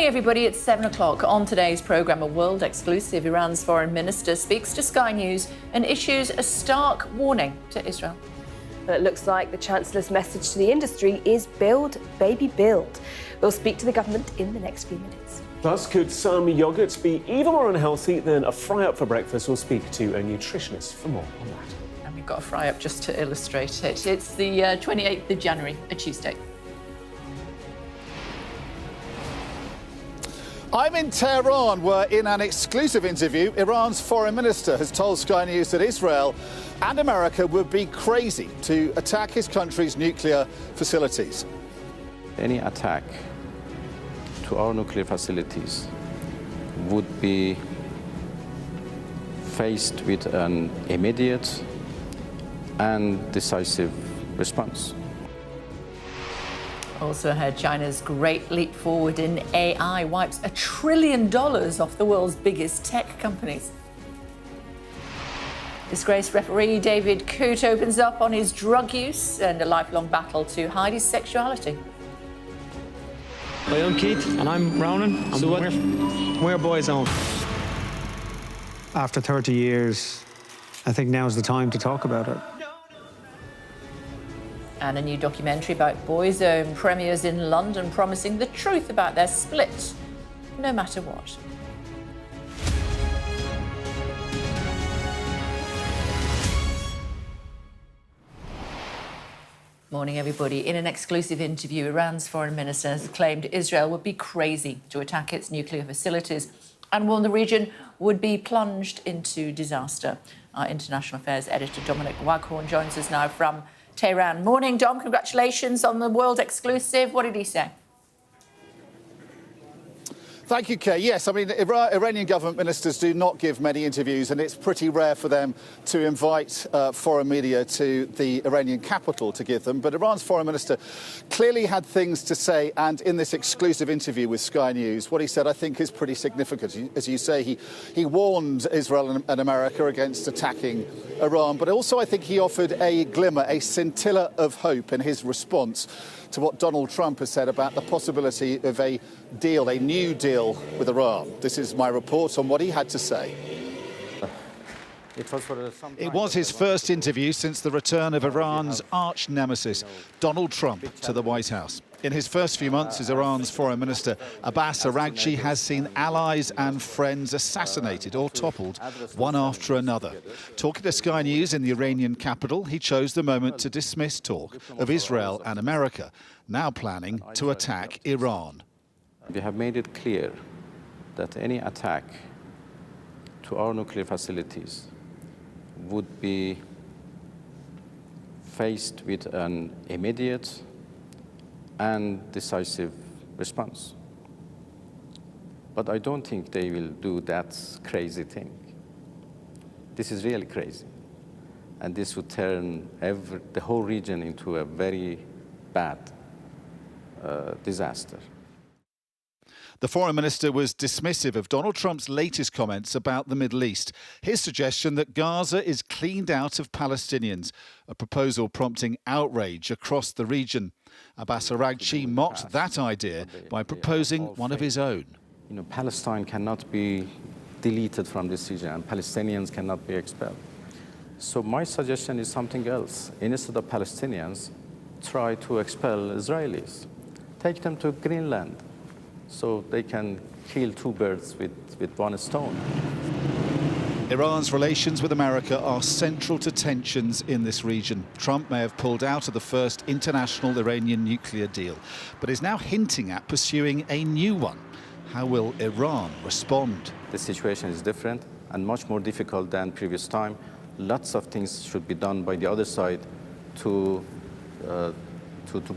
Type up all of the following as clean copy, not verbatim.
everybody. It's 7 o'clock. On today's programme, a world exclusive. Iran's foreign minister speaks to Sky News and issues a stark warning to Israel. Well, it looks like the Chancellor's message to the industry is build, baby, build. We'll speak to the government in the next few minutes. Plus, could some yogurts be even more unhealthy than a fry-up for breakfast? We'll speak to a nutritionist for more on that. And we've got a fry-up just to illustrate it. It's the 28th of January, a Tuesday. I'm in Tehran, where in an exclusive interview, Iran's foreign minister has told Sky News that Israel and America would be crazy to attack his country's nuclear facilities. Any attack to our nuclear facilities would be faced with an immediate and decisive response. Also ahead, China's great leap forward in AI wipes $1 trillion off the world's biggest tech companies. Disgraced referee David Coote opens up on his drug use and a lifelong battle to hide his sexuality. Hi, I'm Keith. And I'm Ronan. We're Boyzone. After 30 years, I think now's the time to talk about it. And a new documentary about Boyzone premieres in London, promising the truth about their split, no matter what. Morning, everybody. In an exclusive interview, Iran's foreign minister has claimed Israel would be crazy to attack its nuclear facilities and warned the region would be plunged into disaster. Our international affairs editor, Dominic Waghorn, joins us now from Tehran. Morning, Dom. Congratulations on the world exclusive. What did he say? Thank you, Kay. Yes, I mean, Iranian government ministers do not give many interviews, and it's pretty rare for them to invite foreign media to the Iranian capital to give them. But Iran's foreign minister clearly had things to say, and in this exclusive interview with Sky News, what he said, I think, is pretty significant. As you say, he warned Israel and America against attacking Iran, but also I think he offered a glimmer, a scintilla of hope in his response to what Donald Trump has said about the possibility of a deal, a new deal with Iran. This is my report on what he had to say. It was his first interview since the return of Iran's arch nemesis, Donald Trump, to the White House. In his first few months as Iran's foreign minister, Abbas Araghchi has seen allies and friends assassinated or toppled one after another. Talking to Sky News in the Iranian capital, he chose the moment to dismiss talk of Israel and America, now planning to attack Iran. We have made it clear that any attack to our nuclear facilities would be faced with an immediate and decisive response. But I don't think they will do that crazy thing. This is really crazy. And this would turn the whole region into a very bad disaster. The foreign minister was dismissive of Donald Trump's latest comments about the Middle East. His suggestion that Gaza is cleaned out of Palestinians, a proposal prompting outrage across the region. Abbas Araghchi mocked that idea by proposing one of his own. You know, Palestine cannot be deleted from this region, and Palestinians cannot be expelled. So my suggestion is something else. Instead of Palestinians, try to expel Israelis. Take them to Greenland, so they can kill two birds with one stone. Iran's relations with America are central to tensions in this region. Trump may have pulled out of the first international Iranian nuclear deal, but is now hinting at pursuing a new one. How will Iran respond? The situation is different and much more difficult than previous time. Lots of things should be done by the other side to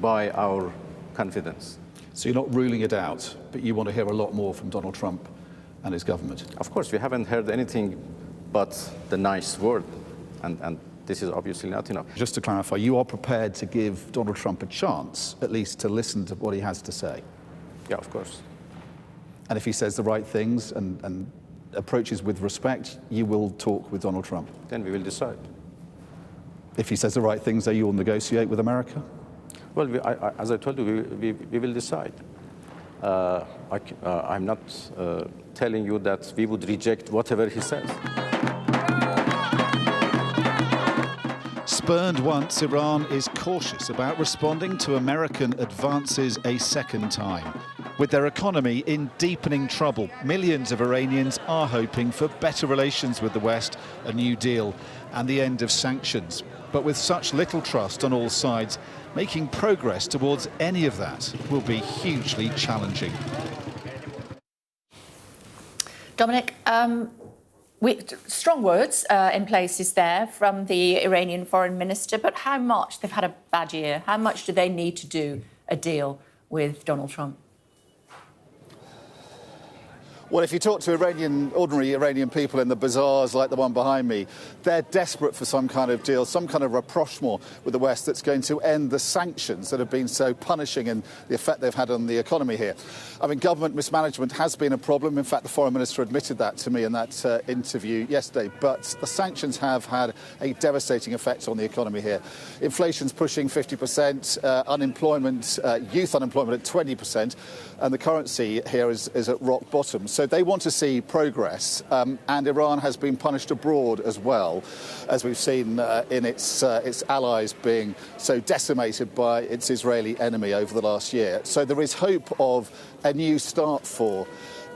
buy our confidence. So you're not ruling it out, but you want to hear a lot more from Donald Trump and his government? Of course, we haven't heard anything but the nice word, and this is obviously not enough. Just to clarify, you are prepared to give Donald Trump a chance, at least to listen to what he has to say? Yeah, of course. And if he says the right things and approaches with respect, you will talk with Donald Trump? Then we will decide. If he says the right things, though, you will negotiate with America? Well, as I told you, we will decide. I'm not telling you that we would reject whatever he says. Spurned once, Iran is cautious about responding to American advances a second time. With their economy in deepening trouble, millions of Iranians are hoping for better relations with the West, a new deal, and the end of sanctions. But with such little trust on all sides, making progress towards any of that will be hugely challenging. Dominic, strong words in places there from the Iranian foreign minister, but how much, they've had a bad year, how much do they need to do a deal with Donald Trump? Well, if you talk to ordinary Iranian people in the bazaars like the one behind me, they're desperate for some kind of deal, some kind of rapprochement with the West that's going to end the sanctions that have been so punishing and the effect they've had on the economy here. I mean, government mismanagement has been a problem. In fact, the foreign minister admitted that to me in that interview yesterday. But the sanctions have had a devastating effect on the economy here. Inflation's pushing 50%, unemployment, youth unemployment at 20%, and the currency here is at rock bottom. So they want to see progress, and Iran has been punished abroad as well, as we've seen in its allies being so decimated by its Israeli enemy over the last year. So there is hope of a new start for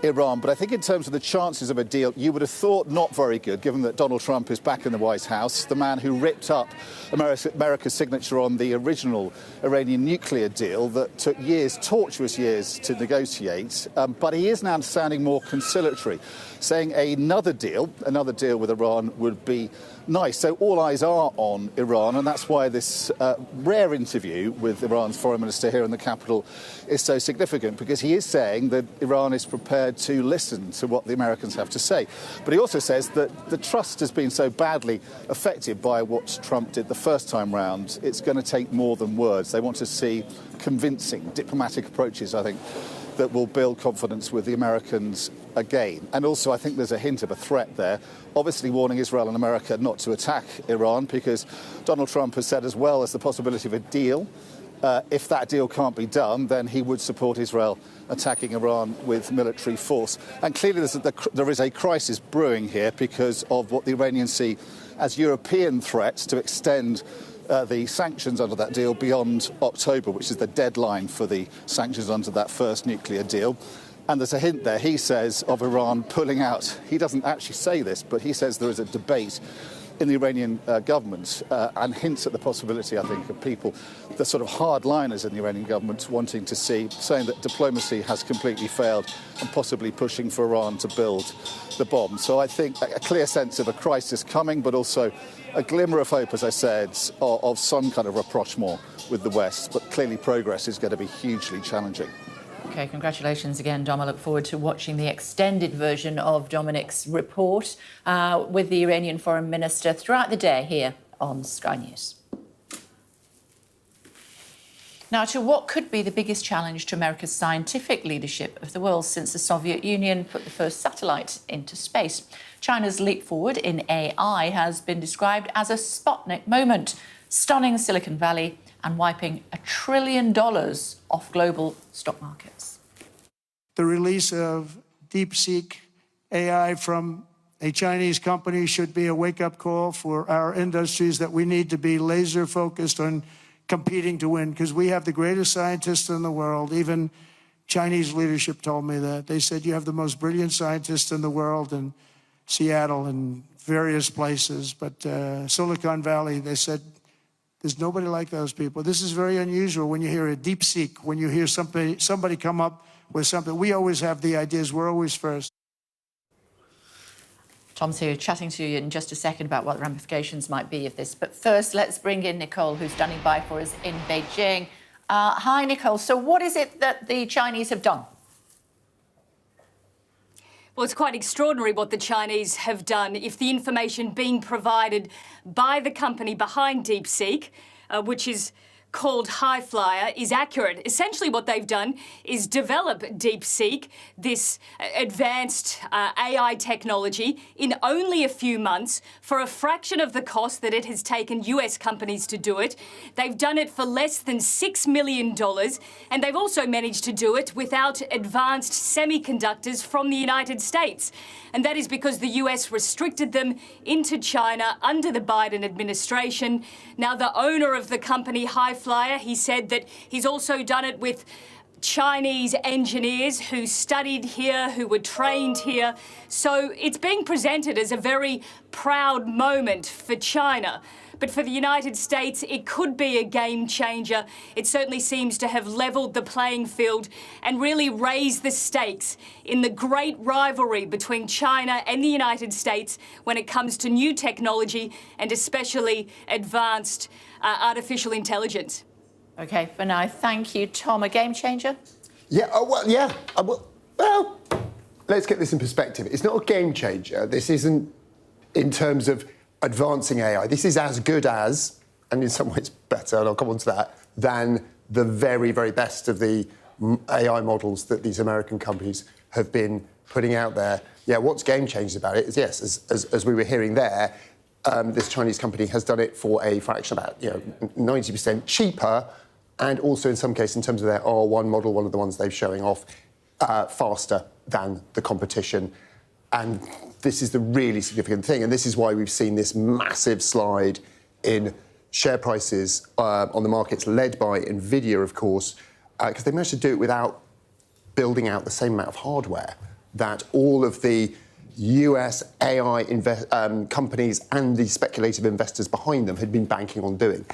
Iran. But I think in terms of the chances of a deal, you would have thought not very good, given that Donald Trump is back in the White House, the man who ripped up America's signature on the original Iranian nuclear deal that took years, tortuous years, to negotiate. But he is now sounding more conciliatory, saying another deal with Iran would be nice. So all eyes are on Iran, and that's why this rare interview with Iran's foreign minister here in the capital is so significant, because he is saying that Iran is prepared to listen to what the Americans have to say. But he also says that the trust has been so badly affected by what Trump did the first time round, it's going to take more than words. They want to see convincing diplomatic approaches, I think, that will build confidence with the Americans again. And also, I think there's a hint of a threat there, obviously warning Israel and America not to attack Iran, because Donald Trump has said, as well as the possibility of a deal, if that deal can't be done, then he would support Israel attacking Iran with military force. And clearly there is a crisis brewing here because of what the Iranians see as European threats to extend the sanctions under that deal beyond October, which is the deadline for the sanctions under that first nuclear deal. And there's a hint there, he says, of Iran pulling out. He doesn't actually say this, but he says there is a debate in the Iranian government and hints at the possibility, I think, of people, the sort of hardliners in the Iranian government, wanting to see, saying that diplomacy has completely failed and possibly pushing for Iran to build the bomb. So I think a clear sense of a crisis coming, but also a glimmer of hope, as I said, of some kind of rapprochement with the West. But clearly progress is going to be hugely challenging. OK, congratulations again, Dom. I look forward to watching the extended version of Dominic's report with the Iranian foreign minister throughout the day here on Sky News. Now, to what could be the biggest challenge to America's scientific leadership of the world since the Soviet Union put the first satellite into space. China's leap forward in AI has been described as a Sputnik moment, stunning Silicon Valley and wiping $1 trillion off global stock markets. The release of DeepSeek AI from a Chinese company should be a wake-up call for our industries that we need to be laser-focused on competing to win, because we have the greatest scientists in the world. Even Chinese leadership told me that. They said, you have the most brilliant scientists in the world in Seattle and various places. But Silicon Valley, they said, there's nobody like those people. This is very unusual when you hear a DeepSeek, when you hear somebody come up with something. We always have the ideas. We're always first. Tom's here chatting to you in just a second about what the ramifications might be of this. But first, let's bring in Nicole, who's standing by for us in Beijing. Hi, Nicole. So what is it that the Chinese have done? Well, it's quite extraordinary what the Chinese have done. If the information being provided by the company behind DeepSeek, which is called High Flyer is accurate. Essentially what they've done is develop DeepSeek, this advanced AI technology, in only a few months for a fraction of the cost that it has taken US companies to do it. They've done it for less than $6 million, and they've also managed to do it without advanced semiconductors from the United States. And that is because the US restricted them into China under the Biden administration. Now, the owner of the company, High Flyer, he said that he's also done it with Chinese engineers who studied here, who were trained here. So it's being presented as a very proud moment for China. But for the United States, it could be a game changer. It certainly seems to have levelled the playing field and really raised the stakes in the great rivalry between China and the United States when it comes to new technology and especially advanced artificial intelligence. OK, for now, thank you, Tom. A game changer? Yeah, well, let's get this in perspective. It's not a game changer. This isn't in terms of advancing AI. This is as good as, and in some ways better, and I'll come on to that, than the very, very best of the AI models that these American companies have been putting out there. Yeah, what's game changing about it is, yes, as we were hearing there, this Chinese company has done it for a fraction, about 90% cheaper, and also in some cases, in terms of their R1 model, one of the ones they're showing off, faster than the competition. And this is the really significant thing, and this is why we've seen this massive slide in share prices on the markets, led by NVIDIA, of course, because they managed to do it without building out the same amount of hardware that all of the US AI companies and the speculative investors behind them had been banking on doing.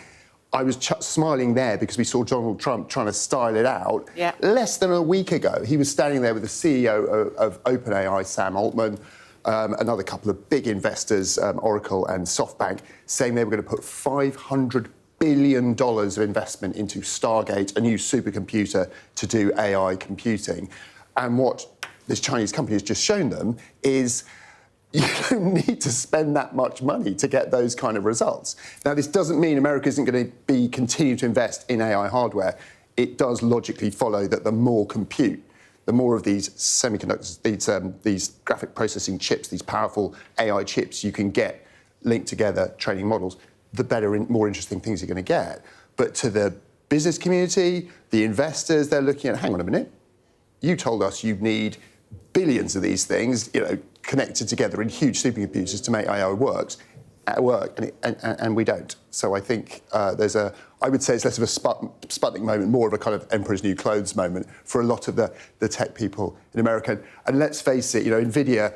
I was smiling there because we saw Donald Trump trying to style it out less than a week ago. He was standing there with the CEO of OpenAI, Sam Altman, another couple of big investors, Oracle and SoftBank, saying they were going to put $500 billion of investment into Stargate, a new supercomputer to do AI computing. And what this Chinese company has just shown them is you don't need to spend that much money to get those kind of results. Now, this doesn't mean America isn't going to continue to invest in AI hardware. It does logically follow that the more compute, the more of these semiconductors, these graphic processing chips, these powerful AI chips you can get linked together, training models, the better and more interesting things you're going to get. But to the business community, the investors, they're looking at, hang on a minute, you told us you need billions of these things, connected together in huge supercomputers to make AI work, and we don't. So I think I would say it's less of a Sputnik moment, more of a kind of Emperor's New Clothes moment for a lot of the tech people in America. And let's face it, NVIDIA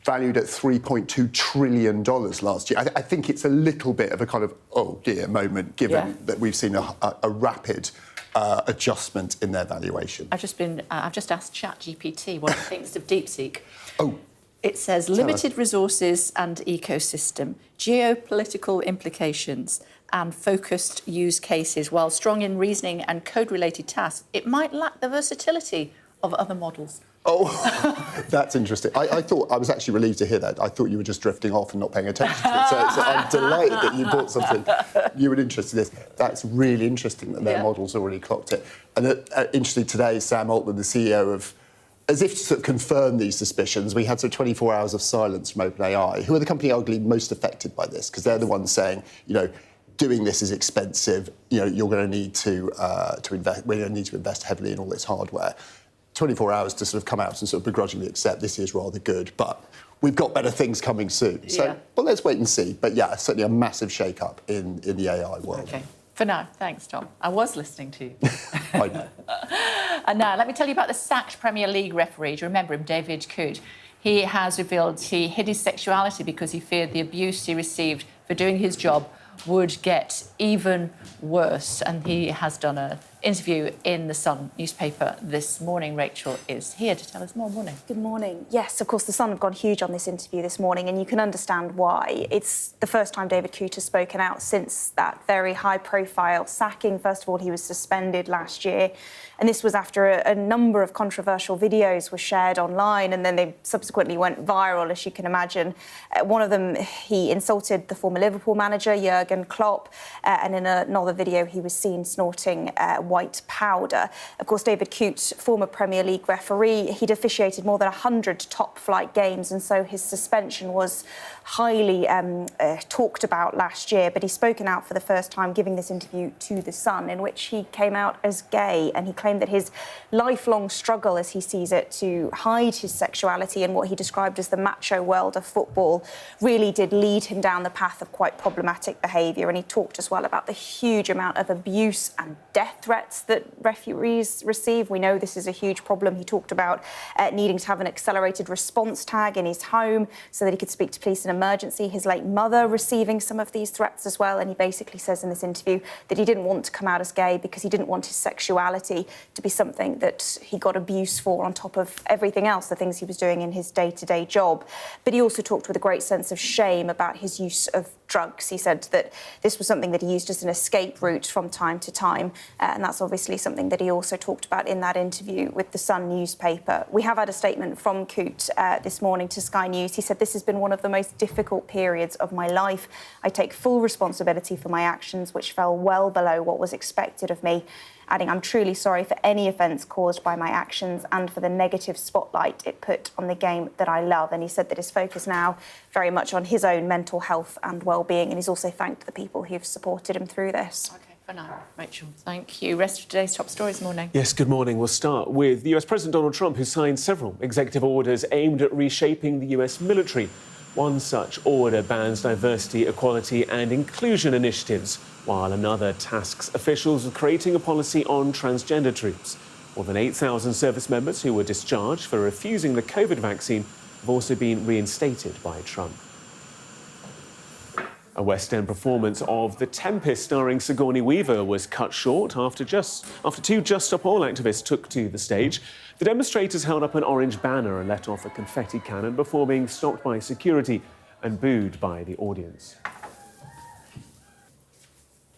valued at $3.2 trillion last year. I think it's a little bit of a kind of, oh dear moment, given that we've seen a rapid adjustment in their valuation. I've just asked ChatGPT what it thinks of DeepSeek. Oh. It says limited resources and ecosystem, geopolitical implications, and focused use cases. While strong in reasoning and code-related tasks, it might lack the versatility of other models. Oh, that's interesting. I was actually relieved to hear that. I thought you were just drifting off and not paying attention to it. So I'm delighted that you brought something you were interested in this. That's really interesting that their models already clocked it. And interesting today, Sam Altman, the CEO of, as if to sort of confirm these suspicions, we had sort of 24 hours of silence from OpenAI, who are the company arguably most affected by this, because they're the ones saying, doing this is expensive. You're going to need to invest. We're going to need to invest heavily in all this hardware. 24 hours to sort of come out and sort of begrudgingly accept this is rather good, but we've got better things coming soon. So, well, let's wait and see. But yeah, certainly a massive shake-up in the AI world. Okay. For now, thanks, Tom. I was listening to you. I know. And now, let me tell you about the sacked Premier League referee. Do you remember him, David Coote? He has revealed he hid his sexuality because he feared the abuse he received for doing his job would get even worse. And he has done a interview in the Sun newspaper this morning. Rachel is here to tell us more. Morning. Good morning. Yes, of course, the Sun have gone huge on this interview this morning, and you can understand why. It's the first time David Coote has spoken out since that very high-profile sacking. First of all, he was suspended last year, and this was after a number of controversial videos were shared online, and then they subsequently went viral, as you can imagine. One of them, he insulted the former Liverpool manager, Jurgen Klopp, and in another video, he was seen snorting white powder. Of course, David Coote, former Premier League referee, he'd officiated more than 100 top-flight games, and so his suspension was highly talked about last year. But he's spoken out for the first time, giving this interview to The Sun, in which he came out as gay, and he claimed that his lifelong struggle, as he sees it, to hide his sexuality in what he described as the macho world of football really did lead him down the path of quite problematic behaviour. And he talked as well about the huge amount of abuse and death threats that referees receive. We know this is a huge problem. He talked about needing to have an accelerated response tag in his home so that he could speak to police in emergency. His late mother receiving some of these threats as well. And he basically says in this interview that he didn't want to come out as gay because he didn't want his sexuality to be something that he got abuse for on top of everything else, the things he was doing in his day-to-day job. But he also talked with a great sense of shame about his use of drugs. He said that this was something that he used as an escape route from time to time, and that's obviously something that he also talked about in that interview with the Sun newspaper. We have had a statement from Coote this morning to Sky News. He said, "This has been one of the most difficult periods of my life. I take full responsibility for my actions, which fell well below what was expected of me," adding, "I'm truly sorry for any offence caused by my actions and for the negative spotlight it put on the game that I love." And he said that his focus now very much on his own mental health and well-being, and he's also thanked the people who've supported him through this. OK, for now, Rachel, thank you. Rest of today's top stories, morning. Yes, good morning. We'll start with the US President Donald Trump, who signed several executive orders aimed at reshaping the US military. One such order bans diversity, equality and inclusion initiatives, while another tasks officials with creating a policy on transgender troops. More than 8,000 service members who were discharged for refusing the COVID vaccine have also been reinstated by Trump. A West End performance of The Tempest starring Sigourney Weaver was cut short after two Just Stop Oil activists took to the stage. The demonstrators held up an orange banner and let off a confetti cannon before being stopped by security and booed by the audience.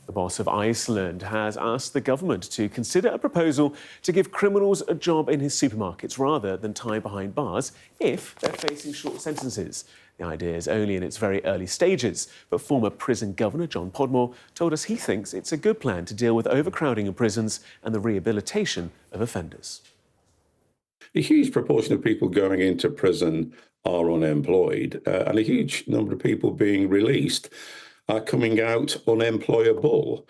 The boss of Iceland has asked the government to consider a proposal to give criminals a job in his supermarkets rather than tie behind bars if they're facing short sentences. The idea is only in its very early stages, but former prison governor John Podmore told us he thinks it's a good plan to deal with overcrowding in prisons and the rehabilitation of offenders. A huge proportion of people going into prison are unemployed, and a huge number of people being released are coming out unemployable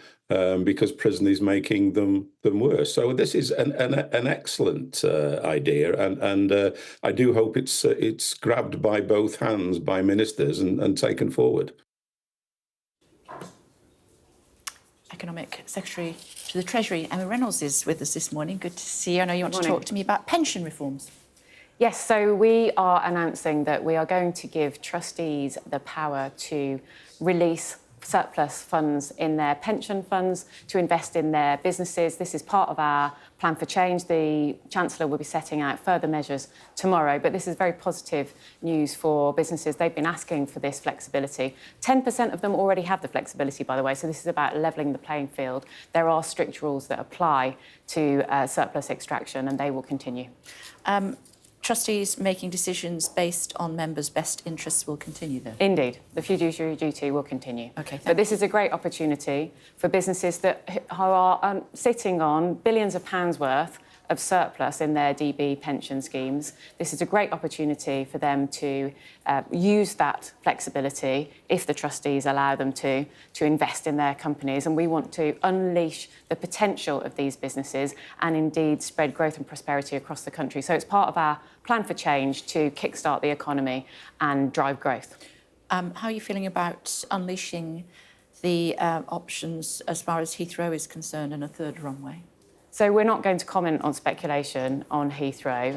because prison is making them worse. So this is an excellent idea, and I do hope it's grabbed by both hands by ministers and taken forward. Economic Secretary to the Treasury, Reynolds, is with us this morning. Good to see you. I know you want to talk to me about pension reforms. Yes, so we are announcing that we are going to give trustees the power to release surplus funds in their pension funds to invest in their businesses. This is part of our plan for change. The Chancellor will be setting out further measures tomorrow, but this is very positive news for businesses. They've been asking for this flexibility. 10% of them already have the flexibility, by the way, so this is about levelling the playing field. There are strict rules that apply to surplus extraction, and they will continue. Trustees making decisions based on members' best interests will continue, though? Indeed. The fiduciary duty will continue. OK, but this is a great opportunity for businesses that are sitting on billions of pounds worth of surplus in their DB pension schemes. This is a great opportunity for them to use that flexibility, if the trustees allow them to invest in their companies. And we want to unleash the potential of these businesses and indeed spread growth and prosperity across the country. So it's part of our plan for change to kickstart the economy and drive growth. How are you feeling about unleashing the options as far as Heathrow is concerned and a third runway? So we're not going to comment on speculation on Heathrow.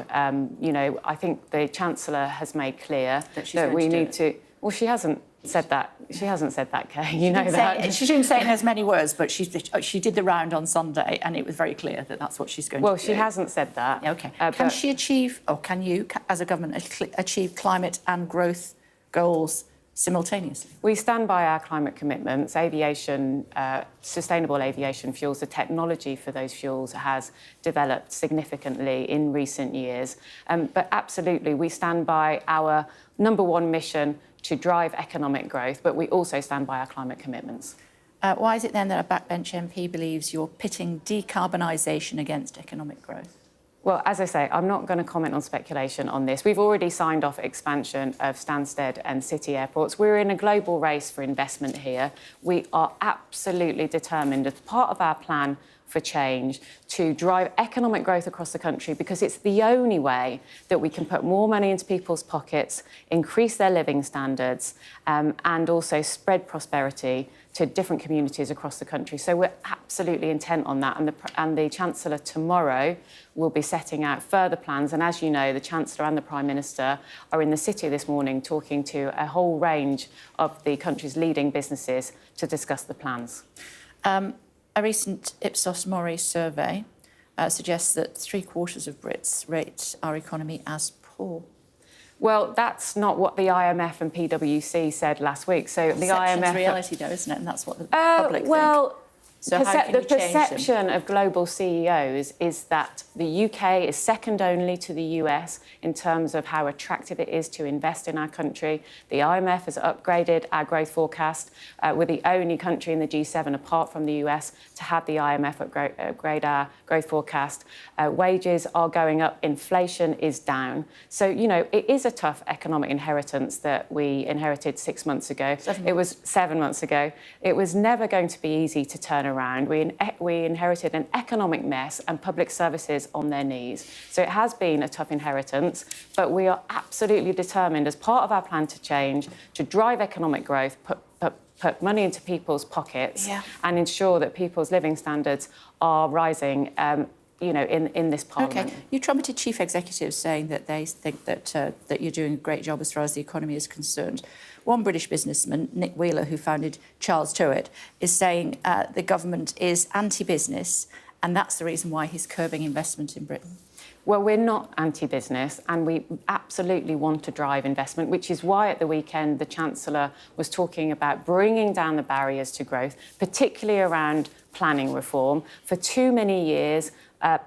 You know, I think the Chancellor has made clear that we need to... Well, she hasn't said that. She hasn't said that, Kay. You know that. She didn't say it in as many words, but she did the round on Sunday, and it was very clear that that's what she's going to do. Well, she hasn't said that. OK. Can she achieve, or can you, as a government, achieve climate and growth goals simultaneously? We stand by our climate commitments. Aviation, sustainable aviation fuels, the technology for those fuels has developed significantly in recent years. But absolutely, we stand by our number one mission to drive economic growth, but we also stand by our climate commitments. Why is it then that a backbench MP believes you're pitting decarbonisation against economic growth? Well, as I say, I'm not going to comment on speculation on this. We've already signed off expansion of Stansted and City airports. We're in a global race for investment here. We are absolutely determined, as part of our plan for change, to drive economic growth across the country, because it's the only way that we can put more money into people's pockets, increase their living standards, and also spread prosperity to different communities across the country. So we're absolutely intent on that. And the Chancellor tomorrow will be setting out further plans. And as you know, the Chancellor and the Prime Minister are in the City this morning talking to a whole range of the country's leading businesses to discuss the plans. A recent Ipsos Mori survey suggests that 3/4 of Brits rate our economy as poor. Well, that's not what the IMF and PwC said last week. So the IMF reality, though, isn't it? And that's what the public think. So the perception of global CEOs is that the UK is second only to the US in terms of how attractive it is to invest in our country. The IMF has upgraded our growth forecast. We're the only country in the G7, apart from the US, to have the IMF upgrade our growth forecast. Wages are going up. Inflation is down. So, you know, it is a tough economic inheritance that we inherited 6 months ago. It was 7 months ago. It was never going to be easy to turn around. We inherited an economic mess and public services on their knees. So it has been a tough inheritance, but we are absolutely determined, as part of our plan to change, to drive economic growth, put money into people's pockets, and ensure that people's living standards are rising. You know, in this Parliament. OK. You trumpeted chief executives saying that they think that you're doing a great job as far as the economy is concerned. One British businessman, Nick Wheeler, who founded Charles Towett, is saying the government is anti-business, and that's the reason why he's curbing investment in Britain. Well, we're not anti-business, and we absolutely want to drive investment, which is why at the weekend the Chancellor was talking about bringing down the barriers to growth, particularly around planning reform. For too many years,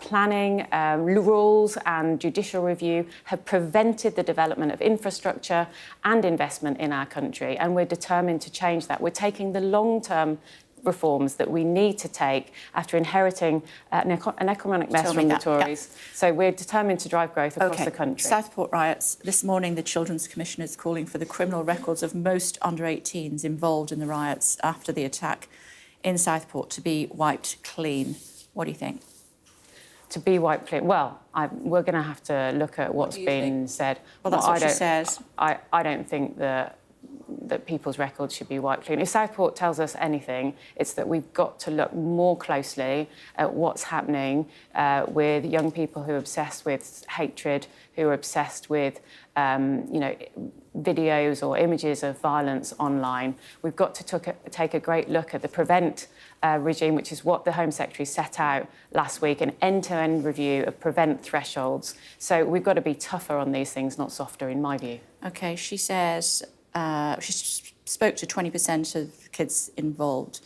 planning rules and judicial review have prevented the development of infrastructure and investment in our country, and we're determined to change that. We're taking the long-term reforms that we need to take after inheriting an economic mess from the Tories. So we're determined to drive growth across the country. Southport riots. This morning, the Children's Commissioner is calling for the criminal records of most under-18s involved in the riots after the attack in Southport to be wiped clean. What do you think? To be wiped clean? Well, we're going to have to look at what's been said. Well, that's what she says. I don't think that people's records should be wiped clean. If Southport tells us anything, it's that we've got to look more closely at what's happening with young people who are obsessed with hatred, who are obsessed with, you know, videos or images of violence online. We've got to take a great look at the Prevent regime, which is what the Home Secretary set out last week, an end-to-end review of Prevent thresholds. So we've got to be tougher on these things, not softer, in my view. OK, she says she spoke to 20% of kids involved,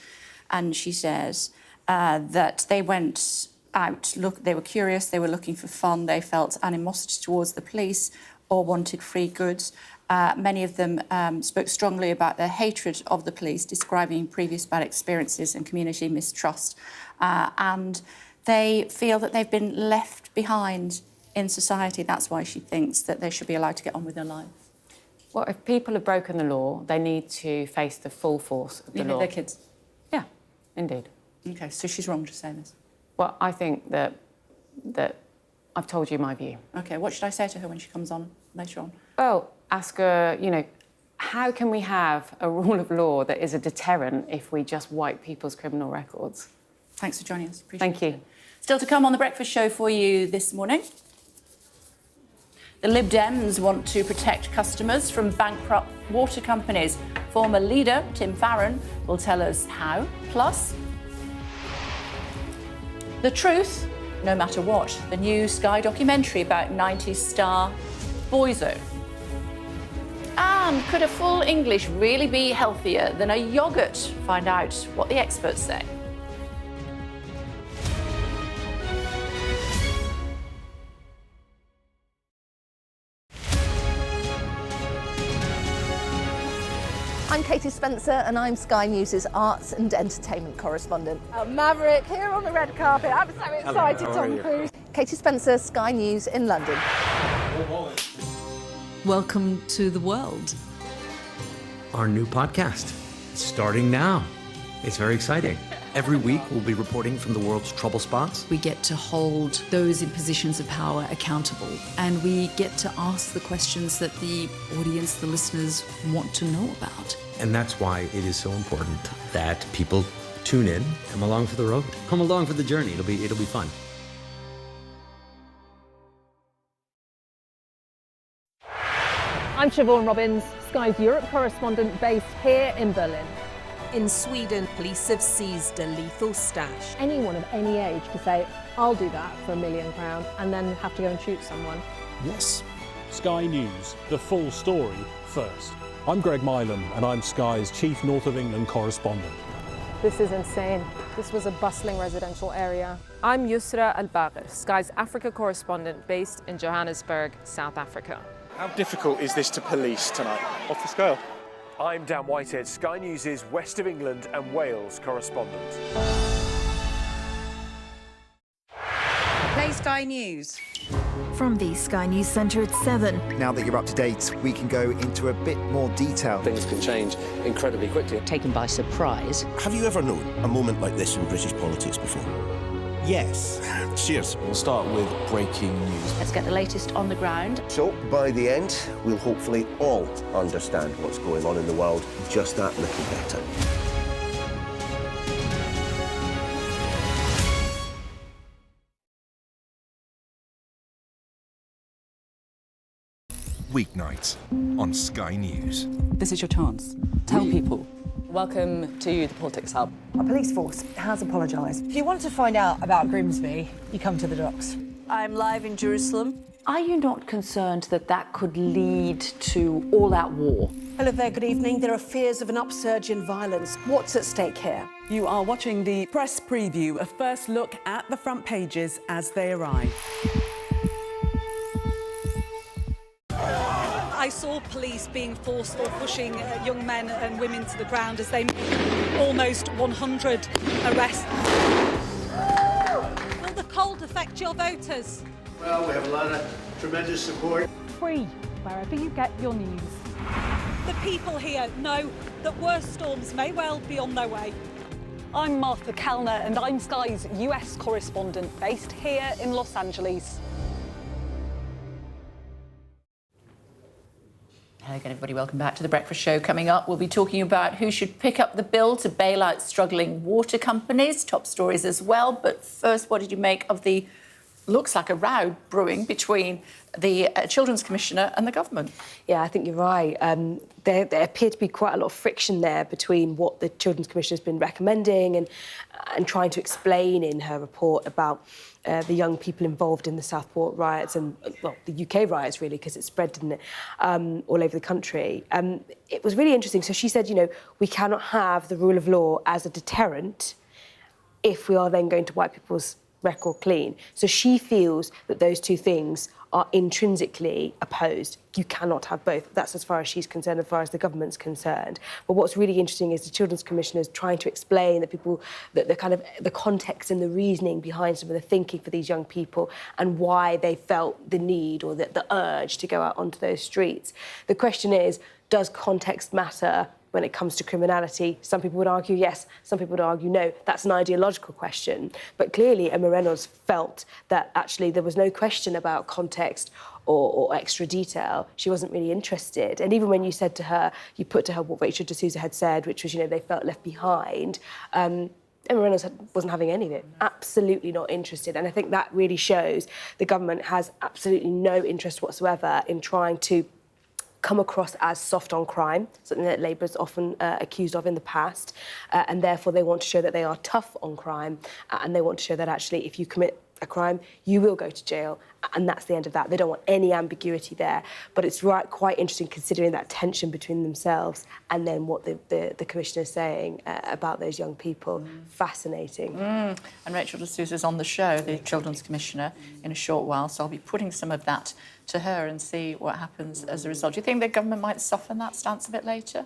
and she says that they went out, they were curious, they were looking for fun, they felt animosity towards the police or wanted free goods. Many of them spoke strongly about their hatred of the police, describing previous bad experiences and community mistrust. And they feel that they've been left behind in society. That's why she thinks that they should be allowed to get on with their life. Well, if people have broken the law, they need to face the full force of the law. Even their kids? Yeah, indeed. OK, so she's wrong to say this? Well, I think that I've told you my view. OK, what should I say to her when she comes on later on? Well, ask her, you know, how can we have a rule of law that is a deterrent if we just wipe people's criminal records? Thanks for joining us. Appreciate Thank you. Still to come on The Breakfast Show for you this morning. The Lib Dems want to protect customers from bankrupt water companies Former leader Tim Farron will tell us how. Plus, the truth, no matter what. The new Sky documentary about 90s star Boyzone. And could a full English really be healthier than a yoghurt? Find out what the experts say. I'm Katie Spencer and I'm Sky News' arts and entertainment correspondent. Maverick here on the red carpet. I'm so excited, Tom Cruise. Katie Spencer, Sky News in London. Welcome to the world. Our new podcast, starting now. It's very exciting. Every week, we'll be reporting from the world's trouble spots. We get to hold those in positions of power accountable, and we get to ask the questions that the audience, the listeners, want to know about. And that's why it is so important that people tune in, come along for the road, come along for the journey. It'll be fun. I'm Siobhan Robbins, Sky's Europe correspondent based here in Berlin. In Sweden, police have seized a lethal stash. Anyone of any age could say, I'll do that for £1 million and then have to go and shoot someone. Yes. Sky News, the full story first. I'm Greg Milam and I'm Sky's Chief North of England correspondent. This is insane. This was a bustling residential area. I'm Yusra Al-Bagher, Sky's Africa correspondent based in Johannesburg, South Africa. How difficult is this to police tonight? Off the scale. I'm Dan Whitehead, Sky News' West of England and Wales correspondent. Play Sky News. From the Sky News Centre at 7. Now that you're up to date, we can go into a bit more detail. Things can change incredibly quickly. Taken by surprise. Have you ever known a moment like this in British politics before? Yes. Cheers. We'll start with breaking news. Let's get the latest on the ground. So, by the end, we'll hopefully all understand what's going on in the world just that little better. Weeknights on Sky News. This is your chance. Tell people. Welcome to the Politics Hub. Our police force has apologised. If you want to find out about Grimsby, you come to the docks. I'm live in Jerusalem. Are you not concerned that that could lead to all-out war? Hello there, good evening. There are fears of an upsurge in violence. What's at stake here? You are watching the press preview, a first look at the front pages as they arrive. I saw police being forceful, pushing young men and women to the ground as they made almost 100 arrests. Will the cold affect your voters? Well, we have a lot of tremendous support. Free, wherever you get your news. The people here know that worse storms may well be on their way. I'm Martha Kellner and I'm Sky's US correspondent based here in Los Angeles. Hello again, everybody. Welcome back to The Breakfast Show. Coming up, we'll be talking about who should pick up the bill to bail out struggling water companies. Top stories as well. But first, what did you make of the, looks like a row brewing between the Children's Commissioner and the government? Yeah, I think you're right. There appeared to be quite a lot of friction there between what the Children's Commissioner has been recommending and trying to explain in her report about the young people involved in the Southport riots and, well, the UK riots, really, because it spread, didn't it, all over the country. It was really interesting. So she said, you know, we cannot have the rule of law as a deterrent if we are then going to wipe people's record clean. So she feels that those two things are intrinsically opposed. You cannot have both. That's as far as she's concerned, as far as the government's concerned. But what's really interesting is the Children's Commissioner is trying to explain that the kind of the context and the reasoning behind some of the thinking for these young people and why they felt the need or the urge to go out onto those streets. The question is, does context matter when it comes to criminality? Some people would argue yes, some people would argue no. That's an ideological question. But clearly, Emma Reynolds felt that actually there was no question about context or extra detail. She wasn't really interested. And even when you said to her, you put to her what Rachel D'Souza had said, which was, you know, they felt left behind, Emma Reynolds wasn't having any of it, absolutely not interested. And I think that really shows the government has absolutely no interest whatsoever in trying to come across as soft on crime, something that Labour's often accused of in the past, and therefore they want to show that they are tough on crime, and they want to show that actually if you commit a crime, you will go to jail, and that's the end of that. They don't want any ambiguity there. But it's quite interesting considering that tension between themselves and then what the Commissioner is saying about those young people. Fascinating. And Rachel de Sousa's on the show, the Children's Commissioner, in a short while, so I'll be putting some of that to her and see what happens as a result. Do you think the government might soften that stance a bit later?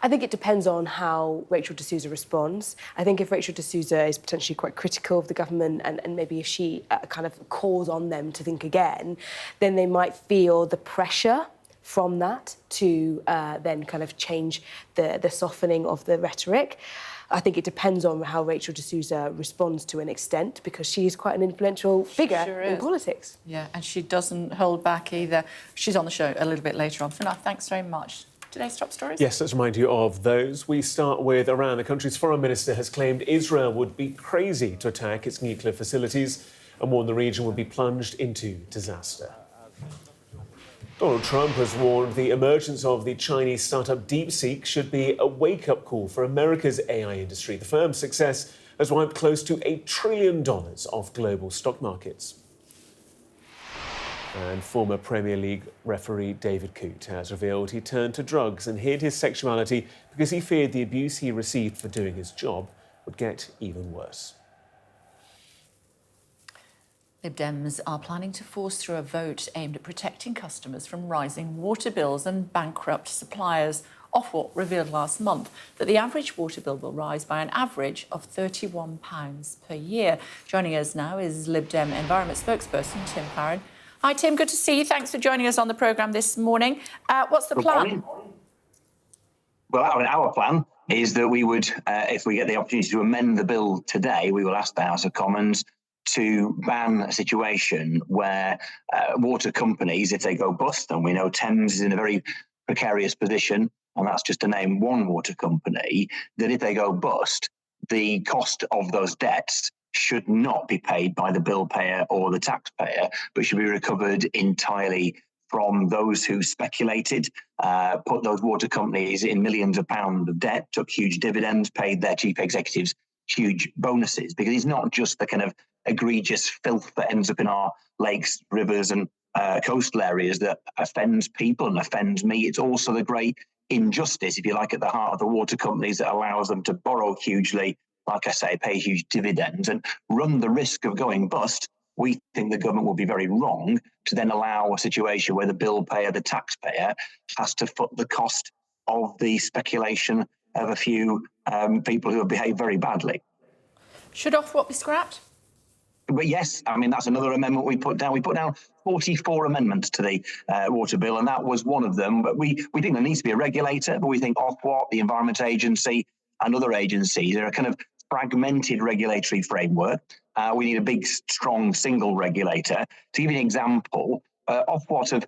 I think it depends on how Rachel de Sousa responds. I think if Rachel de Sousa is potentially quite critical of the government and maybe if she kind of calls on them to think again, then they might feel the pressure from that to then kind of change the softening of the rhetoric. I think it depends on how Rachel de Sousa responds to an extent because she is quite an influential figure in politics. Yeah, and she doesn't hold back either. She's on the show a little bit later on. For now, thanks very much. Today's top stories? Yes, let's remind you of those. We start with Iran. The country's foreign minister has claimed Israel would be crazy to attack its nuclear facilities and warned the region would be plunged into disaster. Donald Trump has warned the emergence of the Chinese startup DeepSeek should be a wake-up call for America's AI industry. The firm's success has wiped close to $8 trillion off global stock markets. And former Premier League referee David Coote has revealed he turned to drugs and hid his sexuality because he feared the abuse he received for doing his job would get even worse. Lib Dems are planning to force through a vote aimed at protecting customers from rising water bills and bankrupt suppliers. Ofwat revealed last month that the average water bill will rise by an average of £31 per year. Joining us now is Lib Dem Environment spokesperson Tim Farron. Hi, Tim. Good to see you. Thanks for joining us on the programme this morning. What's the plan? Well, our plan is that we would, if we get the opportunity to amend the bill today, we will ask the House of Commons to ban a situation where water companies, if they go bust, and we know Thames is in a very precarious position, and that's just to name one water company, that if they go bust, the cost of those debts should not be paid by the bill payer or the taxpayer, but should be recovered entirely from those who speculated, put those water companies in millions of pounds of debt, took huge dividends, paid their chief executives huge bonuses. Because it's not just the kind of egregious filth that ends up in our lakes, rivers and coastal areas that offends people and offends me. It's also the great injustice, if you like, at the heart of the water companies that allows them to borrow hugely, like I say, pay huge dividends and run the risk of going bust. We think the government will be very wrong to then allow a situation where the bill payer, the taxpayer, has to foot the cost of the speculation of a few people who have behaved very badly. Should Ofwat be scrapped? But yes, I mean, that's another amendment we put down. We put down 44 amendments to the water bill, and that was one of them. But we think there needs to be a regulator, but we think Ofwat, the Environment Agency and other agencies are a kind of fragmented regulatory framework. We need a big, strong single regulator. To give you an example, Ofwat have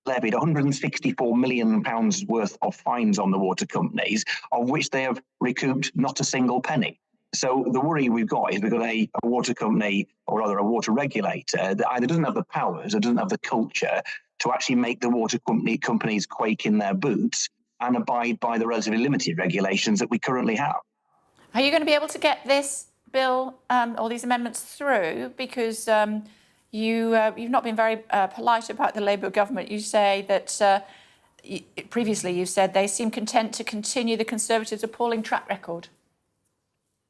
levied £164 million worth of fines on the water companies, of which they have recouped not a single penny. So the worry we've got is we've got a water company, or rather a water regulator, that either doesn't have the powers or doesn't have the culture to actually make the water companies quake in their boots and abide by the relatively limited regulations that we currently have. Are you going to be able to get this bill or these amendments through? Because you've not been very polite about the Labour government. You say that previously you said they seem content to continue the Conservatives' appalling track record.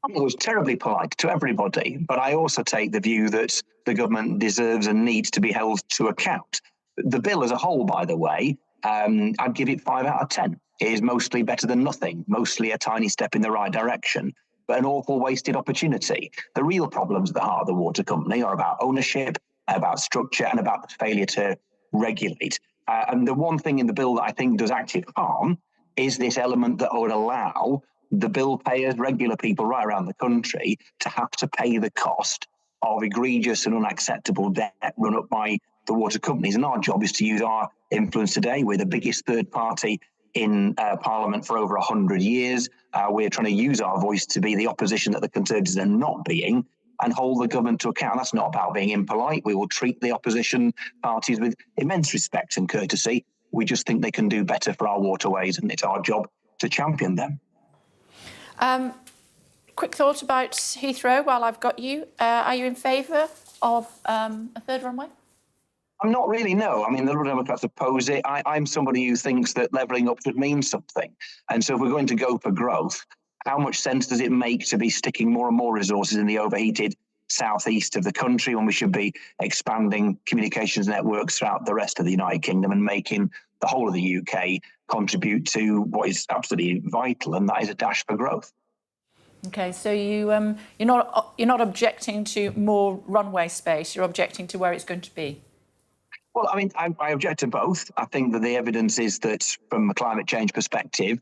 I was terribly polite to everybody, but I also take the view that the government deserves and needs to be held to account. The bill as a whole, by the way, I'd give it 5 out of 10. It is mostly better than nothing, mostly a tiny step in the right direction, but an awful wasted opportunity. The real problems at the heart of the water company are about ownership, about structure, and about the failure to regulate. And the one thing in the bill that I think does active harm is this element that would allow the bill payers, regular people right around the country, to have to pay the cost of egregious and unacceptable debt run up by the water companies. And our job is to use our influence today. We're the biggest third party in Parliament for over 100 years. We're trying to use our voice to be the opposition that the Conservatives are not being and hold the government to account. That's not about being impolite. We will treat the opposition parties with immense respect and courtesy. We just think they can do better for our waterways, and it's our job to champion them. Quick thought about Heathrow while I've got you. Are you in favour of a third runway? I'm not really, no. I mean, the Liberal Democrats oppose it. I'm somebody who thinks that levelling up should mean something. And so if we're going to go for growth, how much sense does it make to be sticking more and more resources in the overheated southeast of the country when we should be expanding communications networks throughout the rest of the United Kingdom and making the whole of the UK contribute to what is absolutely vital, and that is a dash for growth. Okay, so you're not objecting to more runway space. You're objecting to where it's going to be. Well, I mean, I object to both. I think that the evidence is that, from a climate change perspective,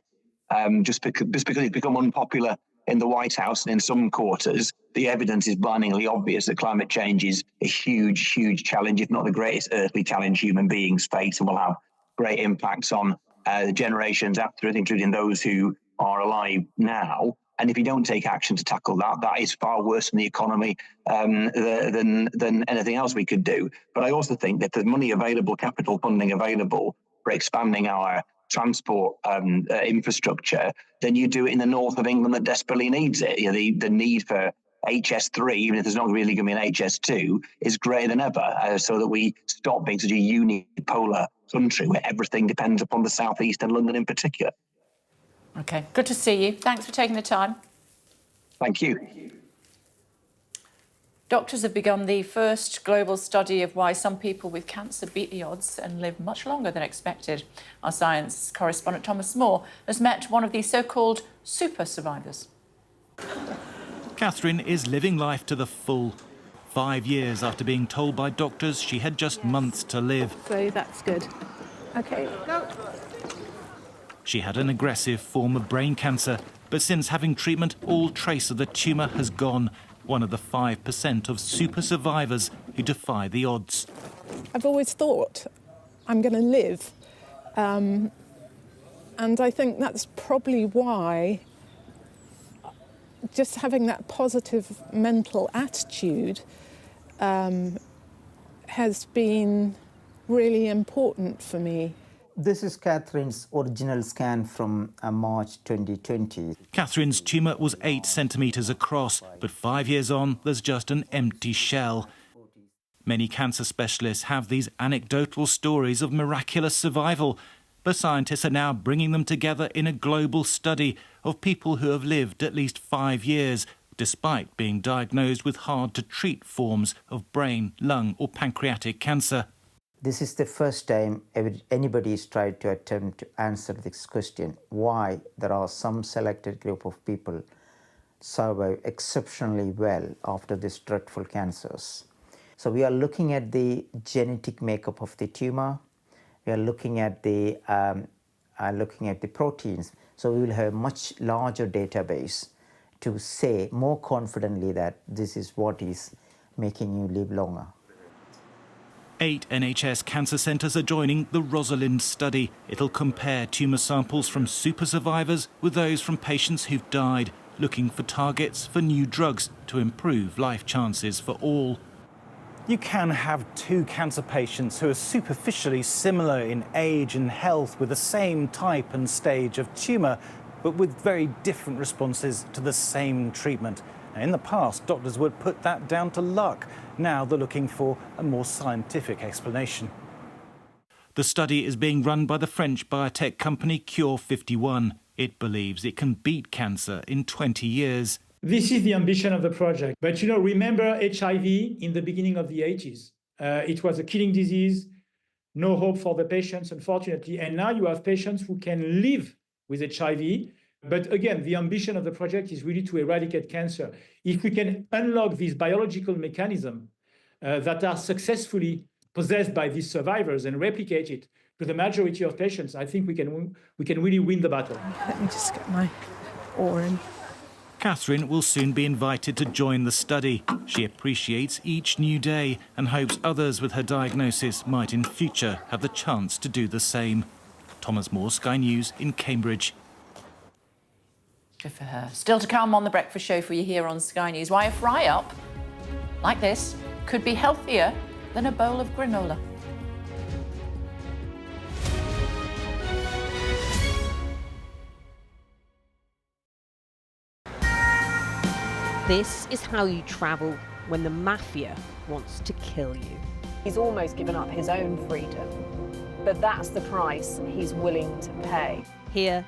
just because it's become unpopular in the White House and in some quarters, the evidence is blindingly obvious that climate change is a huge, huge challenge, if not the greatest earthly challenge human beings face, and will have great impacts on the generations after it, including those who are alive now. And if you don't take action to tackle that, that is far worse for the economy than anything else we could do. But I also think that there's money available, capital funding available for expanding our transport infrastructure, then you do it in the north of England that desperately needs it. You know, the need for HS3, even if there's not really going to be an HS2, is greater than ever, so that we stop being such a unipolar country where everything depends upon the southeast and London in particular. Okay, good to see you. Thanks for taking the time. Thank you. Doctors have begun the first global study of why some people with cancer beat the odds and live much longer than expected. Our science correspondent Thomas Moore has met one of these so-called super survivors. Catherine is living life to the full. 5 years after being told by doctors she had just months to live. So that's good. OK, go. She had an aggressive form of brain cancer, but since having treatment, all trace of the tumour has gone. One of the 5% of super survivors who defy the odds. I've always thought I'm going to live. And I think that's probably why just having that positive mental attitude has been really important for me. This is Catherine's original scan from March 2020. Catherine's tumour was 8 centimetres across, but 5 years on, there's just an empty shell. Many cancer specialists have these anecdotal stories of miraculous survival, but scientists are now bringing them together in a global study of people who have lived at least 5 years, despite being diagnosed with hard-to-treat forms of brain, lung or pancreatic cancer. This is the first time anybody has tried to attempt to answer this question, why there are some selected group of people survive exceptionally well after these dreadful cancers. So we are looking at the genetic makeup of the tumor. We are looking at the proteins. So we will have a much larger database to say more confidently that this is what is making you live longer. 8 NHS cancer centres are joining the Rosalind study. It'll compare tumour samples from super survivors with those from patients who've died, looking for targets for new drugs to improve life chances for all. You can have 2 cancer patients who are superficially similar in age and health with the same type and stage of tumour, but with very different responses to the same treatment. Now, in the past, doctors would put that down to luck. Now they're looking for a more scientific explanation. The study is being run by the French biotech company Cure 51. It believes it can beat cancer in 20 years. This is the ambition of the project. But, you know, remember HIV in the beginning of the 80s. It was a killing disease, no hope for the patients, unfortunately. And now you have patients who can live with HIV. But again, the ambition of the project is really to eradicate cancer. If we can unlock these biological mechanisms that are successfully possessed by these survivors and replicate it to the majority of patients, I think we can really win the battle. Let me just get my oar in. Catherine will soon be invited to join the study. She appreciates each new day and hopes others with her diagnosis might in future have the chance to do the same. Thomas Moore, Sky News in Cambridge. Good for her. Still to come on The Breakfast Show for you here on Sky News. Why a fry-up like this could be healthier than a bowl of granola. This is how you travel when the mafia wants to kill you. He's almost given up his own freedom, but that's the price he's willing to pay. Here,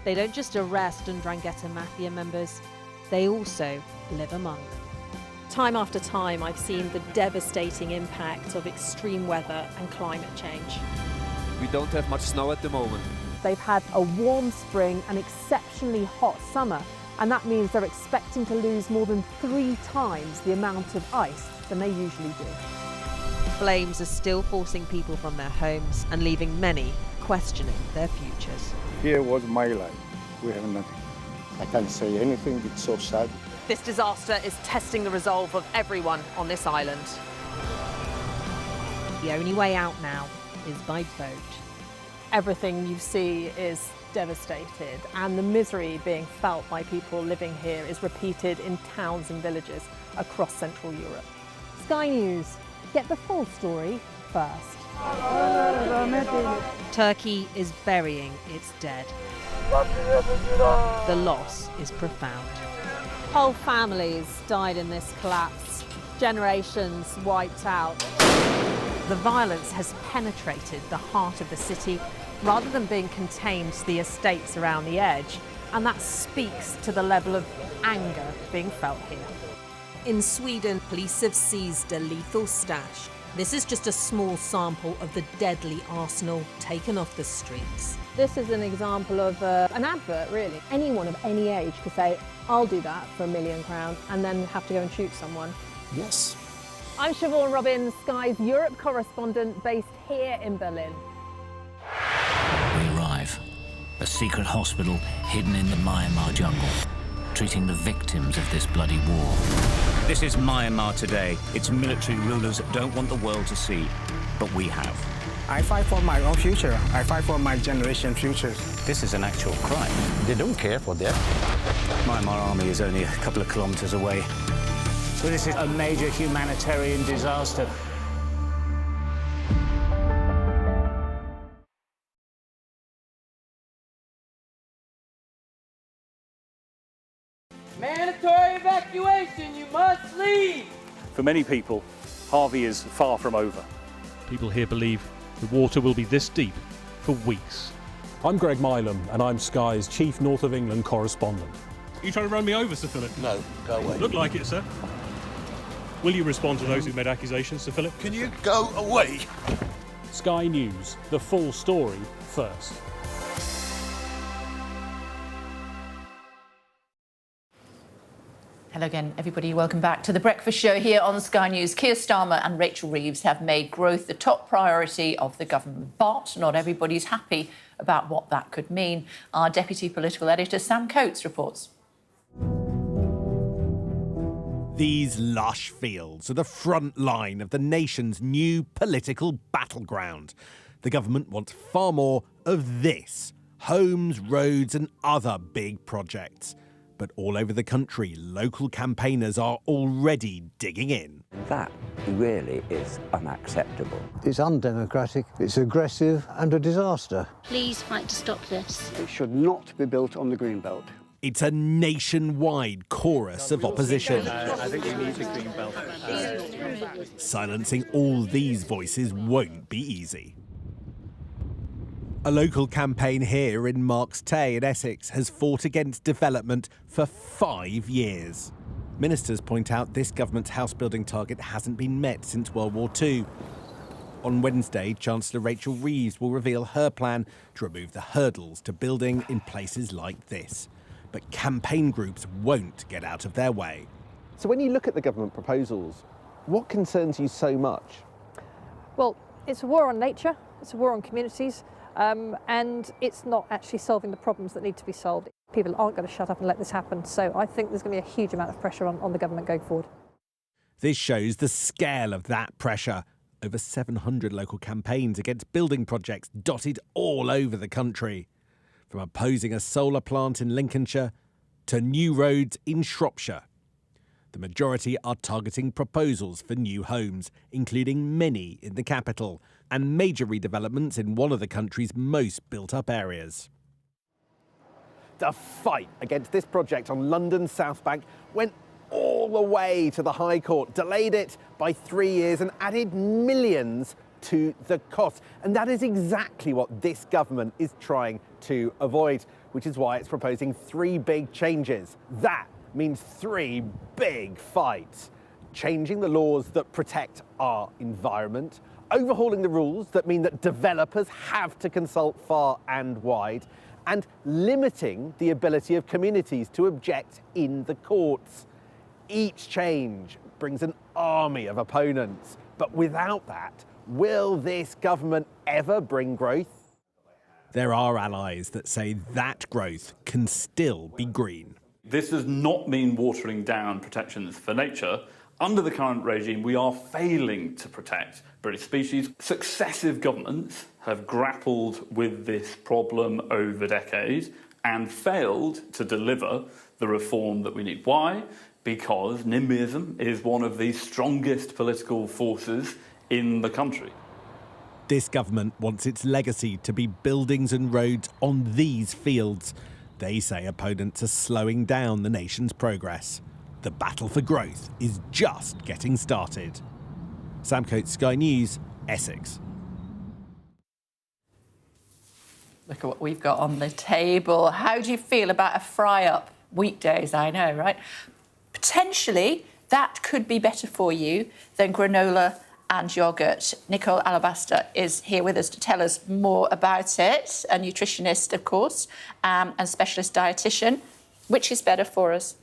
they don't just arrest and 'Ndrangheta mafia members, they also live among them. Time after time, I've seen the devastating impact of extreme weather and climate change. We don't have much snow at the moment. They've had a warm spring and exceptionally hot summer, and that means they're expecting to lose more than 3 times the amount of ice than they usually do. Flames are still forcing people from their homes and leaving many questioning their futures. Here was my life. We have nothing. I can't say anything, it's so sad. This disaster is testing the resolve of everyone on this island. The only way out now is by boat. Everything you see is devastated, and the misery being felt by people living here is repeated in towns and villages across Central Europe. Sky News, get the full story first. Turkey is burying its dead. The loss is profound. Whole families died in this collapse, generations wiped out. The violence has penetrated the heart of the city rather than being contained to the estates around the edge, and that speaks to the level of anger being felt here. In Sweden, police have seized a lethal stash. This is just a small sample of the deadly arsenal taken off the streets. This is an example of an advert, really. Anyone of any age could say, I'll do that for £1 million, and then have to go and shoot someone. Yes. I'm Siobhan Robbins, Sky's Europe correspondent based here in Berlin. We arrive. A secret hospital hidden in the Myanmar jungle, treating the victims of this bloody war. This is Myanmar today. Its military rulers don't want the world to see, but we have. I fight for my own future. I fight for my generation's futures. This is an actual crime. They don't care for that. Myanmar army is only a couple of kilometers away. So this is a major humanitarian disaster. Mandatory evacuation, you must leave! For many people, Harvey is far from over. People here believe the water will be this deep for weeks. I'm Greg Milam, and I'm Sky's chief North of England correspondent. Are you trying to run me over, Sir Philip? No, go away. Look like it, sir. Will you respond to those who made accusations, Sir Philip? Can you go away? Sky News, the full story first. Hello again, everybody. Welcome back to The Breakfast Show here on Sky News. Keir Starmer and Rachel Reeves have made growth the top priority of the government, but not everybody's happy about what that could mean. Our Deputy Political Editor, Sam Coates, reports. These lush fields are the front line of the nation's new political battleground. The government wants far more of this: homes, roads and other big projects. But all over the country, local campaigners are already digging in. That really is unacceptable. It's undemocratic, it's aggressive and a disaster. Please fight to stop this. It should not be built on the Greenbelt. It's a nationwide chorus of opposition. I think we need the Greenbelt. Silencing all these voices won't be easy. A local campaign here in Marks Tay in Essex has fought against development for 5 years. Ministers point out this government's house building target hasn't been met since World War II. On Wednesday, Chancellor Rachel Reeves will reveal her plan to remove the hurdles to building in places like this. But campaign groups won't get out of their way. So when you look at the government proposals, what concerns you so much? Well, it's a war on nature, it's a war on communities, and it's not actually solving the problems that need to be solved. People aren't going to shut up and let this happen, so I think there's going to be a huge amount of pressure on the government going forward. This shows the scale of that pressure. Over 700 local campaigns against building projects dotted all over the country. From opposing a solar plant in Lincolnshire to new roads in Shropshire. The majority are targeting proposals for new homes, including many in the capital, and major redevelopments in one of the country's most built-up areas. The fight against this project on London's South Bank went all the way to the High Court, delayed it by 3 years and added millions to the cost. And that is exactly what this government is trying to avoid, which is why it's proposing 3 big changes. That means 3 big fights. Changing the laws that protect our environment, overhauling the rules that mean that developers have to consult far and wide, and limiting the ability of communities to object in the courts. Each change brings an army of opponents, but without that, will this government ever bring growth? There are allies that say that growth can still be green. This does not mean watering down protections for nature. Under the current regime, we are failing to protect British species. Successive governments have grappled with this problem over decades and failed to deliver the reform that we need. Why? Because NIMBYism is one of the strongest political forces in the country. This government wants its legacy to be buildings and roads on these fields. They say opponents are slowing down the nation's progress. The battle for growth is just getting started. Sam Coates, Sky News, Essex. Look at what we've got on the table. How do you feel about a fry-up? Weekdays, I know, right? Potentially, that could be better for you than granola and yoghurt. Nicole Alabaster is here with us to tell us more about it, a nutritionist, of course, and specialist dietitian. Which is better for us?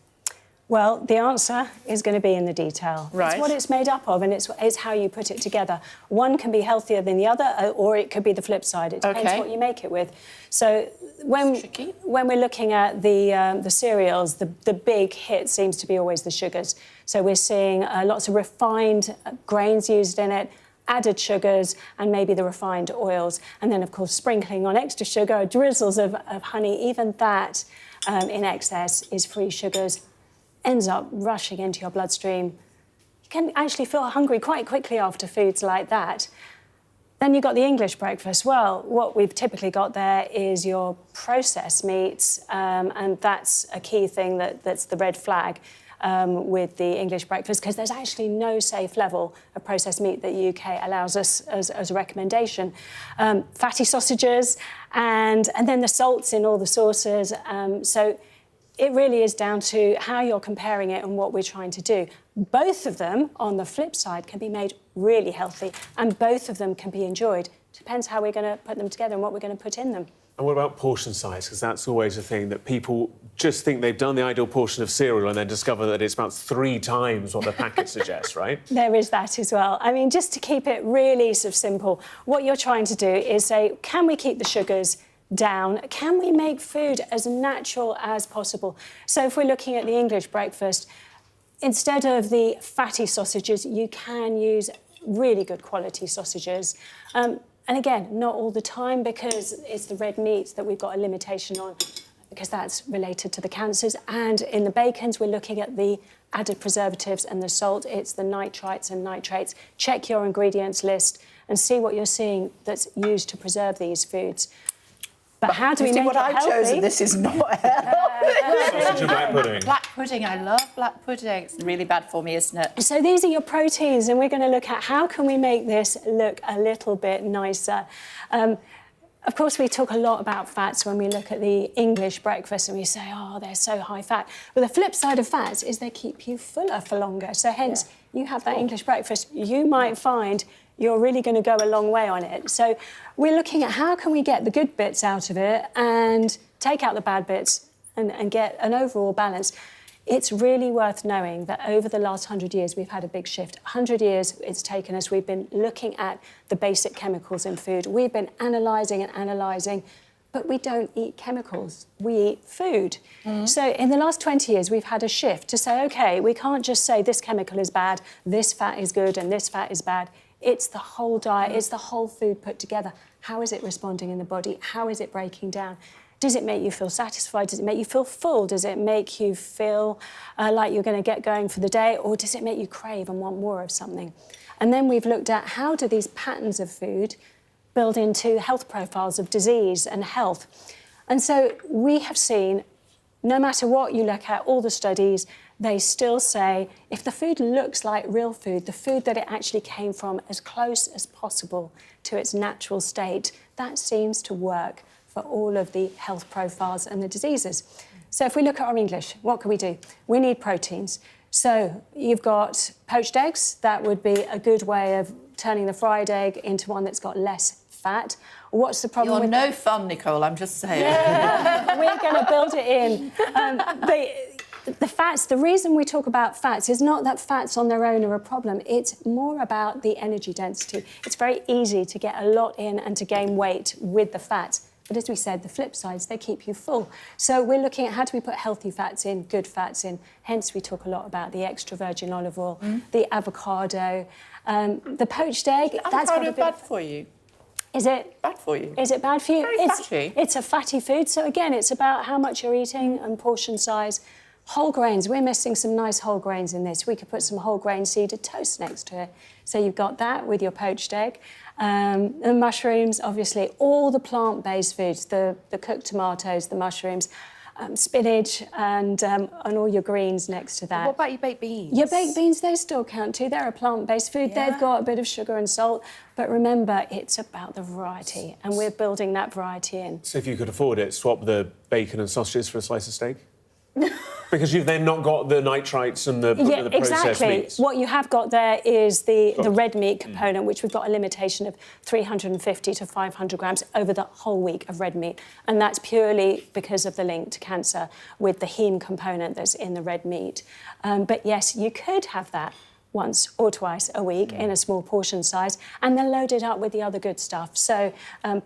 Well, the answer is going to be in the detail. Right. It's what it's made up of, and it's how you put it together. One can be healthier than the other, or it could be the flip side. It depends what you make it with. So when we're looking at the cereals, the big hit seems to be always the sugars. So we're seeing lots of refined grains used in it, added sugars, and maybe the refined oils. And then, of course, sprinkling on extra sugar, drizzles of honey, even that in excess is free sugars. Ends up rushing into your bloodstream. You can actually feel hungry quite quickly after foods like that. Then you've got the English breakfast. Well, what we've typically got there is your processed meats, and that's a key thing that's the red flag with the English breakfast, because there's actually no safe level of processed meat that the UK allows us as a recommendation. Fatty sausages, and then the salts in all the sauces. So it really is down to how you're comparing it and what we're trying to do. Both of them, on the flip side, can be made really healthy, and both of them can be enjoyed. Depends how we're going to put them together and what we're going to put in them. And what about portion size? Because that's always a thing that people just think they've done the ideal portion of cereal and then discover that it's about 3 times what the packet suggests, right? There is that as well. I mean, just to keep it really sort of simple, what you're trying to do is say, can we keep the sugars down? Can we make food as natural as possible? So if we're looking at the English breakfast, instead of the fatty sausages, you can use really good quality sausages. And again, not all the time, because it's the red meat that we've got a limitation on, because that's related to the cancers. And in the bacons, we're looking at the added preservatives and the salt. It's the nitrites and nitrates. Check your ingredients list and see what you're seeing that's used to preserve these foods. But how do we make what it I've healthy? chosen? This is not healthy. Sausage and black pudding. Black pudding, I love black pudding. It's really bad for me, isn't it? So these are your proteins, and we're going to look at how can we make this look a little bit nicer. Of course, we talk a lot about fats when we look at the English breakfast, and we say, oh, they're so high fat. But the flip side of fats is they keep you fuller for longer. So hence, you have that English breakfast, you might find you're really going to go a long way on it. So we're looking at how can we get the good bits out of it and take out the bad bits and get an overall balance. It's really worth knowing that over the last 100 years, we've had a big shift. 100 years it's taken us. We've been looking at the basic chemicals in food. We've been analysing, but we don't eat chemicals. We eat food. So in the last 20 years, we've had a shift to say, OK, we can't just say this chemical is bad, this fat is good, and this fat is bad. It's the whole diet, it's the whole food put together. How is it responding in the body? How is it breaking down? Does it make you feel satisfied? Does it make you feel full? Does it make you feel like you're going to get going for the day? Or does it make you crave and want more of something? And then we've looked at how do these patterns of food build into health profiles of disease and health. And so we have seen, no matter what you look at, all the studies, they still say if the food looks like real food, the food that it actually came from as close as possible to its natural state, that seems to work for all of the health profiles and the diseases. So if we look at our English, what can we do? We need proteins. So you've got poached eggs. That would be a good way of turning the fried egg into one that's got less fat. What's the problem? You're no fun, Nicole, I'm just saying. Yeah, we're going to build it in. The fats, the reason we talk about fats is not that fats on their own are a problem. It's more about the energy density. It's very easy to get a lot in and to gain weight with the fats. But as we said, the flip sides, they keep you full. So we're looking at how do we put healthy fats in, good fats in. Hence, we talk a lot about the extra virgin olive oil, the avocado, the poached egg. That's avocado bad for you? Is it bad for you? Is it bad for you? Very fatty. It's a fatty food. So again, it's about how much you're eating and portion size. Whole grains, we're missing some nice whole grains in this. We could put some whole grain seeded toast next to it. So you've got that with your poached egg. The mushrooms, obviously, all the plant-based foods, the cooked tomatoes, the mushrooms, spinach and all your greens next to that. What about your baked beans? Your baked beans, they still count too. They're a plant-based food. Yeah. They've got a bit of sugar and salt. But remember, it's about the variety, and we're building that variety in. So if you could afford it, swap the bacon and sausages for a slice of steak? Because you've then not got the nitrites and the processed meats. What you have got there is the red meat component, which we've got a limitation of 350 to 500 grams over the whole week of red meat. And that's purely because of the link to cancer with the heme component that's in the red meat. But yes, you could have that once or twice a week in a small portion size, and then load it up with the other good stuff. So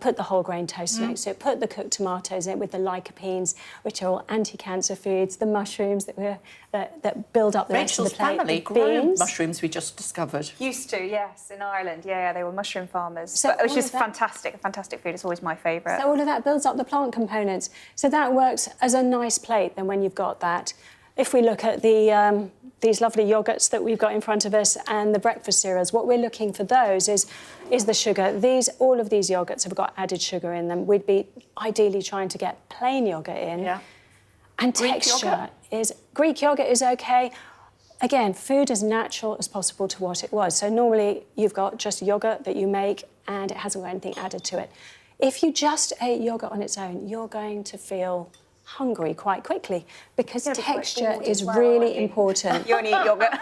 put the whole grain toast next to it, put the cooked tomatoes in with the lycopenes, which are all anti-cancer foods, the mushrooms that build up the rest of the Rachel's plate. family grew mushrooms, we just discovered. Used to, yes, in Ireland. Yeah, they were mushroom farmers. So but it was all just of that- fantastic food. It's always my favourite. So all of that builds up the plant components. So that works as a nice plate then when you've got that. If we look at these lovely yogurts that we've got in front of us and the breakfast cereals, what we're looking for those is the sugar. All of these yogurts have got added sugar in them. We'd be ideally trying to get plain yogurt in. Yeah. And Greek yogurt is okay. Again, food as natural as possible to what it was. So normally you've got just yogurt that you make and it hasn't got anything added to it. If you just ate yogurt on its own, you're going to feel hungry quite quickly because texture is really important. You only eat yogurt.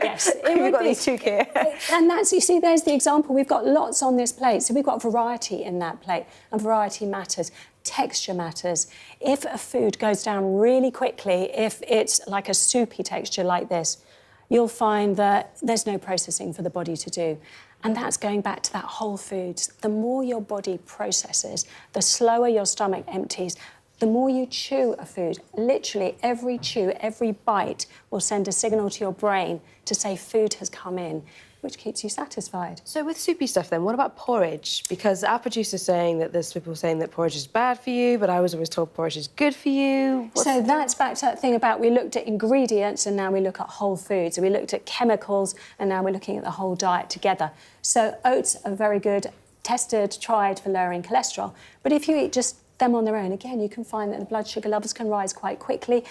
Yes, You've got these two here. And that's, you see, there's the example. We've got lots on this plate. So we've got variety in that plate, and variety matters. Texture matters. If a food goes down really quickly, if it's like a soupy texture like this, you'll find that there's no processing for the body to do. And that's going back to that whole foods. The more your body processes, the slower your stomach empties, the more you chew a food. Literally every chew, every bite will send a signal to your brain to say food has come in, which keeps you satisfied. So with soupy stuff then, what about porridge? Because our producer's saying that there's people saying that porridge is bad for you, but I was always told porridge is good for you. So that's back to that thing about we looked at ingredients and now we look at whole foods. We looked at chemicals and now we're looking at the whole diet together. So oats are very good, tested, tried for lowering cholesterol. But if you eat just them on their own, again, you can find that the blood sugar levels can rise quite quickly.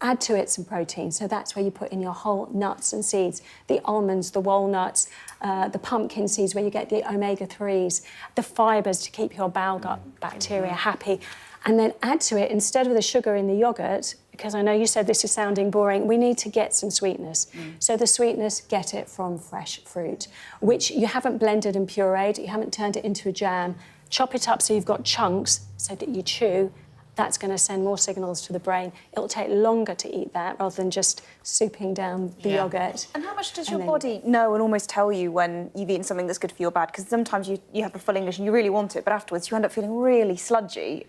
Add to it some protein, so that's where you put in your whole nuts and seeds, the almonds, the walnuts, the pumpkin seeds where you get the omega-3s, the fibres to keep your bowel gut bacteria happy. And then add to it, instead of the sugar in the yoghurt, because I know you said this is sounding boring, we need to get some sweetness. So the sweetness, get it from fresh fruit, which you haven't blended and pureed, you haven't turned it into a jam. Chop it up so you've got chunks so that you chew. That's going to send more signals to the brain. It'll take longer to eat that rather than just souping down the yoghurt. And how much does your body know and almost tell you when you've eaten something that's good for you or bad? Because sometimes you have a full English and you really want it, but afterwards you end up feeling really sludgy.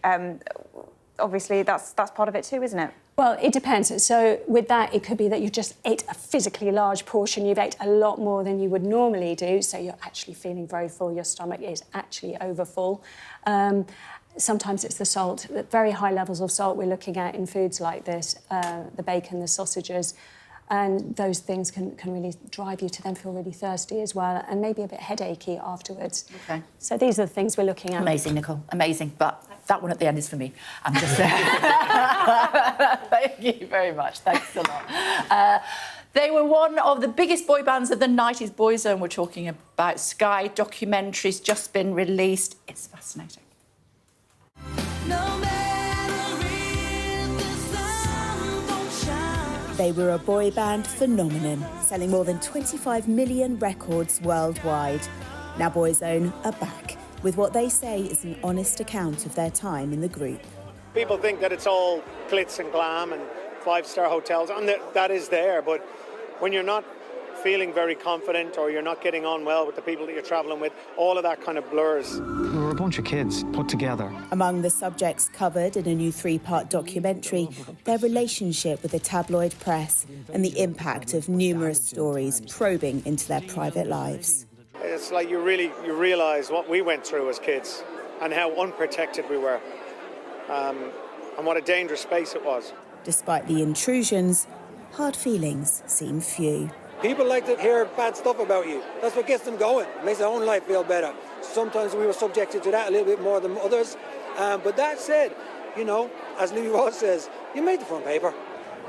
Obviously, that's part of it too, isn't it? Well, it depends. So with that, it could be that you just ate a physically large portion. You've ate a lot more than you would normally do, so you're actually feeling very full. Your stomach is actually overfull. Sometimes it's the salt. Very high levels of salt we're looking at in foods like this, the bacon, the sausages. And those things can really drive you to then feel really thirsty as well, and maybe a bit headachy afterwards. Okay. So these are the things we're looking at. Amazing, Nicole, amazing. But that one at the end is for me. I'm just Thank you very much. Thanks a lot. They were one of the biggest boy bands of the 90s. Boyzone, we're talking about. Sky documentary's just been released. It's fascinating. They were a boy band phenomenon, selling more than 25 million records worldwide. Now Boyzone are back with what they say is an honest account of their time in the group. People think that it's all glitz and glam and five-star hotels, and that is there, but when you're not feeling very confident or you're not getting on well with the people that you're travelling with, all of that kind of blurs. We were a bunch of kids put together. Among the subjects covered in a new 3-part documentary, their relationship with the tabloid press and the impact of numerous stories probing into their private lives. It's like you realise what we went through as kids and how unprotected we were, and what a dangerous space it was. Despite the intrusions, hard feelings seem few. People like to hear bad stuff about you. That's what gets them going. It makes their own life feel better. Sometimes we were subjected to that a little bit more than others. But that said, you know, as Louis Ross says, you made the front paper.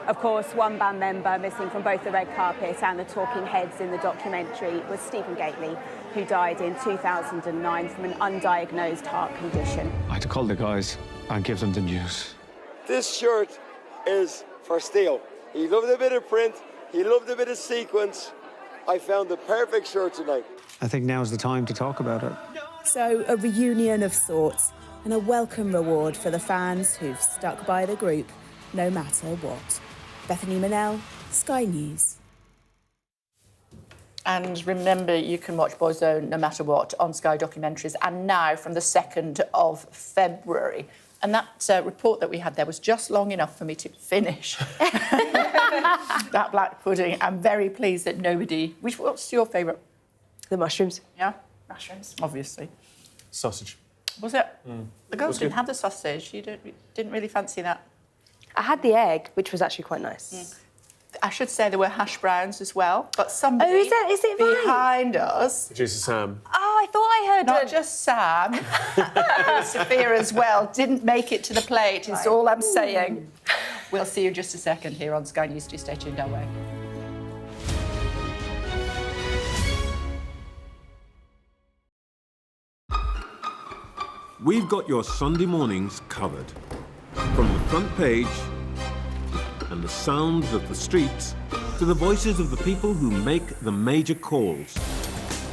Of course, one band member missing from both the red carpet and the talking heads in the documentary was Stephen Gately, who died in 2009 from an undiagnosed heart condition. I had to call the guys and give them the news. This shirt is for Steele. He loved a bit of print, he loved a bit of sequence. I found the perfect shirt tonight. I think now's the time to talk about it. So, a reunion of sorts and a welcome reward for the fans who've stuck by the group, no matter what. Bethany Manel, Sky News. And remember, you can watch Boyzone no matter what on Sky Documentaries, and now from the 2nd of February. And that report that we had there was just long enough for me to finish that black pudding. I'm very pleased that nobody... What's your favourite? The mushrooms. Yeah, mushrooms, obviously. Sausage. Was it? Mm. The girls didn't have the sausage. You didn't really fancy that? I had the egg, which was actually quite nice. Mm. I should say there were hash browns as well, but somebody is it behind us... Producer Sam. Oh, I thought I heard Not just Sam, Sophia as well, didn't make it to the plate, is all I'm saying. We'll see you in just a second here on Sky News. Do stay tuned our way. We've got your Sunday mornings covered. From the front page and the sounds of the streets to the voices of the people who make the major calls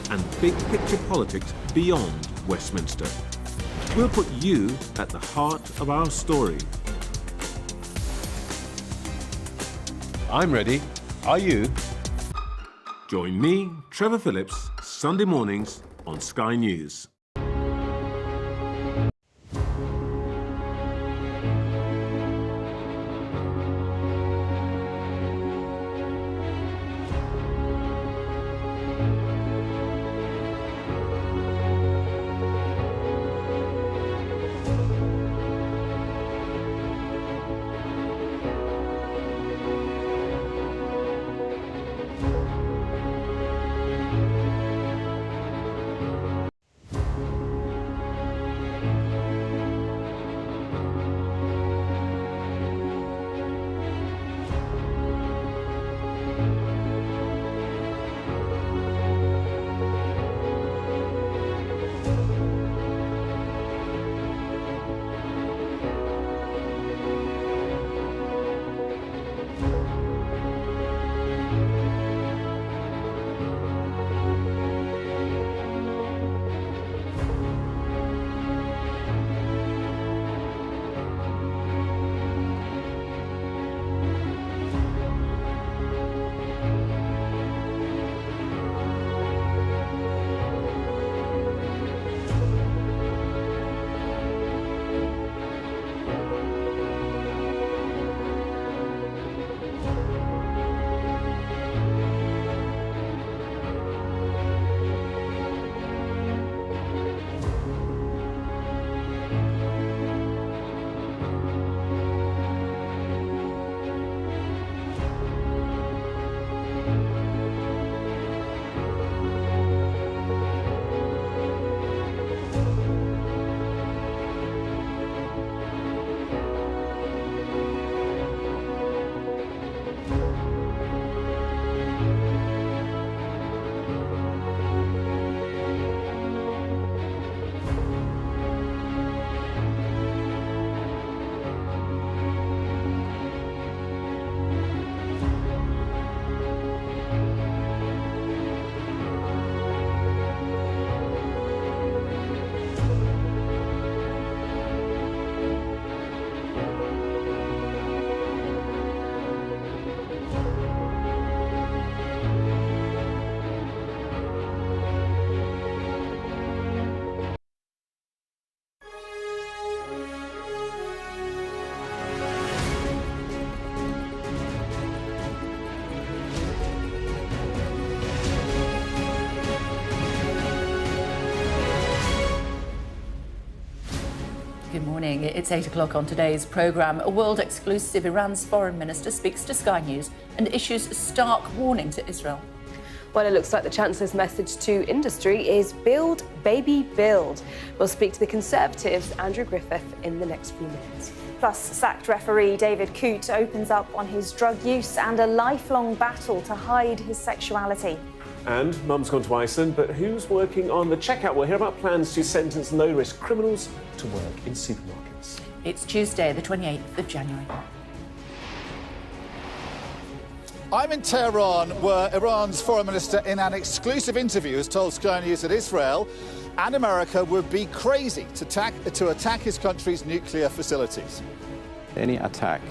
and big picture politics beyond Westminster. We'll put you at the heart of our story. I'm ready. Are you? Join me, Trevor Phillips, Sunday mornings on Sky News. morning. It's 8 o'clock on today's programme. A world exclusive. Iran's foreign minister speaks to Sky News and issues a stark warning to Israel. Well, it looks like the Chancellor's message to industry is build, baby, build. We'll speak to the Conservatives' Andrew Griffiths in the next few minutes. Plus, sacked referee David Coote opens up on his drug use and a lifelong battle to hide his sexuality. And Mum's gone to Iceland, but who's working on the checkout? We'll hear about plans to sentence low-risk criminals to work in supermarkets. It's Tuesday, the 28th of January. I'm in Tehran, where Iran's foreign minister, in an exclusive interview, has told Sky News that Israel and America would be crazy to attack his country's nuclear facilities. Any attack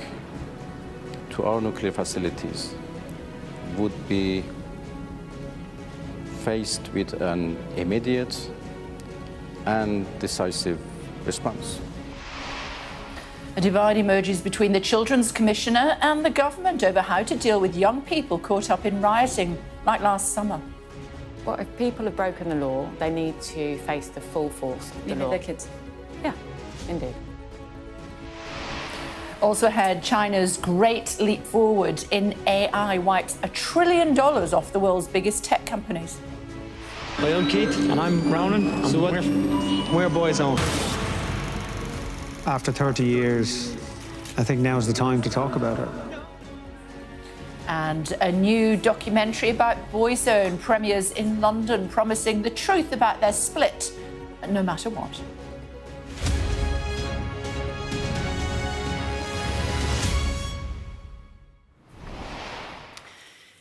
to our nuclear facilities would be faced with an immediate and decisive response. A divide emerges between the Children's Commissioner and the government over how to deal with young people caught up in rioting, like last summer. Well, if people have broken the law, they need to face the full force of the law. Their kids. Yeah, indeed. Also ahead, China's great leap forward in AI wipes $1 trillion off the world's biggest tech companies. Hi, I'm Keith. And I'm Ronan. So we're Boyzone. After 30 years, I think now's the time to talk about it. And a new documentary about Boyzone premieres in London, promising the truth about their split, no matter what.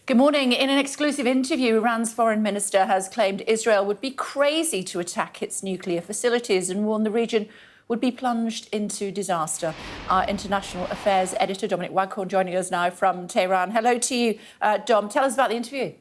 Good morning. In an exclusive interview, Iran's foreign minister has claimed Israel would be crazy to attack its nuclear facilities and warned the region would be plunged into disaster. Our international affairs editor, Dominic Waghorn, joining us now from Tehran. Hello to you, Dom. Tell us about the interview.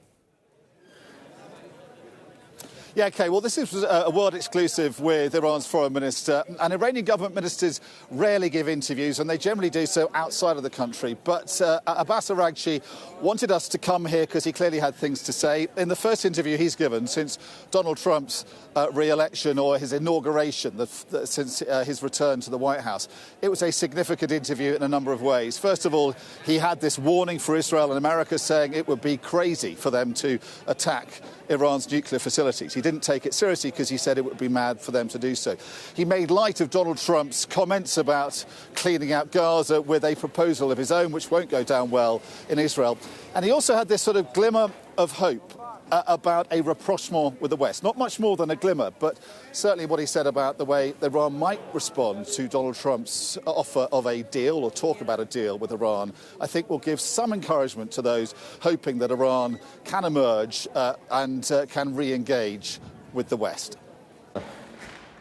Yeah, OK, well, this is a world exclusive with Iran's foreign minister. And Iranian government ministers rarely give interviews, and they generally do so outside of the country. But Abbas Araghchi wanted us to come here because he clearly had things to say. In the first interview he's given since Donald Trump's re-election or his inauguration, since his return to the White House, it was a significant interview in a number of ways. First of all, he had this warning for Israel and America, saying it would be crazy for them to attack Iran's nuclear facilities. He didn't take it seriously because he said it would be mad for them to do so. He made light of Donald Trump's comments about cleaning out Gaza with a proposal of his own, which won't go down well in Israel. And he also had this sort of glimmer of hope about a rapprochement with the West. Not much more than a glimmer, but certainly what he said about the way Iran might respond to Donald Trump's offer of a deal or talk about a deal with Iran, I think will give some encouragement to those hoping that Iran can emerge and can re-engage with the West.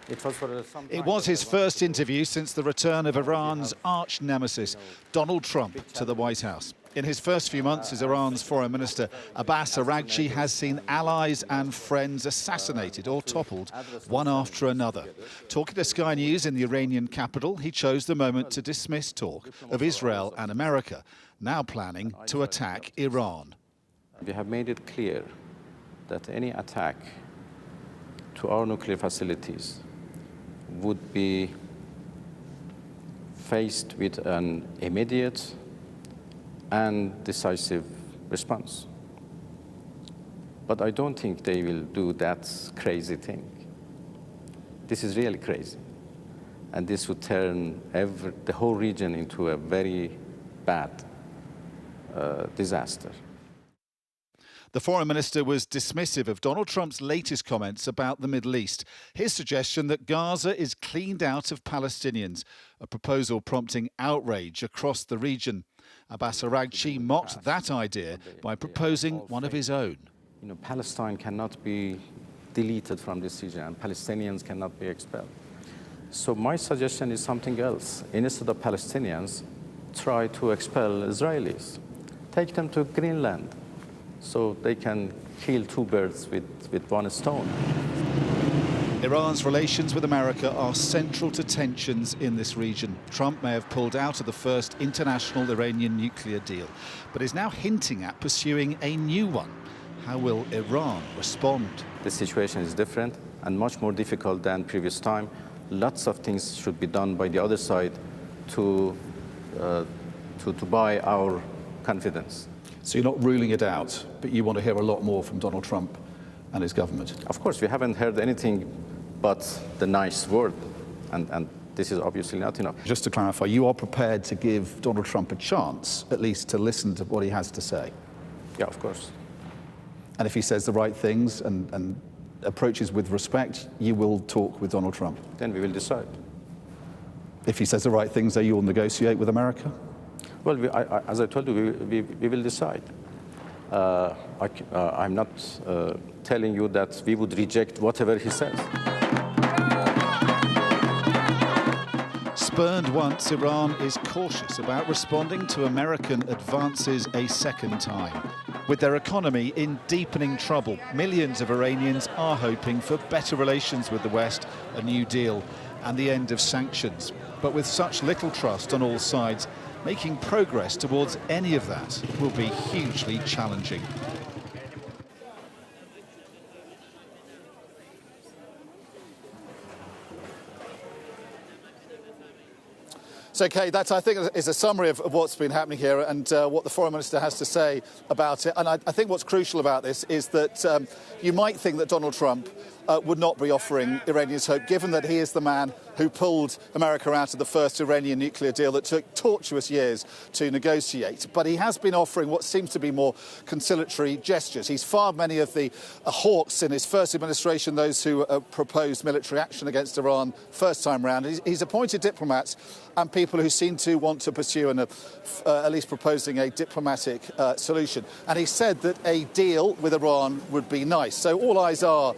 It was his first interview since the return of Iran's arch nemesis, Donald Trump, to the White House. In his first few months as Iran's foreign minister, Abbas Araghchi has seen allies and friends assassinated or toppled, one after another. Talking to Sky News in the Iranian capital, he chose the moment to dismiss talk of Israel and America, now planning to attack Iran. We have made it clear that any attack to our nuclear facilities would be faced with an immediate and decisive response. But I don't think they will do that crazy thing. This is really crazy. And this would turn the whole region into a very bad disaster. The foreign minister was dismissive of Donald Trump's latest comments about the Middle East. His suggestion that Gaza is cleaned out of Palestinians, a proposal prompting outrage across the region. Abbas Araghchi mocked that idea by proposing one of his own. You know, Palestine cannot be deleted from this region, and Palestinians cannot be expelled. So my suggestion is something else. Instead of Palestinians, try to expel Israelis. Take them to Greenland, so they can kill two birds with one stone. Iran's relations with America are central to tensions in this region. Trump may have pulled out of the first international Iranian nuclear deal, but is now hinting at pursuing a new one. How will Iran respond? The situation is different and much more difficult than previous time. lots of things should be done by the other side to buy our confidence. So you're not ruling it out, but you want to hear a lot more from Donald Trump and his government? Of course, we haven't heard anything but the nice word, and this is obviously not enough. Just to clarify, you are prepared to give Donald Trump a chance, at least to listen to what he has to say? Yeah, of course. And if he says the right things and approaches with respect, you will talk with Donald Trump? Then we will decide. If he says the right things, then you will negotiate with America? Well, as I told you, we will decide. I'm not telling you that we would reject whatever he says. Spurned once, Iran is cautious about responding to American advances a second time. With their economy in deepening trouble, millions of Iranians are hoping for better relations with the West, a new deal, and the end of sanctions. But with such little trust on all sides, making progress towards any of that will be hugely challenging. So, Kate, that, I think, is a summary of what's been happening here and what the Foreign Minister has to say about it. And I think what's crucial about this is that you might think that Donald Trump would not be offering Iranians hope, given that he is the man who pulled America out of the first Iranian nuclear deal that took tortuous years to negotiate. But he has been offering what seems to be more conciliatory gestures. He's fired many of the hawks in his first administration, those who proposed military action against Iran first time round. He's appointed diplomats and people who seem to want to pursue at least proposing a diplomatic solution. And he said that a deal with Iran would be nice. So all eyes are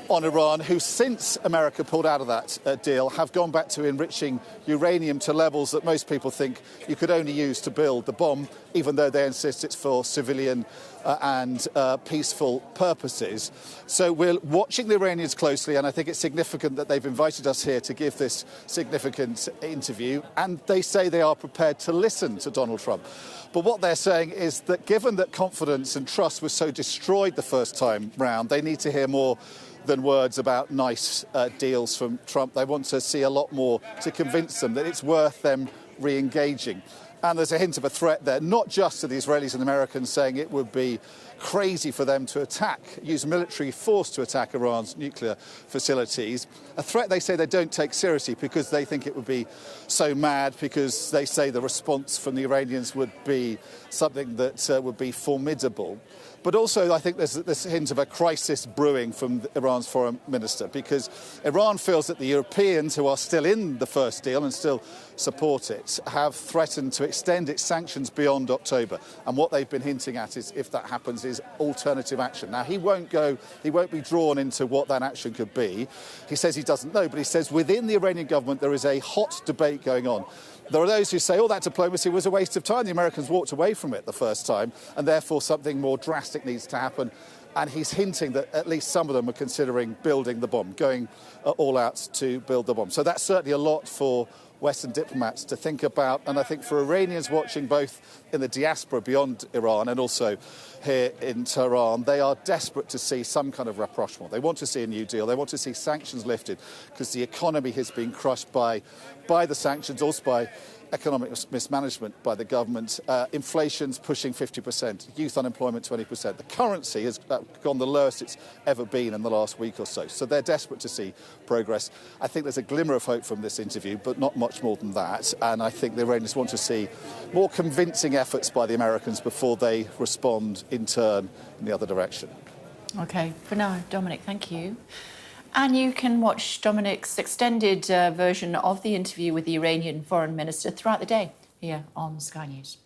on Iran, who since America pulled out of that deal have gone back to enriching uranium to levels that most people think you could only use to build the bomb, even though they insist it's for civilian and peaceful purposes. So we're watching the Iranians closely, and I think it's significant that they've invited us here to give this significant interview, and they say they are prepared to listen to Donald Trump. But what they're saying is that given that confidence and trust was so destroyed the first time round, they need to hear more than words about nice deals from Trump. They want to see a lot more to convince them that it's worth them re-engaging. And there's a hint of a threat there, not just to the Israelis and Americans saying it would be crazy for them to use military force to attack Iran's nuclear facilities. A threat they say they don't take seriously because they think it would be so mad, because they say the response from the Iranians would be something that would be formidable. But also, I think there's this hint of a crisis brewing from Iran's foreign minister, because Iran feels that the Europeans, who are still in the first deal and still support it, have threatened to extend its sanctions beyond October. And what they've been hinting at is, if that happens, is alternative action. Now, he won't be drawn into what that action could be. He says he doesn't know, but he says within the Iranian government there is a hot debate going on. There are those who say, oh, that diplomacy was a waste of time. The Americans walked away from it the first time, and therefore something more drastic needs to happen. And he's hinting that at least some of them are considering building the bomb, going all out to build the bomb. So that's certainly a lot for Western diplomats to think about. And I think for Iranians watching, both in the diaspora beyond Iran and also here in Tehran, they are desperate to see some kind of rapprochement. They want to see a new deal. They want to see sanctions lifted, because the economy has been crushed by the sanctions, also by economic mismanagement by the government. Inflation's pushing 50%, youth unemployment 20%. The currency has gone the lowest it's ever been in the last week or so. So they're desperate to see progress. I think there's a glimmer of hope from this interview, but not much more than that. And I think the Iranians want to see more convincing efforts by the Americans before they respond in turn in the other direction. OK, for now, Dominic, thank you. And you can watch Dominic's extended version of the interview with the Iranian foreign minister throughout the day here on Sky News.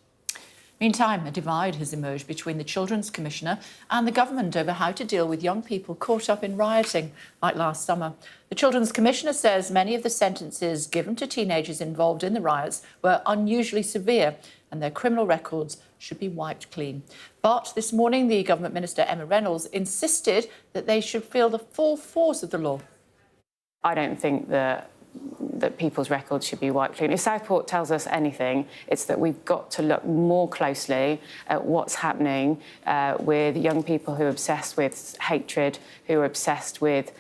Meantime, a divide has emerged between the Children's Commissioner and the government over how to deal with young people caught up in rioting, like last summer. The Children's Commissioner says many of the sentences given to teenagers involved in the riots were unusually severe and their criminal records should be wiped clean. But this morning, the Government Minister, Emma Reynolds, insisted that they should feel the full force of the law. I don't think that that people's records should be wiped clean. If Southport tells us anything, it's that we've got to look more closely at what's happening with young people who are obsessed with hatred, who are obsessed with,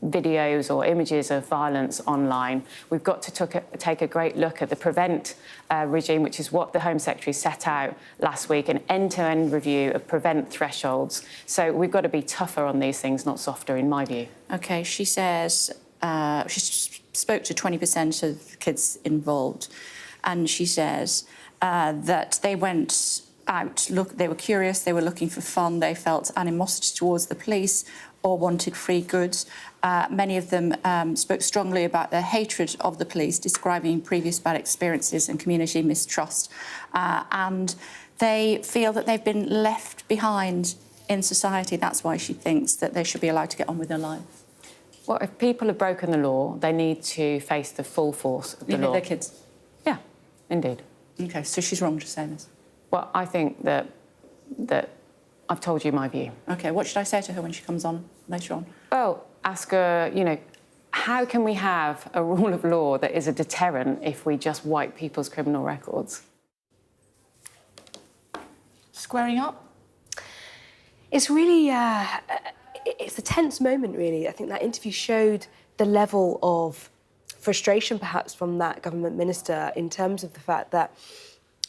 videos or images of violence online. We've got to take a great look at the PREVENT regime, which is what the Home Secretary set out last week, an end-to-end review of PREVENT thresholds. So we've got to be tougher on these things, not softer, in my view. OK, she says she spoke to 20% of kids involved, and she says that they went out, they were curious, they were looking for fun, they felt animosity towards the police or wanted free goods. Many of them spoke strongly about their hatred of the police, describing previous bad experiences and community mistrust. And they feel that they've been left behind in society. That's why she thinks that they should be allowed to get on with their lives. Well, if people have broken the law, they need to face the full force of the law. Their kids? Yeah, indeed. OK, so she's wrong to say this? Well, I think that I've told you my view. OK, what should I say to her when she comes on later on? Well, ask her, how can we have a rule of law that is a deterrent if we just wipe people's criminal records? Squaring up? It's really, it's a tense moment, really. I think that interview showed the level of frustration, perhaps, from that government minister in terms of the fact that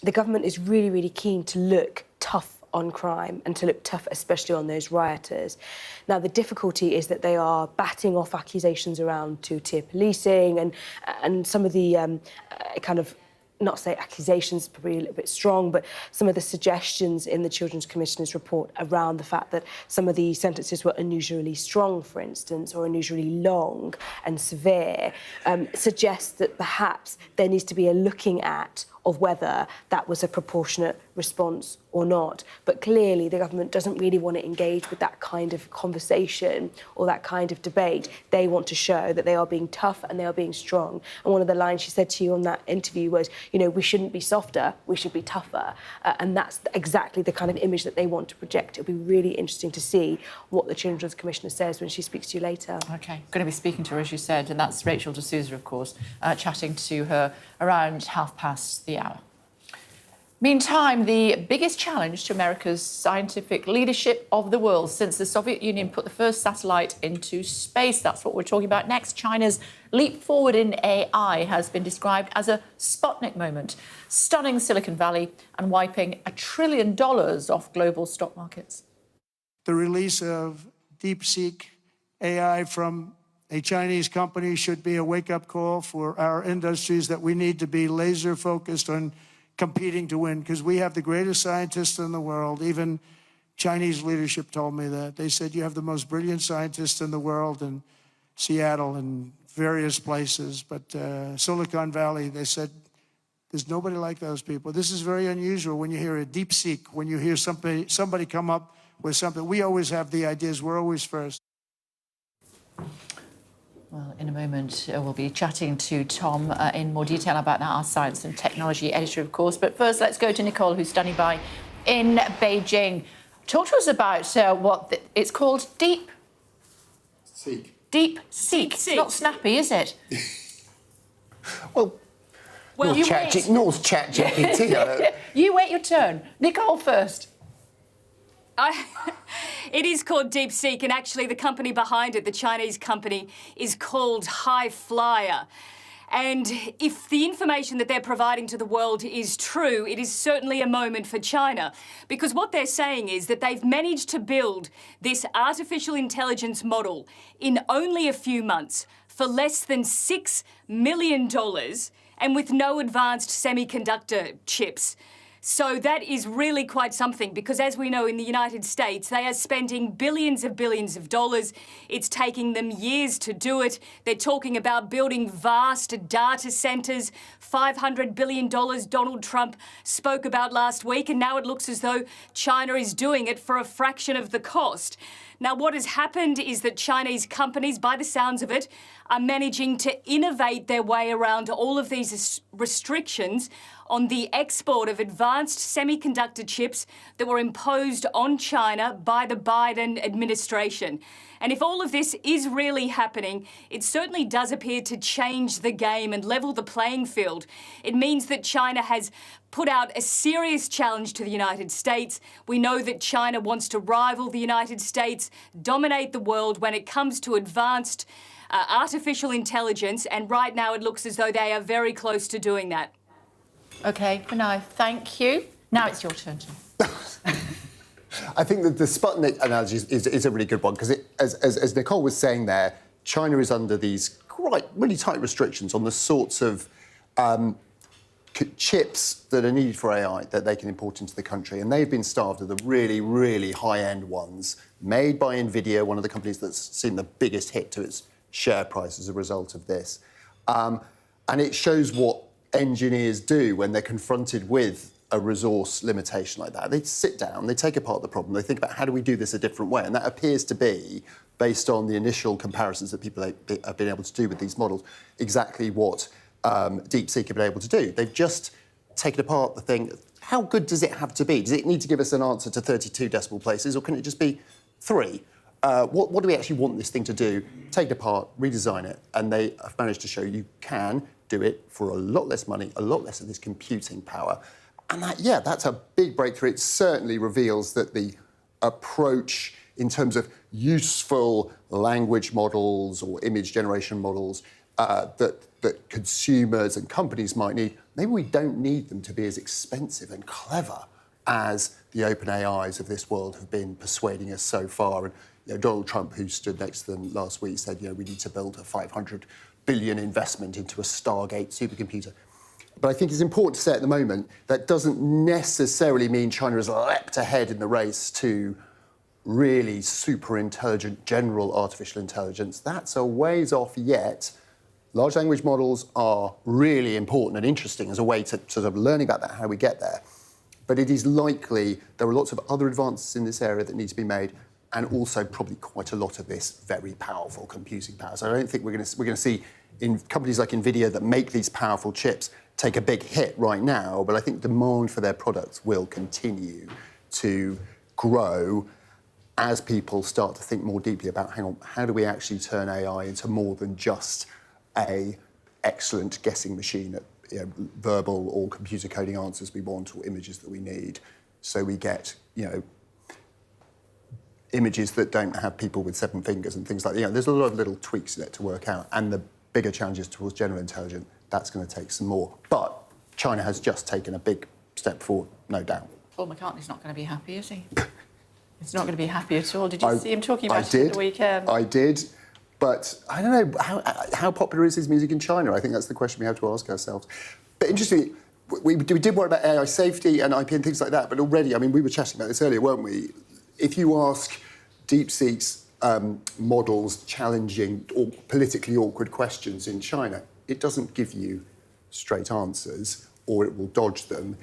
the government is really, really keen to look tough on crime and to look tough, especially on those rioters. Now, the difficulty is that they are batting off accusations around two-tier policing and some of the kind of, not say accusations, probably a little bit strong, but some of the suggestions in the Children's Commissioner's report around the fact that some of the sentences were unusually strong, for instance, or unusually long and severe, suggests that perhaps there needs to be a looking at of whether that was a proportionate response or not. But clearly the government doesn't really want to engage with that kind of conversation or that kind of debate. They want to show that they are being tough and they are being strong. And one of the lines she said to you on that interview was, we shouldn't be softer, we should be tougher. And that's exactly the kind of image that they want to project. It'll be really interesting to see what the Children's Commissioner says when she speaks to you later. OK, going to be speaking to her, as you said, and that's Rachel D'Souza, of course, chatting to her around past the hour. Meantime, the biggest challenge to America's scientific leadership of the world since the Soviet Union put the first satellite into space. That's what we're talking about next. China's leap forward in AI has been described as a Sputnik moment, stunning Silicon Valley and wiping $1 trillion off global stock markets. The release of DeepSeek AI from a Chinese company should be a wake-up call for our industries that we need to be laser-focused on competing to win, because we have the greatest scientists in the world. Even Chinese leadership told me that. They said, you have the most brilliant scientists in the world in Seattle and various places. But Silicon Valley, they said, there's nobody like those people. This is very unusual when you hear a DeepSeek, when you hear somebody come up with something. We always have the ideas. We're always first. Well, in a moment, we'll be chatting to Tom in more detail about that, our science and technology editor, of course. But first, let's go to Nicole, who's standing by in Beijing. Talk to us about what it's called. DeepSeek. DeepSeek. It's not snappy, is it? Well, you North ChatGPT. You wait your turn. Nicole first. It is called DeepSeek, and actually the company behind it, the Chinese company, is called High Flyer. And if the information that they're providing to the world is true, it is certainly a moment for China. Because what they're saying is that they've managed to build this artificial intelligence model in only a few months for less than $6 million and with no advanced semiconductor chips. So that is really quite something, because as we know, in the United States, they are spending billions of dollars. It's taking them years to do it. They're talking about building vast data centres, $500 billion Donald Trump spoke about last week, and now it looks as though China is doing it for a fraction of the cost. Now, what has happened is that Chinese companies, by the sounds of it, are managing to innovate their way around all of these restrictions on the export of advanced semiconductor chips that were imposed on China by the Biden administration. And if all of this is really happening, it certainly does appear to change the game and level the playing field. It means that China has put out a serious challenge to the United States. We know that China wants to rival the United States, dominate the world when it comes to advanced artificial intelligence, and right now it looks as though they are very close to doing that. OK, for now, thank you. Now it's your turn. I think that the Sputnik analogy is a really good one, because as Nicole was saying there, China is under these really tight restrictions on the sorts of chips that are needed for AI that they can import into the country. And they've been starved of the really, really high-end ones made by NVIDIA, one of the companies that's seen the biggest hit to its share price as a result of this. And it shows what engineers do when they're confronted with a resource limitation like that. They sit down, they take apart the problem, they think about how do we do this a different way, and that appears to be, based on the initial comparisons that people have been able to do with these models, exactly what DeepSeek have been able to do. They've just taken apart the thing. How good does it have to be? Does it need to give us an answer to 32 decimal places, or can it just be 3? What do we actually want this thing to do? Take it apart, redesign it, and they have managed to show you can do it for a lot less money, a lot less of this computing power. And that's a big breakthrough. It certainly reveals that the approach in terms of useful language models or image generation models that consumers and companies might need, maybe we don't need them to be as expensive and clever as the open AIs of this world have been persuading us so far. And Donald Trump, who stood next to them last week, said, we need to build a $500 billion investment into a Stargate supercomputer. But I think it's important to say at the moment that doesn't necessarily mean China has leapt ahead in the race to really super intelligent general artificial intelligence. That's a ways off yet. Large language models are really important and interesting as a way to sort of learning about that, how we get there. But it is likely there are lots of other advances in this area that need to be made, and also probably quite a lot of this very powerful computing power. So I don't think we're going to see in companies like NVIDIA that make these powerful chips take a big hit right now, but I think demand for their products will continue to grow as people start to think more deeply about, hang on, how do we actually turn AI into more than just a excellent guessing machine at verbal or computer coding answers we want or images that we need, so we get, images that don't have people with 7 fingers and things like that. There's a lot of little tweaks in it to work out, and the bigger challenges towards general intelligence, that's going to take some more. But China has just taken a big step forward, no doubt. Paul McCartney's not going to be happy, is he? He's not going to be happy at all. Did you see him talking about it at the weekend? I did, but I don't know, how popular is his music in China? I think that's the question we have to ask ourselves. But interestingly, we did worry about AI safety and IP and things like that, but already, we were chatting about this earlier, weren't we? If you ask DeepSeek's models challenging or politically awkward questions in China, it doesn't give you straight answers, or it will dodge them.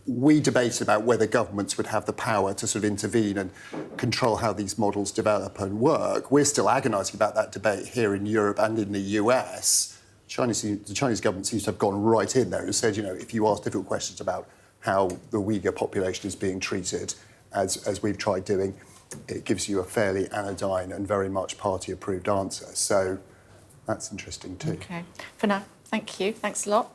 We debated about whether governments would have the power to sort of intervene and control how these models develop and work. We're still agonising about that debate here in Europe and in the US. The Chinese government seems to have gone right in there and said, if you ask difficult questions about how the Uyghur population is being treated, as we've tried doing, it gives you a fairly anodyne and very much party-approved answer. So that's interesting too. OK. For now, thank you. Thanks a lot.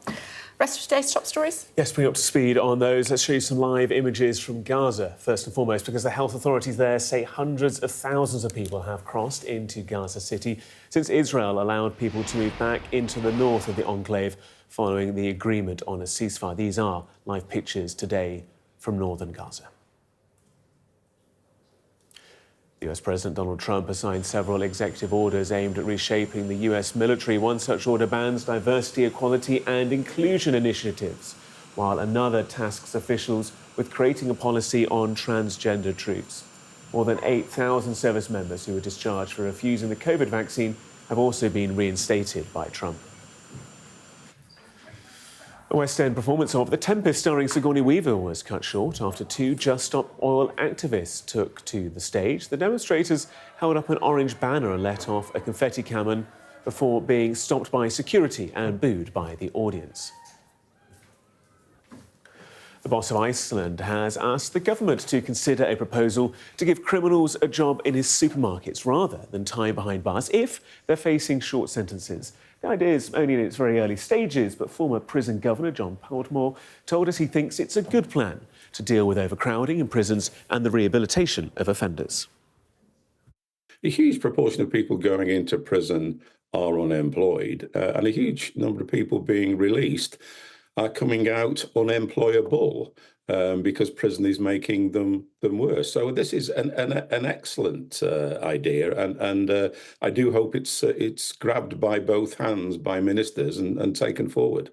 Rest of today's top stories? Yes, bring up to speed on those. Let's show you some live images from Gaza, first and foremost, because the health authorities there say hundreds of thousands of people have crossed into Gaza City since Israel allowed people to move back into the north of the enclave following the agreement on a ceasefire. These are live pictures today from northern Gaza. US President Donald Trump has signed several executive orders aimed at reshaping the US military. One such order bans diversity, equality and inclusion initiatives, while another tasks officials with creating a policy on transgender troops. More than 8,000 service members who were discharged for refusing the COVID vaccine have also been reinstated by Trump. A West End performance of The Tempest starring Sigourney Weaver was cut short after two Just Stop Oil activists took to the stage. The demonstrators held up an orange banner and let off a confetti cannon before being stopped by security and booed by the audience. The boss of Iceland has asked the government to consider a proposal to give criminals a job in his supermarkets rather than time behind bars if they're facing short sentences. The idea is only in its very early stages, but former prison governor John Portmore told us he thinks it's a good plan to deal with overcrowding in prisons and the rehabilitation of offenders. A huge proportion of people going into prison are unemployed, and a huge number of people being released are coming out unemployable because prison is making them worse. So this is an excellent idea, and I do hope it's grabbed by both hands by ministers and taken forward.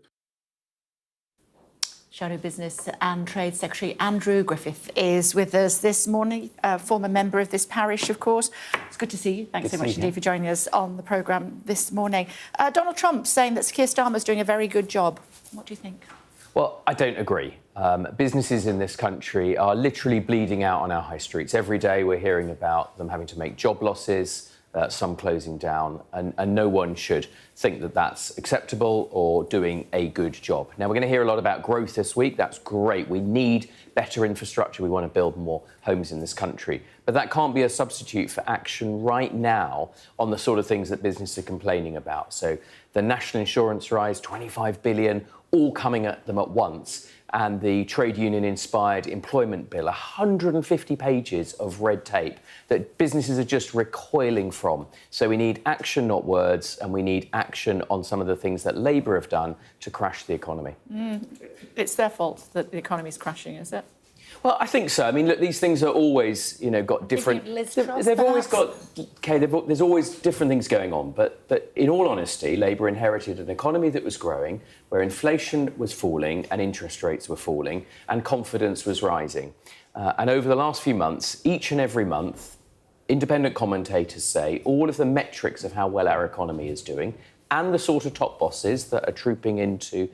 Shadow Business and Trade Secretary Andrew Griffiths is with us this morning, former member of this parish, of course. It's good to see you. Thanks so much indeed for joining us on the programme this morning. Donald Trump saying that Keir Starmer's doing a very good job. What do you think? Well, I don't agree. Businesses in this country are literally bleeding out on our high streets. Every day we're hearing about them having to make job losses, some closing down, and no one should think that that's acceptable or doing a good job. Now, we're going to hear a lot about growth this week. That's great. We need better infrastructure. We want to build more homes in this country. But that can't be a substitute for action right now on the sort of things that businesses are complaining about. So the national insurance rise, 25 billion, all coming at them at once. And the trade union-inspired employment bill, 150 pages of red tape that businesses are just recoiling from. So we need action, not words, and we need action on some of the things that Labour have done to crash the economy. It's their fault that the economy is crashing, is it? Well, I think so. I mean, look, these things are always, got different. They've always got. Okay, there's always different things going on. But in all honesty, Labour inherited an economy that was growing, where inflation was falling and interest rates were falling, and confidence was rising. And over the last few months, each and every month, independent commentators say all of the metrics of how well our economy is doing, and the sort of top bosses that are trooping in to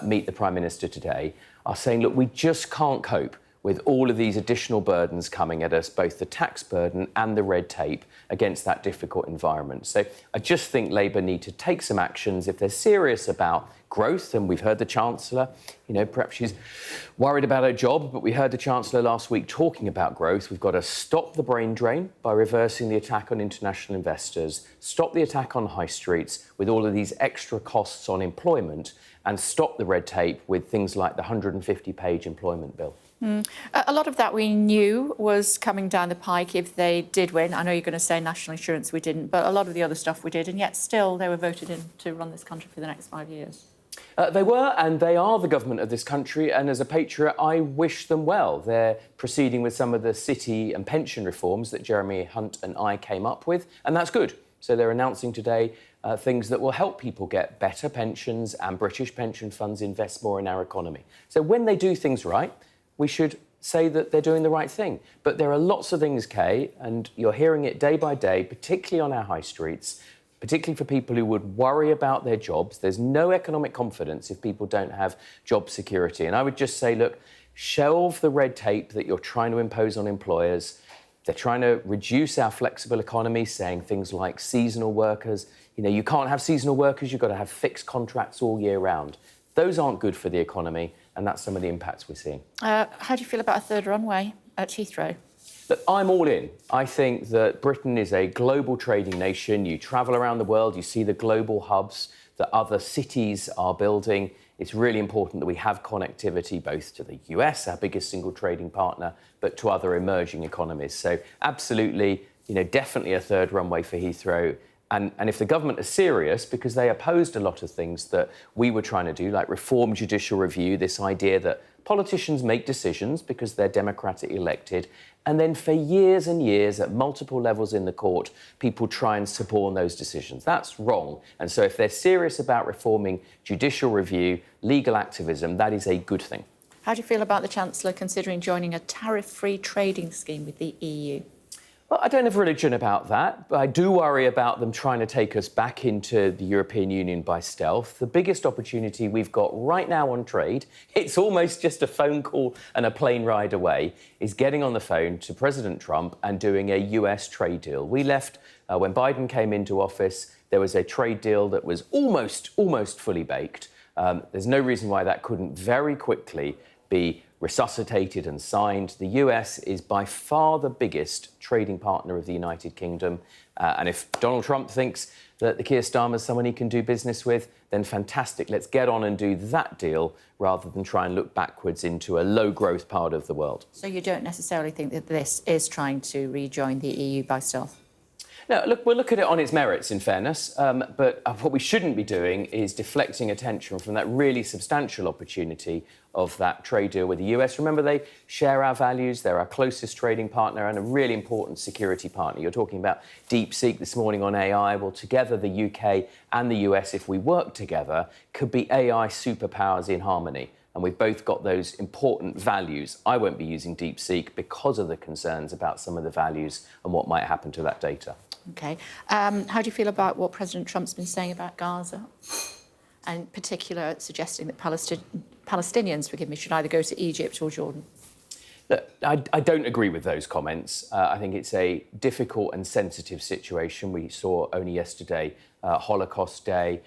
meet the Prime Minister today, are saying, look, we just can't cope with all of these additional burdens coming at us, both the tax burden and the red tape, against that difficult environment. So I just think Labour need to take some actions if they're serious about growth. And we've heard the Chancellor, perhaps she's worried about her job, but we heard the Chancellor last week talking about growth. We've got to stop the brain drain by reversing the attack on international investors, stop the attack on high streets with all of these extra costs on employment, and stop the red tape with things like the 150-page employment bill. A lot of that we knew was coming down the pike if they did win. I know you're going to say national insurance we didn't, but a lot of the other stuff we did, and yet still they were voted in to run this country for the next 5 years. They were, and they are the government of this country, and as a patriot, I wish them well. They're proceeding with some of the city and pension reforms that Jeremy Hunt and I came up with, and that's good. So they're announcing today things that will help people get better pensions, and British pension funds invest more in our economy. So when they do things right, we should say that they're doing the right thing. But there are lots of things, Kay, and you're hearing it day by day, particularly on our high streets, particularly for people who would worry about their jobs. There's no economic confidence if people don't have job security. And I would just say, look, shelve the red tape that you're trying to impose on employers. They're trying to reduce our flexible economy, saying things like seasonal workers. You can't have seasonal workers, you've got to have fixed contracts all year round. Those aren't good for the economy, and that's some of the impacts we're seeing. How do you feel about a third runway at Heathrow? Look, I'm all in. I think that Britain is a global trading nation. You travel around the world, you see the global hubs that other cities are building. It's really important that we have connectivity both to the US, our biggest single trading partner, but to other emerging economies. So absolutely, definitely a third runway for Heathrow. And if the government is serious, because they opposed a lot of things that we were trying to do, like reform judicial review, this idea that politicians make decisions because they're democratically elected, and then for years and years at multiple levels in the court, people try and support those decisions. That's wrong. And so if they're serious about reforming judicial review, legal activism, that is a good thing. How do you feel about the Chancellor considering joining a tariff-free trading scheme with the EU? Well, I don't have religion about that, but I do worry about them trying to take us back into the European Union by stealth. The biggest opportunity we've got right now on trade, it's almost just a phone call and a plane ride away, is getting on the phone to President Trump and doing a US trade deal. We left, when Biden came into office, there was a trade deal that was almost fully baked. There's no reason why that couldn't very quickly be resuscitated and signed. The US is by far the biggest trading partner of the United Kingdom. And if Donald Trump thinks that the Keir Starmer is someone he can do business with, then fantastic. Let's get on and do that deal rather than try and look backwards into a low-growth part of the world. So you don't necessarily think that this is trying to rejoin the EU by stealth? No, look, we'll look at it on its merits, in fairness, but what we shouldn't be doing is deflecting attention from that really substantial opportunity of that trade deal with the US. Remember, they share our values, they're our closest trading partner and a really important security partner. You're talking about DeepSeek this morning on AI. Well, together, the UK and the US, if we work together, could be AI superpowers in harmony. And we've both got those important values. I won't be using DeepSeek because of the concerns about some of the values and what might happen to that data. OK. How do you feel about what President Trump's been saying about Gaza? And in particular, suggesting that Palestinians, forgive me, should either go to Egypt or Jordan? Look, I don't agree with those comments. I think it's a difficult and sensitive situation. We saw only yesterday, Holocaust Day.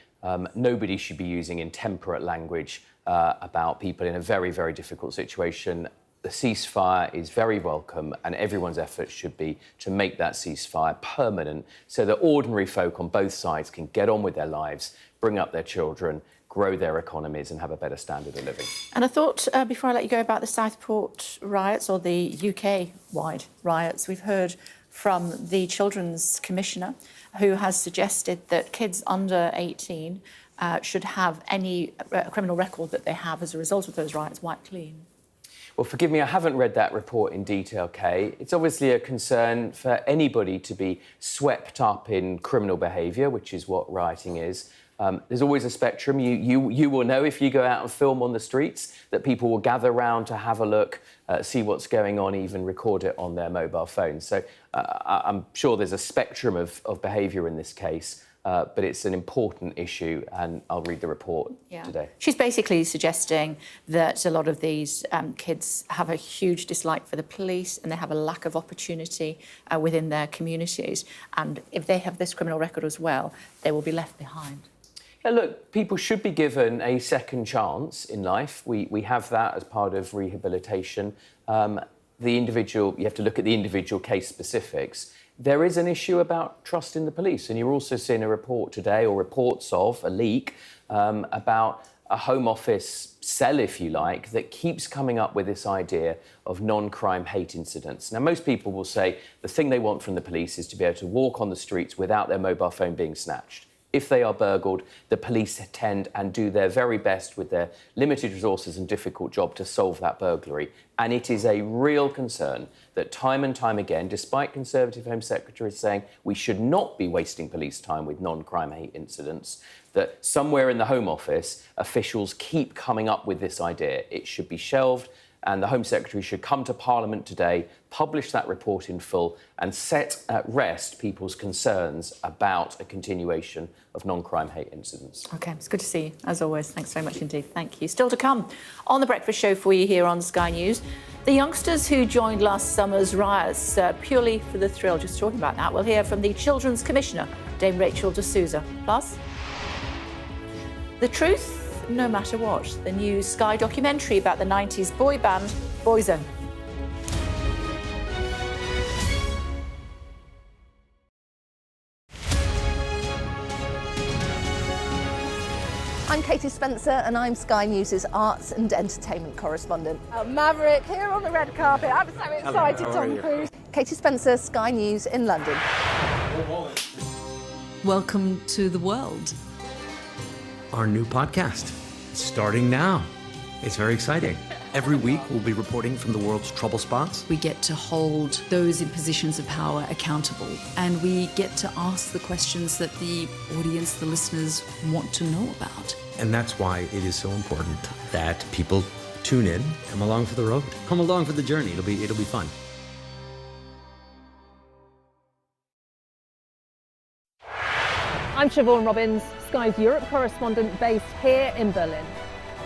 Nobody should be using intemperate language about people in a very, very difficult situation. The ceasefire is very welcome and everyone's efforts should be to make that ceasefire permanent so that ordinary folk on both sides can get on with their lives, bring up their children, grow their economies and have a better standard of living. And I thought, before I let you go, about the Southport riots or the UK-wide riots, we've heard from the Children's Commissioner who has suggested that kids under 18 should have any criminal record that they have as a result of those riots wiped clean. Well, forgive me, I haven't read that report in detail, Kay. It's obviously a concern for anybody to be swept up in criminal behaviour, which is what rioting is. There's always a spectrum. You will know if you go out and film on the streets that people will gather round to have a look, see what's going on, even record it on their mobile phones. So I'm sure there's a spectrum of behaviour in this case. But it's an important issue, and I'll read the report today. She's basically suggesting that a lot of these kids have a huge dislike for the police and they have a lack of opportunity within their communities. And if they have this criminal record as well, they will be left behind. Yeah, look, people should be given a second chance in life. We have that as part of rehabilitation. You have to look at the individual case specifics. There is an issue about trust in the police, and you're also seeing a report today, or reports of, a leak, about a Home Office cell, if you like, that keeps coming up with this idea of non-crime hate incidents. Now, most people will say the thing they want from the police is to be able to walk on the streets without their mobile phone being snatched. If they are burgled, the police tend and do their very best with their limited resources and difficult job to solve that burglary. And it is a real concern that time and time again, despite Conservative Home Secretaries saying we should not be wasting police time with non-crime hate incidents, that somewhere in the Home Office, officials keep coming up with this idea. It should be shelved, and the Home Secretary should come to Parliament today, publish that report in full and set at rest people's concerns about a continuation of non-crime hate incidents. OK, it's good to see you, as always. Thanks very much indeed. Thank you. Still to come on The Breakfast Show for you here on Sky News. The youngsters who joined last summer's riots purely for the thrill, just talking about that, we'll hear from the Children's Commissioner, Dame Rachel de Souza. Plus, the truth no matter what, the new Sky documentary about the 90s boy band Boyzone. I'm Katie Spencer and I'm Sky News' arts and entertainment correspondent. Maverick here on the red carpet. I'm so excited, Tom Cruise. Katie Spencer, Sky News in London. Welcome to the world. Our new podcast, starting now. It's very exciting. Every week, we'll be reporting from the world's trouble spots. We get to hold those in positions of power accountable, and we get to ask the questions that the audience, the listeners, want to know about. And that's why it is so important that people tune in, come along for the road, come along for the journey. It'll be fun. I'm Siobhan Robbins, Sky's Europe correspondent based here in Berlin.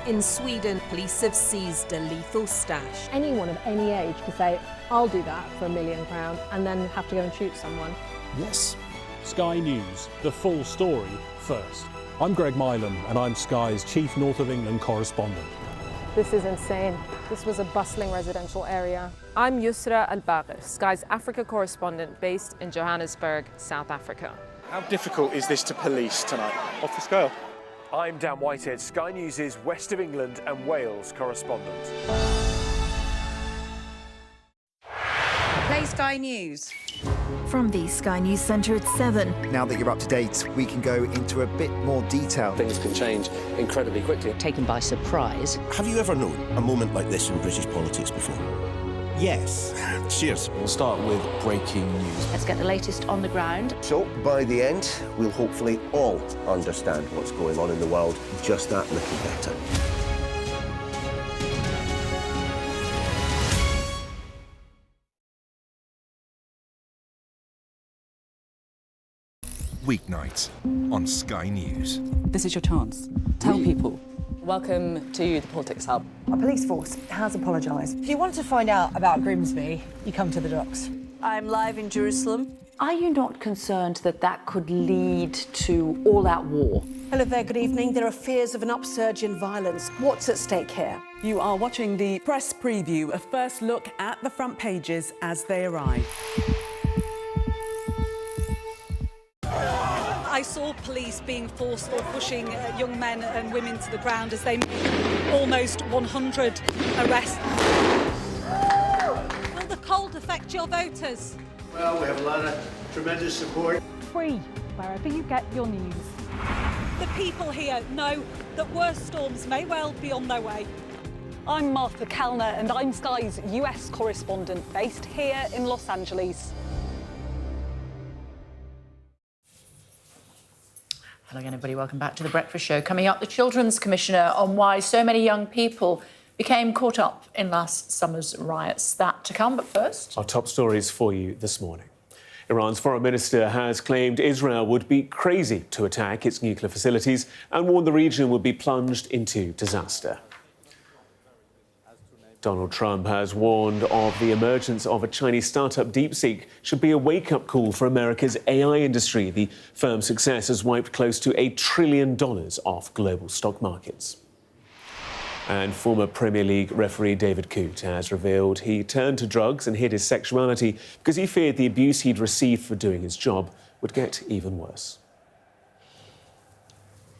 In Sweden, police have seized a lethal stash. Anyone of any age could say, I'll do that for £1 million and then have to go and shoot someone. Yes. Sky News, the full story first. I'm Greg Milam and I'm Sky's chief North of England correspondent. This is insane. This was a bustling residential area. I'm Yusra Al-Bagher, Sky's Africa correspondent based in Johannesburg, South Africa. How difficult is this to police tonight? Off the scale. I'm Dan Whitehead, Sky News' West of England and Wales correspondent. Play Sky News. From the Sky News Centre at 7. Now that you're up to date, we can go into a bit more detail. Things can change incredibly quickly. Taken by surprise. Have you ever known a moment like this in British politics before? Yes. Cheers. We'll start with breaking news. Let's get the latest on the ground. So, by the end, we'll hopefully all understand what's going on in the world just that little better. Weeknights on Sky News. This is your chance. Tell people. Welcome to the Politics Hub. Our police force has apologised. If you want to find out about Grimsby, you come to the docks. I'm live in Jerusalem. Are you not concerned that that could lead to all-out war? Hello there, good evening. There are fears of an upsurge in violence. What's at stake here? You are watching the press preview, a first look at the front pages as they arrive. I saw police being forceful, pushing young men and women to the ground as they made almost 100 arrests. Will the cold affect your voters? Well, we have a lot of tremendous support. Free, wherever you get your news. The people here know that worse storms may well be on their way. I'm Martha Kellner and I'm Sky's US correspondent based here in Los Angeles. Hello again, everybody. Welcome back to The Breakfast Show. Coming up, the Children's Commissioner on why so many young people became caught up in last summer's riots. That to come, but first... Our top stories for you this morning. Iran's foreign minister has claimed Israel would be crazy to attack its nuclear facilities and warned the region would be plunged into disaster. Donald Trump has warned of the emergence of a Chinese startup, DeepSeek, should be a wake-up call for America's AI industry. The firm's success has wiped close to $1 trillion off global stock markets. And former Premier League referee David Coote has revealed he turned to drugs and hid his sexuality because he feared the abuse he'd received for doing his job would get even worse.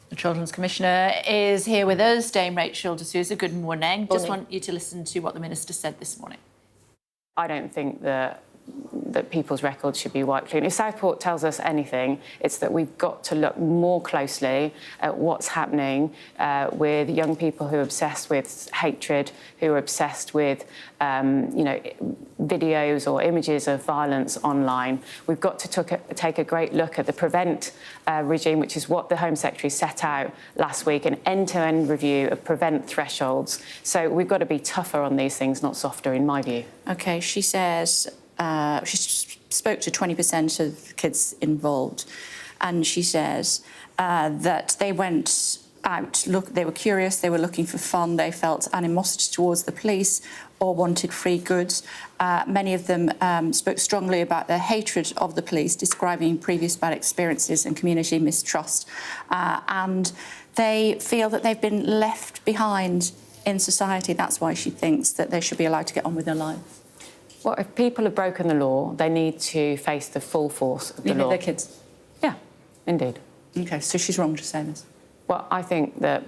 The Children's Commissioner is here with us, Dame Rachel D'Souza. Good morning. Just Morning. want you to listen to what the Minister said this morning. I don't think that people's records should be wiped clean. If Southport tells us anything, it's that we've got to look more closely at what's happening with young people who are obsessed with hatred, who are obsessed with, videos or images of violence online. We've got to take a great look at the prevent regime, which is what the Home Secretary set out last week, an end-to-end review of prevent thresholds. So we've got to be tougher on these things, not softer, in my view. OK, she says... she spoke to 20% of kids involved, and she says that they went out, they were curious, they were looking for fun, they felt animosity towards the police or wanted free goods. Many of them spoke strongly about their hatred of the police, describing previous bad experiences and community mistrust. And they feel that they've been left behind in society. That's why she thinks that they should be allowed to get on with their lives. Well, if people have broken the law, they need to face the full force of the law. Their kids? Yeah, indeed. OK, so she's wrong to say this? Well, I think that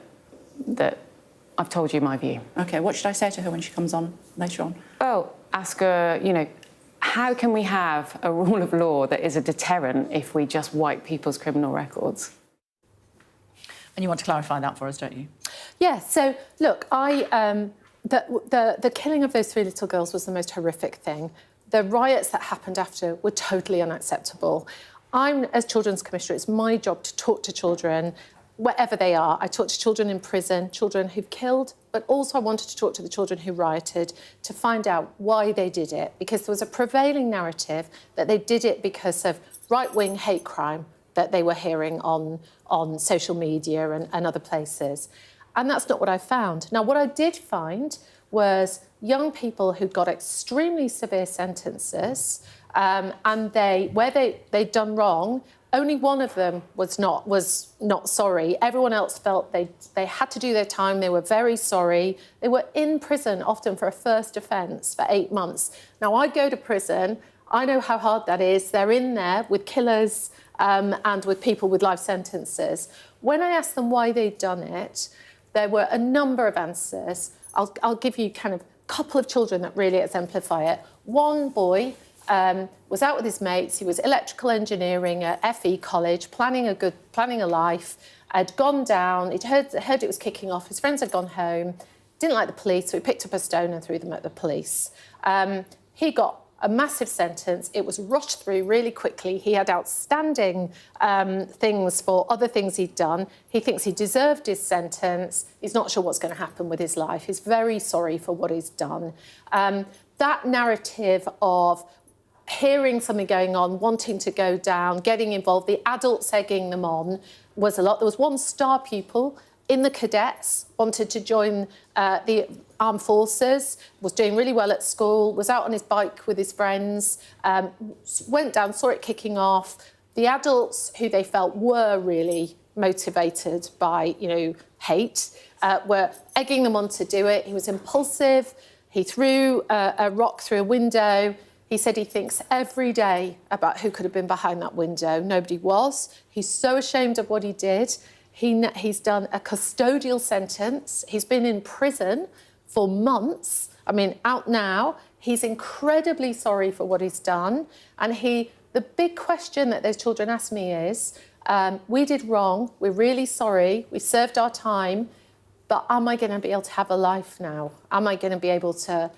I've told you my view. OK, what should I say to her when she comes on later on? Well, ask her, how can we have a rule of law that is a deterrent if we just wipe people's criminal records? And you want to clarify that for us, don't you? Yeah, so, look, the killing of those 3 little girls was the most horrific thing. The riots that happened after were totally unacceptable. As Children's Commissioner, it's my job to talk to children wherever they are. I talk to children in prison, children who've killed, but also I wanted to talk to the children who rioted to find out why they did it, because there was a prevailing narrative that they did it because of right-wing hate crime. that they were hearing on social media and other places. And that's not what I found. Now, what I did find was young people who got extremely severe sentences, and they'd done wrong. Only one of them was not sorry. Everyone else felt they had to do their time. They were very sorry. They were in prison often for a first offence for 8 months. Now, I go to prison. I know how hard that is. They're in there with killers and with people with life sentences. When I asked them why they'd done it, there were a number of answers. I'll give you kind of a couple of children that really exemplify it. One boy was out with his mates. He was electrical engineering at FE College, planning a life. Had gone down. He'd heard it was kicking off. His friends had gone home. Didn't like the police, so he picked up a stone and threw them at the police. He got a massive sentence. It was rushed through really quickly. He had outstanding things for other things he'd done. He thinks he deserved his sentence. He's not sure what's going to happen with his life. He's very sorry for what he's done. That narrative of hearing something going on, wanting to go down, getting involved, the adults egging them on was a lot. There was one star pupil in the cadets, wanted to join the armed forces, was doing really well at school, was out on his bike with his friends, went down, saw it kicking off. The adults who they felt were really motivated by, hate, were egging them on to do it. He was impulsive. He threw a rock through a window. He said he thinks every day about who could have been behind that window. Nobody was. He's so ashamed of what he did. He's done a custodial sentence. He's been in prison for months. Out now. He's incredibly sorry for what he's done. And the big question that those children ask me is, we did wrong. We're really sorry. We served our time. But am I going to be able to have a life now? Am I going to be able to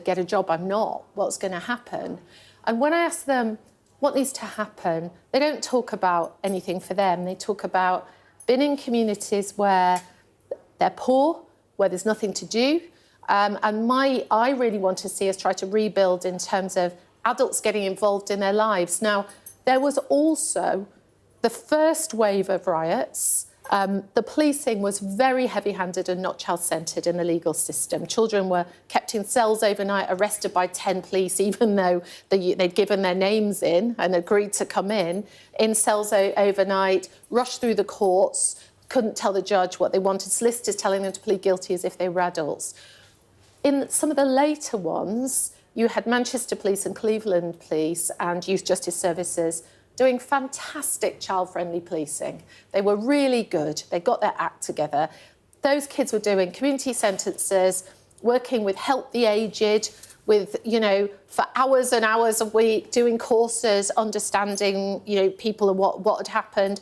get a job? I'm not. What's going to happen? And when I ask them what needs to happen, they don't talk about anything for them. They talk about being in communities where they're poor, where there's nothing to do. I really want to see us try to rebuild in terms of adults getting involved in their lives. Now, there was also the first wave of riots. The policing was very heavy-handed and not child-centred in the legal system. Children were kept in cells overnight, arrested by 10 police, even though they'd given their names in and agreed to come in cells overnight, rushed through the courts, couldn't tell the judge what they wanted, solicitors telling them to plead guilty as if they were adults. In some of the later ones, you had Manchester Police and Cleveland Police and Youth Justice Services doing fantastic child-friendly policing. They were really good. They got their act together. Those kids were doing community sentences, working with Help the Aged, with, for hours and hours a week, doing courses, understanding, people and what had happened,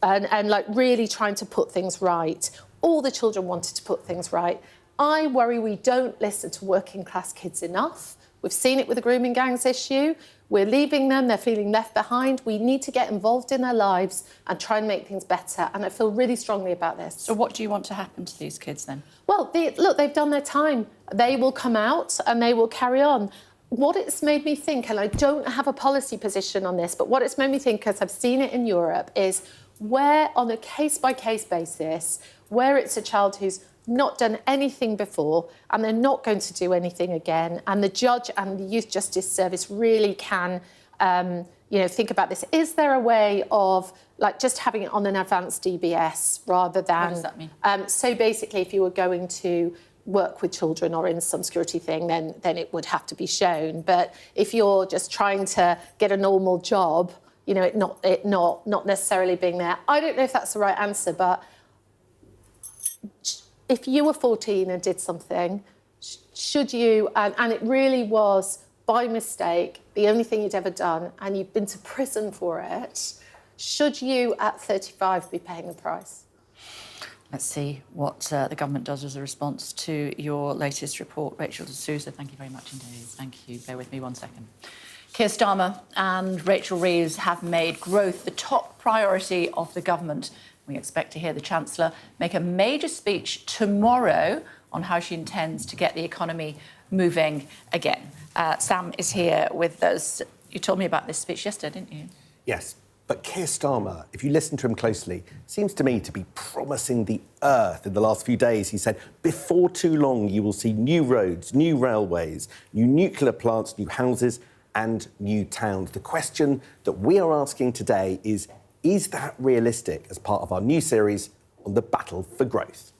and really trying to put things right. All the children wanted to put things right. I worry we don't listen to working class kids enough. We've seen it with the grooming gangs issue. We're leaving them, they're feeling left behind. We need to get involved in their lives and try and make things better. And I feel really strongly about this. So what do you want to happen to these kids then? Well, they've done their time. They will come out and they will carry on. What it's made me think, and I don't have a policy position on this, but what it's made me think, because I've seen it in Europe, is where on a case-by-case basis, where it's a child who's not done anything before and they're not going to do anything again, and the judge and the Youth Justice Service really can think about this. Is there a way of just having it on an advanced DBS rather than... What does that mean? So basically, if you were going to work with children or in some security thing, then it would have to be shown. But if you're just trying to get a normal job, it not necessarily being there. I don't know if that's the right answer, but if you were 14 and did something, should you, and it really was by mistake, the only thing you'd ever done, and you've been to prison for it, should you at 35 be paying the price? Let's see what the government does as a response to your latest report. Rachel D'Souza, thank you very much indeed. Thank you. Bear with me 1 second. Keir Starmer and Rachel Reeves have made growth the top priority of the government. We expect to hear the Chancellor make a major speech tomorrow on how she intends to get the economy moving again. Sam is here with us. You told me about this speech yesterday, didn't you? Yes. But Keir Starmer, if you listen to him closely, seems to me to be promising the earth in the last few days. He said, before too long, you will see new roads, new railways, new nuclear plants, new houses and new towns. The question that we are asking today is that realistic as part of our new series on the battle for growth?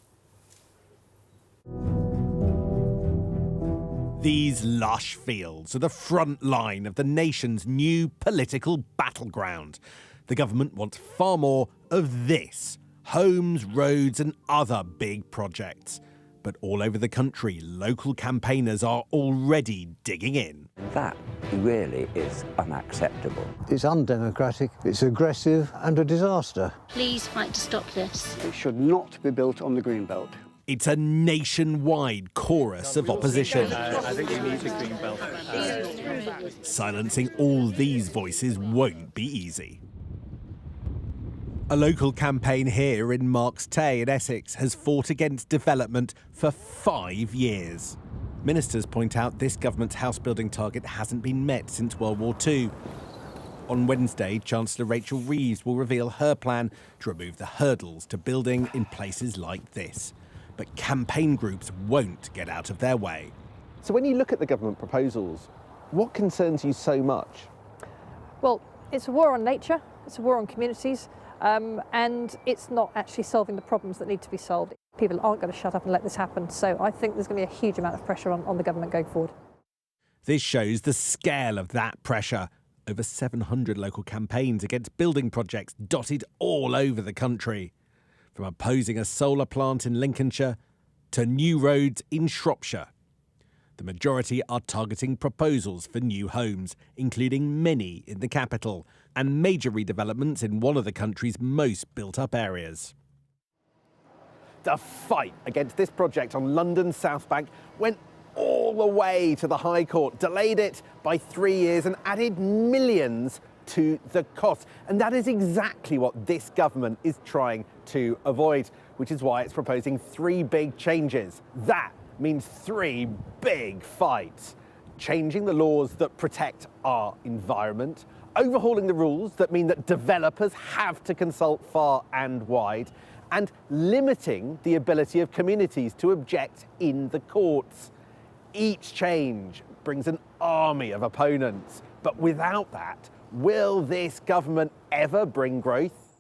These lush fields are the front line of the nation's new political battleground. The government wants far more of this: homes, roads and other big projects. But all over the country, local campaigners are already digging in. That really is unacceptable. It's undemocratic, it's aggressive and a disaster. Please fight to stop this. It should not be built on the Greenbelt. It's a nationwide chorus of opposition. I think we need the Greenbelt. Silencing all these voices won't be easy. A local campaign here in Marks Tay in Essex has fought against development for 5 years. Ministers point out this government's house building target hasn't been met since World War II. On Wednesday, Chancellor Rachel Reeves will reveal her plan to remove the hurdles to building in places like this. But campaign groups won't get out of their way. So when you look at the government proposals, what concerns you so much? Well, it's a war on nature, it's a war on communities, and it's not actually solving the problems that need to be solved. People aren't going to shut up and let this happen, so I think there's going to be a huge amount of pressure on the government going forward. This shows the scale of that pressure. Over 700 local campaigns against building projects dotted all over the country. From opposing a solar plant in Lincolnshire to new roads in Shropshire. The majority are targeting proposals for new homes, including many in the capital, and major redevelopments in one of the country's most built-up areas. The fight against this project on London's South Bank went all the way to the High Court, delayed it by 3 years and added millions to the cost. And that is exactly what this government is trying to avoid, which is why it's proposing 3 big changes. That means 3 big fights. Changing the laws that protect our environment, overhauling the rules that mean that developers have to consult far and wide, and limiting the ability of communities to object in the courts. Each change brings an army of opponents, but without that, will this government ever bring growth?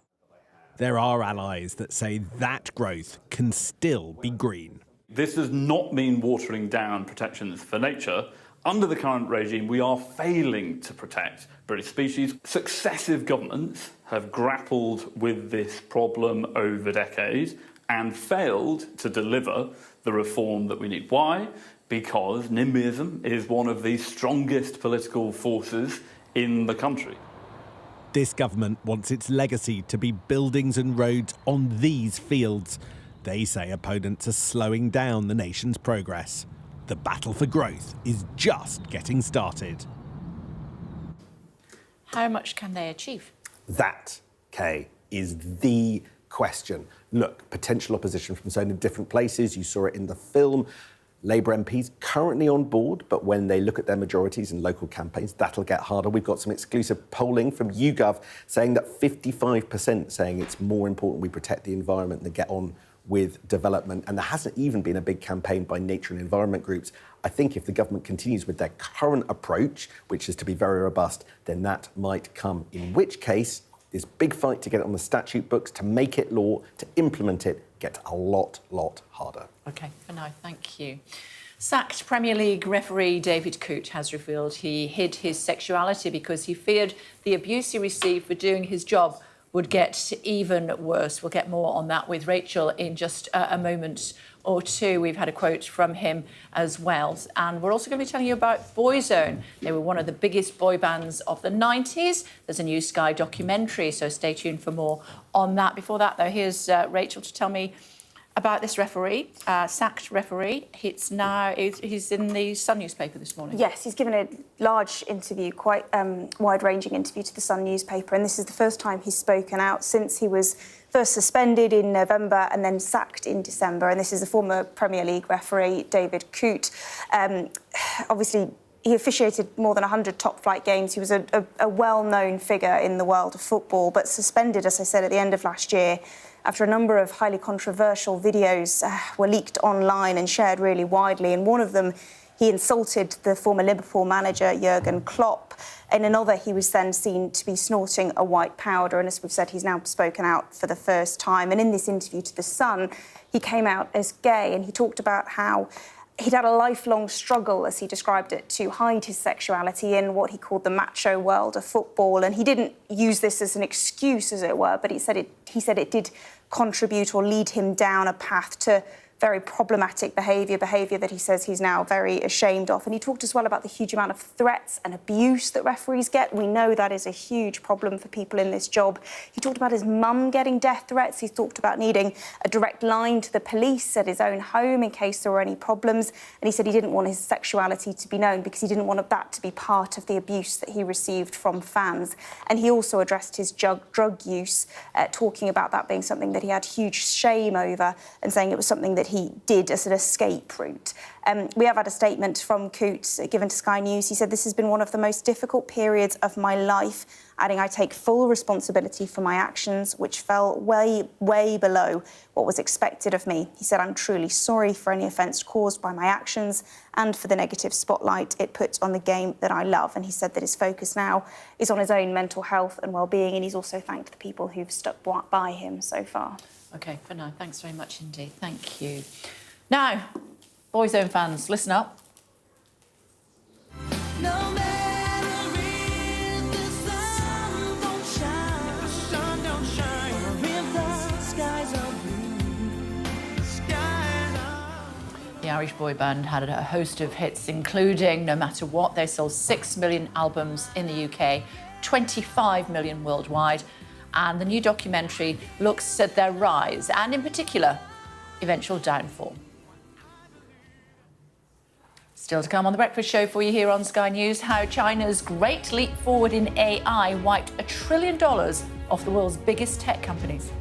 There are allies that say that growth can still be green. This does not mean watering down protections for nature. Under the current regime, we are failing to protect British species. Successive governments have grappled with this problem over decades and failed to deliver the reform that we need. Why? Because NIMBYism is one of the strongest political forces in the country. This government wants its legacy to be buildings and roads on these fields. They say opponents are slowing down the nation's progress. The battle for growth is just getting started. How much can they achieve? That, Kay, is the question. Look, potential opposition from so many different places. You saw it in the film. Labour MPs currently on board, but when they look at their majorities in local campaigns, that'll get harder. We've got some exclusive polling from YouGov saying that 55% saying it's more important we protect the environment than get on with development. And there hasn't even been a big campaign by nature and environment groups. I think if the government continues with their current approach, which is to be very robust, then that might come. In which case, this big fight to get it on the statute books, to make it law, to implement it, gets a lot harder. OK, for now, thank you. Sacked Premier League referee David Coote has revealed he hid his sexuality because he feared the abuse he received for doing his job would get even worse. We'll get more on that with Rachel in just a moment or two. We've had a quote from him as well. And we're also going to be telling you about Boyzone. They were one of the biggest boy bands of the 90s. There's a new Sky documentary, so stay tuned for more on that. Before that, though, here's Rachel to tell me about this referee, sacked referee. He's in the Sun newspaper this morning. Yes, he's given a large interview, quite wide-ranging interview to the Sun newspaper, and this is the first time he's spoken out since he was first suspended in November and then sacked in December. And this is the former Premier League referee, David Coote. Obviously, He officiated more than 100 top-flight games. He was a well-known figure in the world of football, but suspended, as I said, at the end of last year after a number of highly controversial videos were leaked online and shared really widely. In one of them, he insulted the former Liverpool manager, Jurgen Klopp. In another, he was then seen to be snorting a white powder. And as we've said, he's now spoken out for the first time. And in this interview to The Sun, he came out as gay, and he talked about how he'd had a lifelong struggle, as he described it, to hide his sexuality in what he called the macho world of football. And he didn't use this as an excuse, as it were, but he said it did contribute or lead him down a path to very problematic behaviour that he says he's now very ashamed of. And he talked as well about the huge amount of threats and abuse that referees get. We know that is a huge problem for people in this job. He talked about his mum getting death threats. He talked about needing a direct line to the police at his own home in case there were any problems. And he said he didn't want his sexuality to be known because he didn't want that to be part of the abuse that he received from fans. And he also addressed his drug use, talking about that being something that he had huge shame over and saying it was something that he did as an escape route. We have had a statement from Coote given to Sky News. He said, "This has been one of the most difficult periods of my life," adding, "I take full responsibility for my actions, which fell way, way below what was expected of me." He said, "I'm truly sorry for any offence caused by my actions and for the negative spotlight it puts on the game that I love." And he said that his focus now is on his own mental health and well-being, and he's also thanked the people who've stuck by him so far. OK, for now, thanks very much indeed. Thank you. Now, Boyzone fans, listen up. The Irish boy band had a host of hits, including No Matter What. They sold 6 million albums in the UK, 25 million worldwide. And the new documentary looks at their rise and, in particular, eventual downfall. Still to come on The Breakfast Show for you here on Sky News, how China's great leap forward in AI wiped $1 trillion off the world's biggest tech companies.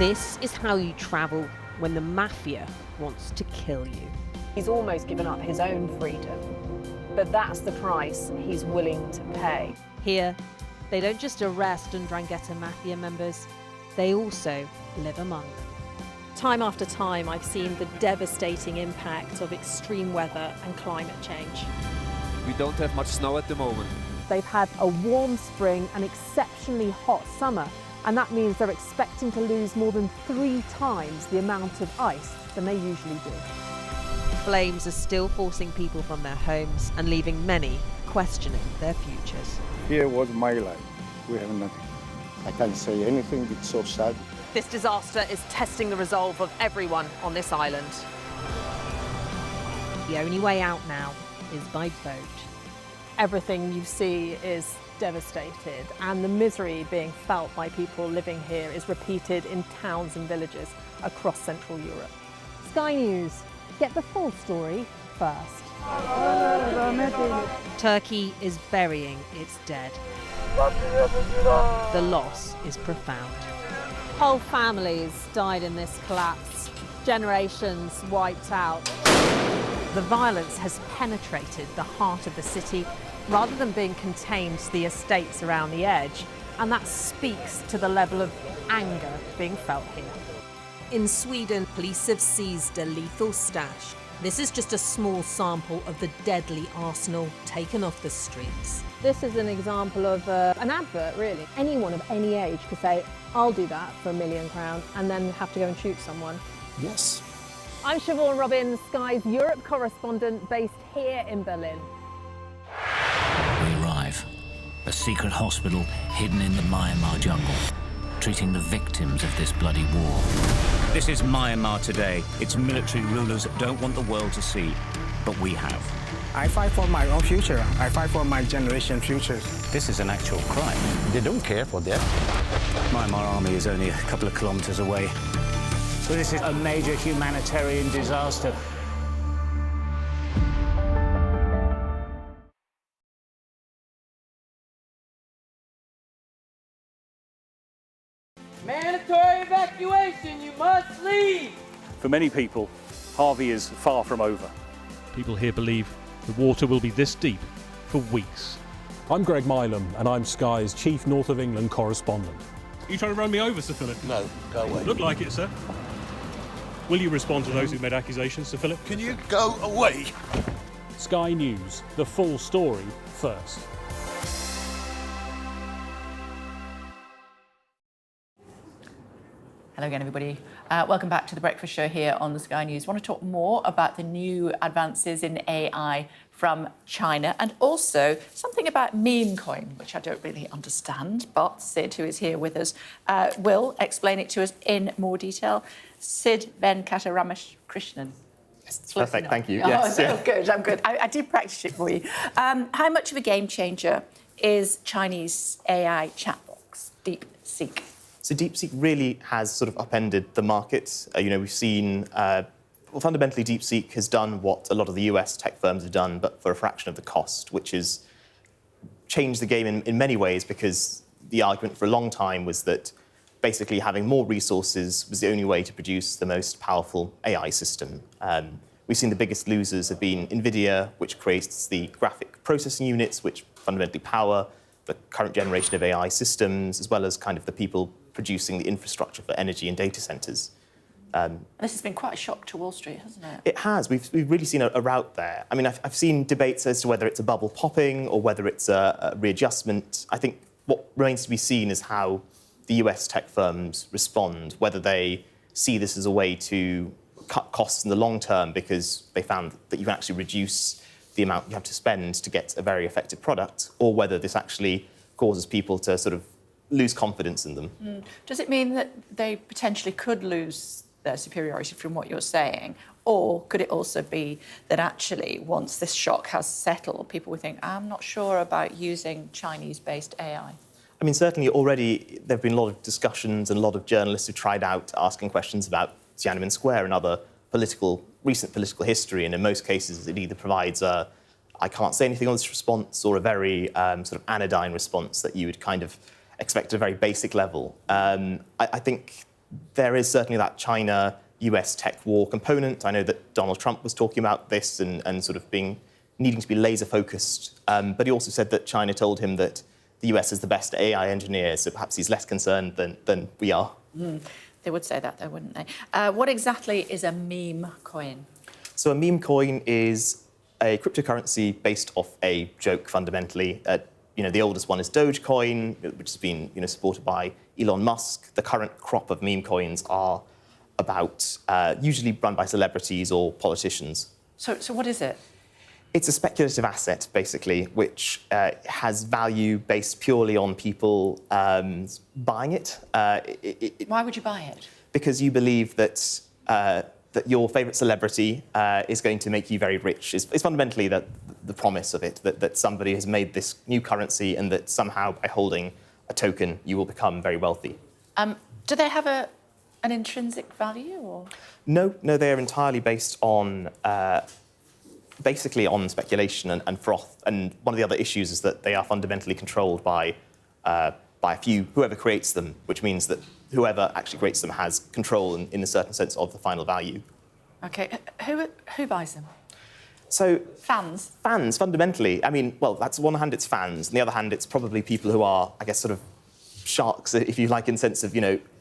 This is how you travel when the mafia wants to kill you. He's almost given up his own freedom, but that's the price he's willing to pay. Here, they don't just arrest and Ndrangheta mafia members, they also live among them. Time after time, I've seen the devastating impact of extreme weather and climate change. We don't have much snow at the moment. They've had a warm spring and exceptionally hot summer, and that means they're expecting to lose more than 3 times the amount of ice than they usually do. Flames are still forcing people from their homes and leaving many questioning their futures. Here was my life. We have nothing. I can't say anything, it's so sad. This disaster is testing the resolve of everyone on this island. The only way out now is by boat. Everything you see is devastated, and the misery being felt by people living here is repeated in towns and villages across Central Europe. Sky News, get the full story first. Turkey is burying its dead. The loss is profound. Whole families died in this collapse, generations wiped out. The violence has penetrated the heart of the city rather than being contained to the estates around the edge, and that speaks to the level of anger being felt here. In Sweden, police have seized a lethal stash. This is just a small sample of the deadly arsenal taken off the streets. This is an example of an advert, really. Anyone of any age could say, "I'll do that for £1 million," and then have to go and shoot someone. Yes. I'm Siobhan Robbins, Sky's Europe correspondent based here in Berlin. We arrive. A secret hospital hidden in the Myanmar jungle, treating the victims of this bloody war. This is Myanmar today. Its military rulers don't want the world to see, but we have. I fight for my own future. I fight for my generation's future. This is an actual crime. They don't care for that. Myanmar army is only a couple of kilometers away. So this is a major humanitarian disaster. Mandatory evacuation, you must. For many people, Harvey is far from over. People here believe the water will be this deep for weeks. I'm Greg Milam, and I'm Sky's chief North of England correspondent. Are you trying to run me over, Sir Philip? No, go away. Look like it, sir. Will you respond to those who made accusations, Sir Philip? Can you go away? Sky News, the full story first. Hello again, everybody. Welcome back to The Breakfast Show here on the Sky News. I want to talk more about the new advances in AI from China and also something about meme coin, which I don't really understand, but Sid, who is here with us, will explain it to us in more detail. Sid Venkataramaskrishnan. Perfect, thank you. Oh, yes, no, good, I'm good. I did practice it for you. How much of a game changer is Chinese AI chat box, DeepSeek? So DeepSeek really has sort of upended the market. We've seen, fundamentally DeepSeek has done what a lot of the US tech firms have done, but for a fraction of the cost, which has changed the game in many ways, because the argument for a long time was that basically having more resources was the only way to produce the most powerful AI system. We've seen the biggest losers have been NVIDIA, which creates the graphic processing units, which fundamentally power the current generation of AI systems, as well as kind of the people producing the infrastructure for energy and data centres. This has been quite a shock to Wall Street, hasn't it? It has. We've really seen a rout there. I mean, I've seen debates as to whether it's a bubble popping or whether it's a readjustment. I think what remains to be seen is how the US tech firms respond, whether they see this as a way to cut costs in the long term because they found that you can actually reduce the amount you have to spend to get a very effective product, or whether this actually causes people to sort of lose confidence in them. Does it mean that they potentially could lose their superiority from what you're saying? Or could it also be that actually, once this shock has settled, people would think, I'm not sure about using Chinese-based AI? I mean, certainly already there have been a lot of discussions and a lot of journalists who tried out asking questions about Tiananmen Square and other recent political history, and in most cases it either provides a I can't say anything on this response or a very sort of anodyne response that you would kind of expect at a very basic level. I think there is certainly that China-US tech war component. I know that Donald Trump was talking about this and sort of needing to be laser-focused, but he also said that China told him that the US is the best AI engineer, so perhaps he's less concerned than we are. They would say that, though, wouldn't they? What exactly is a meme coin? So a meme coin is a cryptocurrency based off a joke, fundamentally. The oldest one is Dogecoin, which has been supported by Elon Musk. The current crop of meme coins are about usually run by celebrities or politicians. So what is it? It's a speculative asset, basically, which has value based purely on people buying it. Why would you buy it? Because you believe that your favourite celebrity is going to make you very rich. It's fundamentally the promise of it, that somebody has made this new currency and that somehow by holding a token you will become very wealthy. Do they have an intrinsic value? Or? No, they are entirely based on basically on speculation and froth. And one of the other issues is that they are fundamentally controlled by a few, whoever creates them, which means that whoever actually creates them has control in a certain sense of the final value. OK. Who buys them? So fans? Fans, fundamentally. I mean, well, that's on one hand it's fans. On the other hand, it's probably people who are, I guess, sort of sharks, if you like, in the sense of,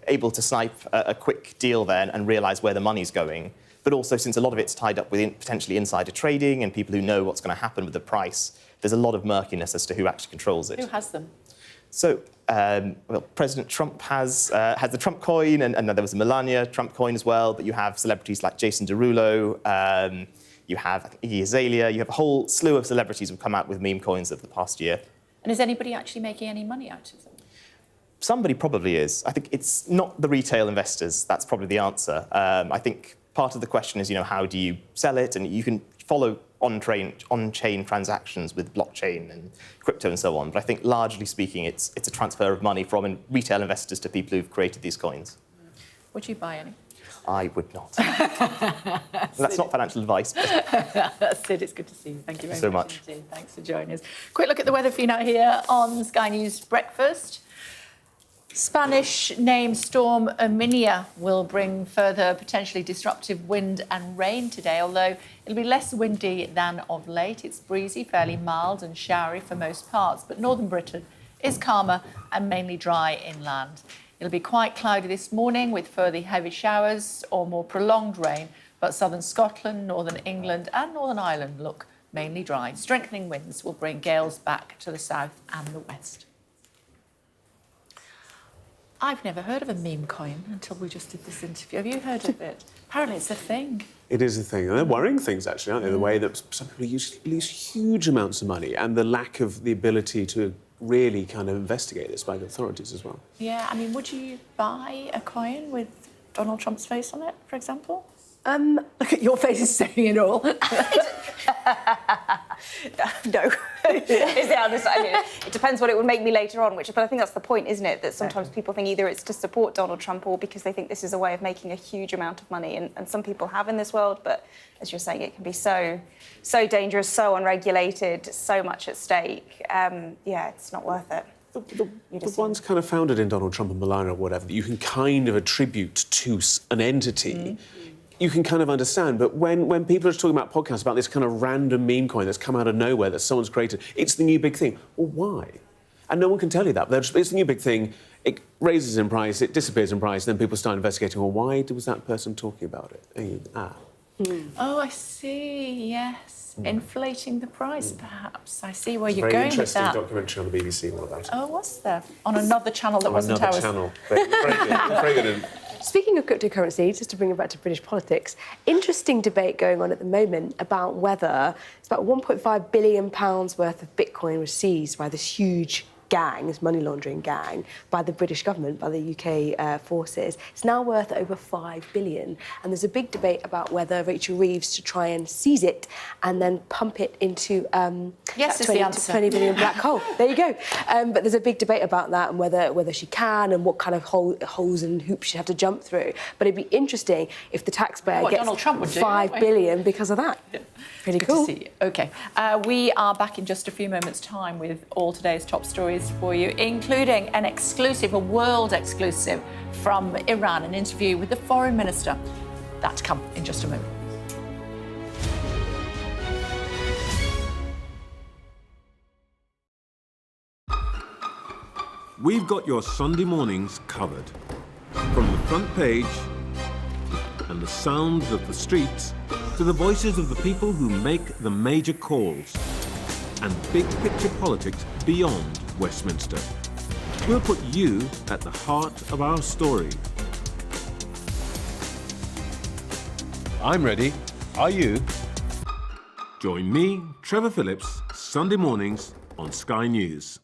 able to snipe a quick deal there and realise where the money's going. But also, since a lot of it's tied up with potentially insider trading and people who know what's going to happen with the price, there's a lot of murkiness as to who actually controls it. Who has them? So, President Trump has the Trump coin, and there was a Melania Trump coin as well, but you have celebrities like Jason Derulo, you have Iggy Azalea, you have a whole slew of celebrities who have come out with meme coins over the past year. And is anybody actually making any money out of them? Somebody probably is. I think it's not the retail investors. That's probably the answer. I think part of the question is, how do you sell it? And you can follow on-chain transactions with blockchain and crypto and so on. But I think largely speaking, it's a transfer of money from retail investors to people who've created these coins. Would you buy any? I would not. That's not financial advice. That's it. It's good to see you. Thank you very much. Indeed. Thanks for joining us. Quick look at the weather for you now here on Sky News Breakfast. Spanish named storm Erminia will bring further potentially disruptive wind and rain today, although it'll be less windy than of late. It's breezy, fairly mild and showery for most parts, but northern Britain is calmer and mainly dry inland. It'll be quite cloudy this morning with further heavy showers or more prolonged rain, but southern Scotland, northern England and Northern Ireland look mainly dry. Strengthening winds will bring gales back to the south and the west. I've never heard of a meme coin until we just did this interview. Have you heard of it? Apparently it's a thing. It is a thing. And they're worrying things, actually, aren't they? The way that some people lose huge amounts of money and the lack of the ability to really kind of investigate this by the authorities as well. Yeah, I mean, would you buy a coin with Donald Trump's face on it, for example? Look at your face is saying it all. No, is the answer. I mean, it depends what it would make me later on, but I think that's the point, isn't it? That sometimes people think either it's to support Donald Trump or because they think this is a way of making a huge amount of money, and some people have in this world, but as you're saying, it can be so dangerous, so unregulated, so much at stake. Yeah, it's not worth it. The ones kind of founded in Donald Trump and Melania or whatever that you can kind of attribute to an entity, you can kind of understand. But when people are talking about podcasts about this kind of random meme coin that's come out of nowhere that someone's created, it's the new big thing. Well, why? And no one can tell you that. It's the new big thing. It raises in price, it disappears in price, then people start investigating, well, why was that person talking about it? Oh, I see, yes. Inflating the price, perhaps. I see where you're Very going with interesting that. documentary on the BBC all about it. Oh, was there? On another channel that wasn't ours. Another channel. Very good. Speaking of cryptocurrency, just to bring it back to British politics, interesting debate going on at the moment about whether it's about £1.5 billion worth of Bitcoin was seized by this huge gang, this money laundering gang, by the British government, by the UK forces. It's now worth over $5 billion. And there's a big debate about whether Rachel Reeves to try and seize it and then pump it into yes, that 20 to 20 billion black hole. There you go. But there's a big debate about that and whether she can and what kind of holes and hoops she'd have to jump through. But it'd be interesting if the taxpayer gets Donald Trump would do, $5 billion because of that. Yeah. Pretty Good cool. to see you. OK. We are back in just a few moments' time with all today's top stories for you, including an exclusive, a world exclusive from Iran, an interview with the foreign minister. That to come in just a moment. We've got your Sunday mornings covered. From the front page and the sounds of the streets to the voices of the people who make the major calls and big picture politics beyond Westminster. We'll put you at the heart of our story. I'm ready. Are you? Join me, Trevor Phillips, Sunday mornings on Sky News.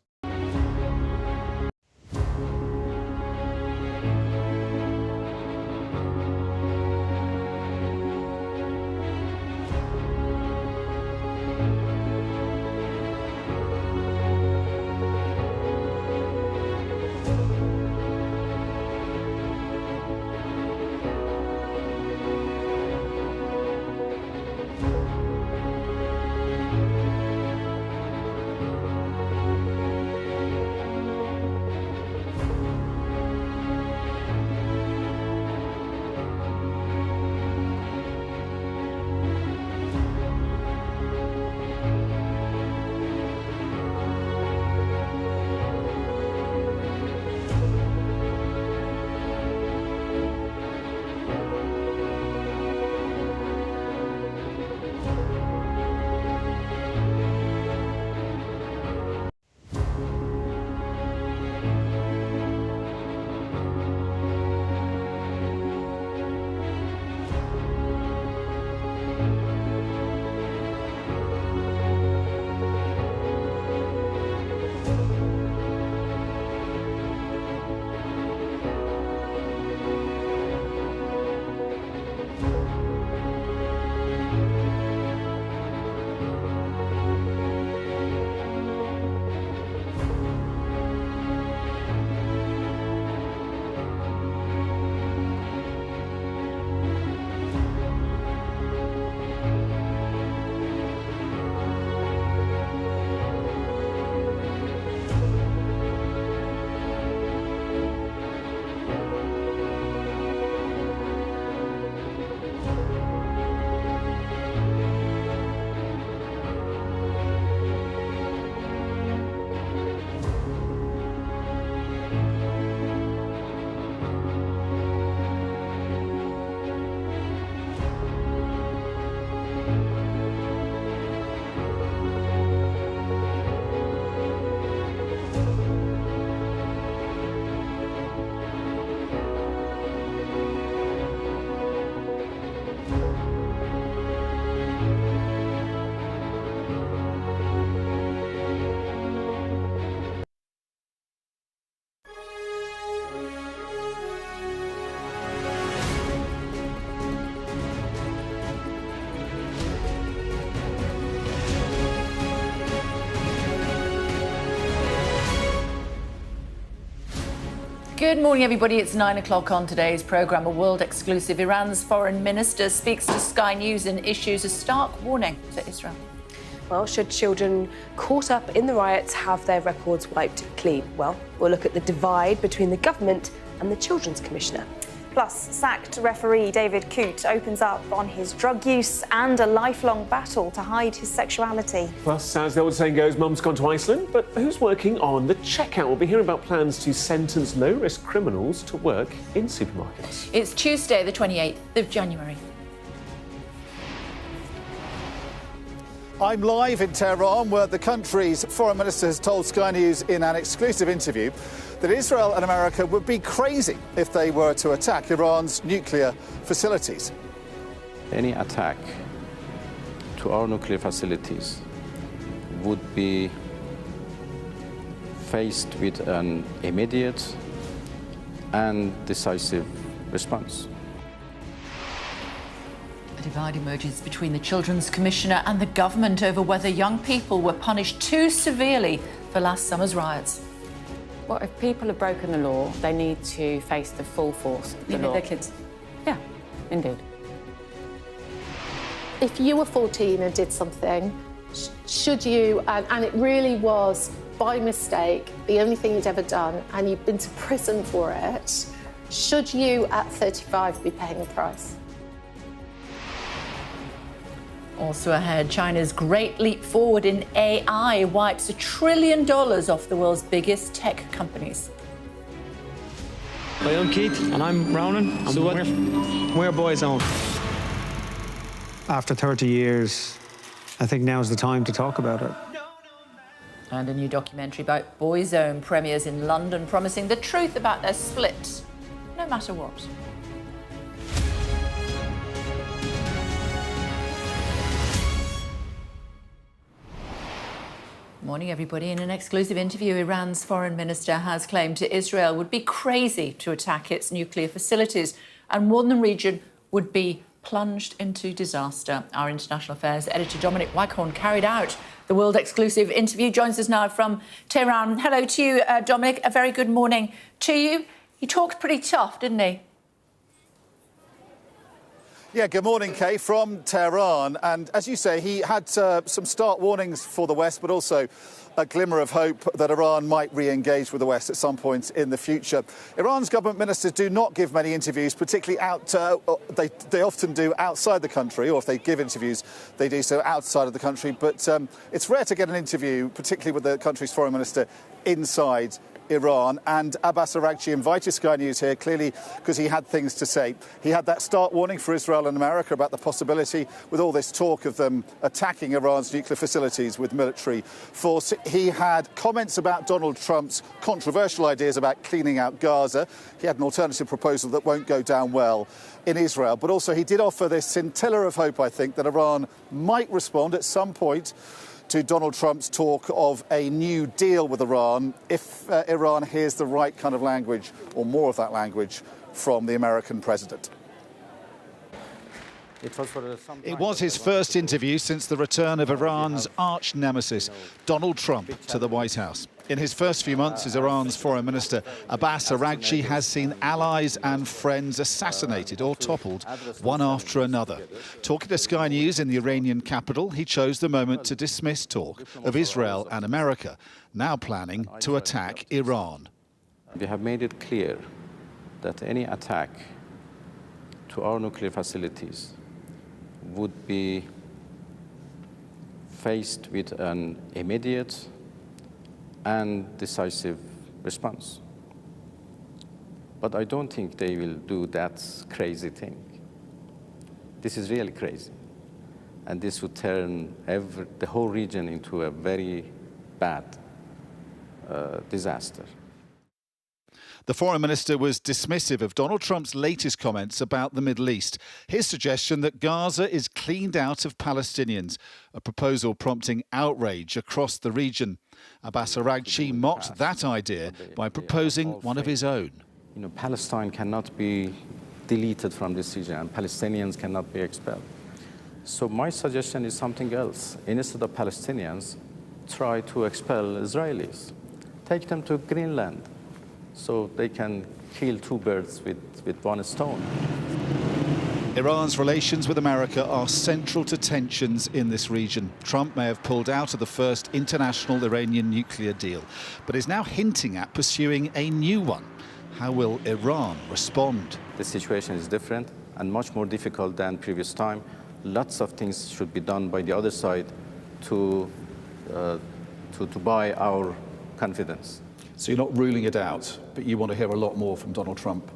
Good morning, everybody. It's 9 o'clock on today's programme. A world exclusive. Iran's foreign minister speaks to Sky News and issues a stark warning to Israel. Well, should children caught up in the riots have their records wiped clean? Well, we'll look at the divide between the government and the Children's Commissioner. Plus, sacked referee David Coote opens up on his drug use and a lifelong battle to hide his sexuality. Plus, as the old saying goes, Mum's gone to Iceland, but who's working on the checkout? We'll be hearing about plans to sentence low-risk criminals to work in supermarkets. It's Tuesday, the 28th of January. I'm live in Tehran, where the country's foreign minister has told Sky News in an exclusive interview that Israel and America would be crazy if they were to attack Iran's nuclear facilities. Any attack to our nuclear facilities would be faced with an immediate and decisive response. A divide emerges between the Children's Commissioner and the government over whether young people were punished too severely for last summer's riots. Well, if people have broken the law, they need to face the full force of the Even law. their kids? Yeah, indeed. If you were 14 and did something, should you, and it really was by mistake, the only thing you'd ever done, and you've been to prison for it, should you at 35 be paying the price? Also ahead, China's great leap forward in AI wipes $1 trillion off the world's biggest tech companies. Hi, I'm Keith. And I'm Ronan. So we're Boyzone. After 30 years, I think now's the time to talk about it. And a new documentary about Boyzone premieres in London, promising the truth about their split, no matter what. Morning, everybody. In an exclusive interview, Iran's foreign minister has claimed that Israel would be crazy to attack its nuclear facilities and warned the region would be plunged into disaster. Our international affairs editor, Dominic Waghorn, carried out the world exclusive interview, joins us now from Tehran. Hello to you, Dominic. A very good morning to you. He talked pretty tough, didn't he? Yeah, good morning, Kay, from Tehran. And as you say, he had some stark warnings for the West, but also a glimmer of hope that Iran might re-engage with the West at some point in the future. Iran's government ministers do not give many interviews, particularly they often do outside the country, or if they give interviews, they do so outside of the country. But it's rare to get an interview, particularly with the country's foreign minister, inside Iran. And Abbas Araghchi invited Sky News here, clearly because he had things to say. He had that stark warning for Israel and America about the possibility, with all this talk of them attacking Iran's nuclear facilities with military force. He had comments about Donald Trump's controversial ideas about cleaning out Gaza. He had an alternative proposal that won't go down well in Israel. But also he did offer this scintilla of hope, I think, that Iran might respond at some point to Donald Trump's talk of a new deal with Iran if Iran hears the right kind of language, or more of that language, from the American president. It was his first interview since the return of Iran's arch nemesis, Donald Trump, to the White House. In his first few months as Iran's foreign minister, Abbas Araghchi has seen allies and friends assassinated or toppled, one after another. Talking to Sky News in the Iranian capital, he chose the moment to dismiss talk of Israel and America, now planning to attack Iran. We have made it clear that any attack to our nuclear facilities would be faced with an immediate and decisive response. But I don't think they will do that crazy thing. This is really crazy. And this would turn the whole region into a very bad disaster. The foreign minister was dismissive of Donald Trump's latest comments about the Middle East. His suggestion that Gaza is cleaned out of Palestinians, a proposal prompting outrage across the region. Abbas Araghchi mocked that idea by proposing one of his own. You know, Palestine cannot be deleted from this region, and Palestinians cannot be expelled. So my suggestion is something else. Instead of Palestinians, try to expel Israelis. Take them to Greenland. so they can kill two birds with one stone. Iran's relations with America are central to tensions in this region. Trump may have pulled out of the first international Iranian nuclear deal, but is now hinting at pursuing a new one. How will Iran respond? The situation is different and much more difficult than previous time. Lots of things should be done by the other side to buy our confidence. So you're not ruling it out, but you want to hear a lot more from Donald Trump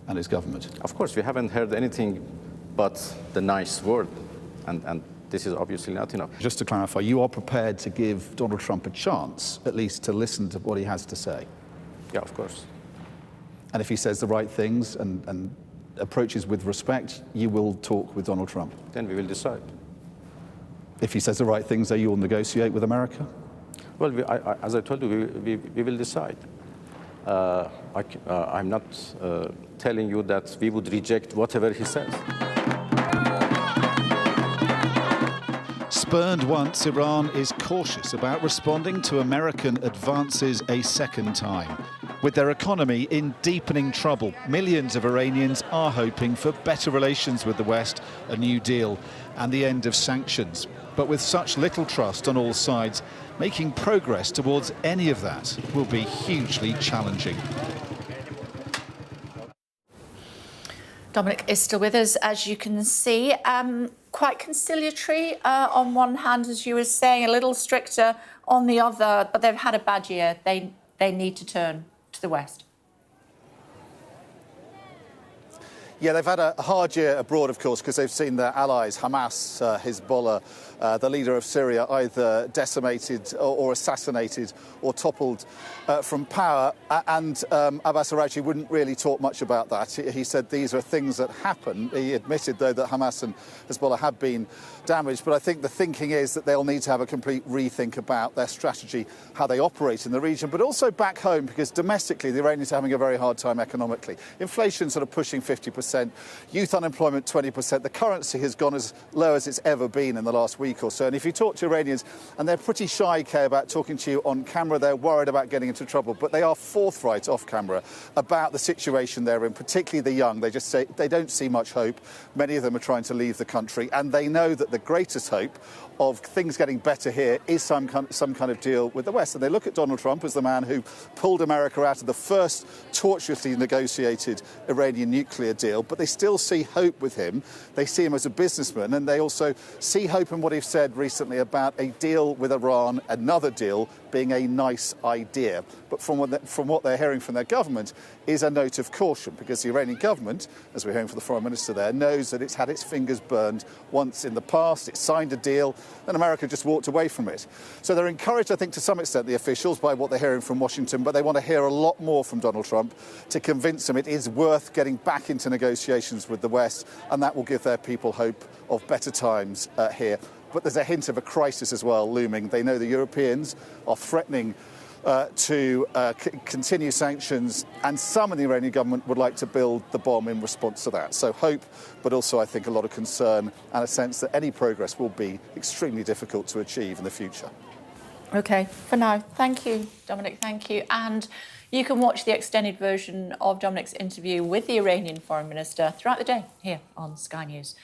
and his government? Of course, we haven't heard anything but the nice word, and this is obviously not enough. Just to clarify, you are prepared to give Donald Trump a chance, at least to listen to what he has to say? Yeah, of course. And if he says the right things and approaches with respect, you will talk with Donald Trump? Then we will decide. If he says the right things, though, you will negotiate with America? Well, as I told you, we will decide. I'm not telling you that we would reject whatever he says. Spurned once, Iran is cautious about responding to American advances a second time. With their economy in deepening trouble, millions of Iranians are hoping for better relations with the West, a new deal, and the end of sanctions. But with such little trust on all sides, making progress towards any of that will be hugely challenging. Dominic is still with us, as you can see. Quite conciliatory on one hand, as you were saying, a little stricter on the other, but they've had a bad year. They need to turn to the West. Yeah, they've had a hard year abroad, of course, because they've seen their allies, Hamas, Hezbollah, the leader of Syria, either decimated or assassinated or toppled from power. And Abbas Araghchi wouldn't really talk much about that. He said these are things that happen. He admitted, though, that Hamas and Hezbollah have been damaged. But I think the thinking is that they'll need to have a complete rethink about their strategy, how they operate in the region, but also back home, because domestically the Iranians are having a very hard time economically. Inflation sort of pushing 50%, youth unemployment 20%. The currency has gone as low as it's ever been in the last week or so. And if you talk to Iranians, and they're pretty shy, Kay, about talking to you on camera, they're worried about getting into trouble, but they are forthright off camera about the situation they're in, particularly the young. They just say they don't see much hope. Many of them are trying to leave the country, and they know that the greatest hope of things getting better here is some kind of deal with the West. And they look at Donald Trump as the man who pulled America out of the first tortuously negotiated Iranian nuclear deal, but they still see hope with him. They see him as a businessman, and they also see hope in what he said recently about a deal with Iran, another deal, being a nice idea. But from what they're hearing from their government is a note of caution, because the Iranian government, as we're hearing from the foreign minister there, knows that it's had its fingers burned once in the past. It signed a deal, and America just walked away from it. So they're encouraged, I think, to some extent, the officials, by what they're hearing from Washington, but they want to hear a lot more from Donald Trump to convince them it is worth getting back into negotiations with the West, and that will give their people hope of better times here. But there's a hint of a crisis as well looming. They know the Europeans are threatening to continue sanctions, and some in the Iranian government would like to build the bomb in response to that. So hope, but also I think a lot of concern and a sense that any progress will be extremely difficult to achieve in the future. OK, for now, thank you, Dominic, thank you. And you can watch the extended version of Dominic's interview with the Iranian Foreign Minister throughout the day here on Sky News.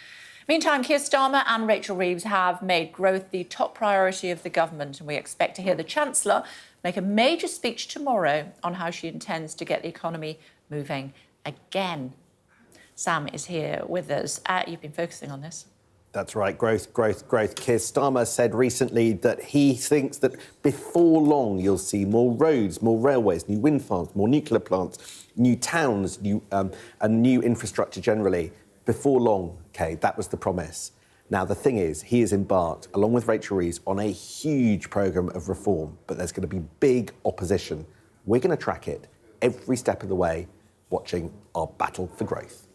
Meantime, Keir Starmer and Rachel Reeves have made growth the top priority of the government, and we expect to hear the Chancellor make a major speech tomorrow on how she intends to get the economy moving again. Sam is here with us. You've been focusing on this. That's right, growth, growth, growth. Keir Starmer said recently that he thinks that before long you'll see more roads, more railways, new wind farms, more nuclear plants, new towns, and new infrastructure generally. Before long, Kay, that was the promise. Now, the thing is, he has embarked, along with Rachel Reeves, on a huge programme of reform, but there's going to be big opposition. We're going to track it every step of the way, watching our battle for growth.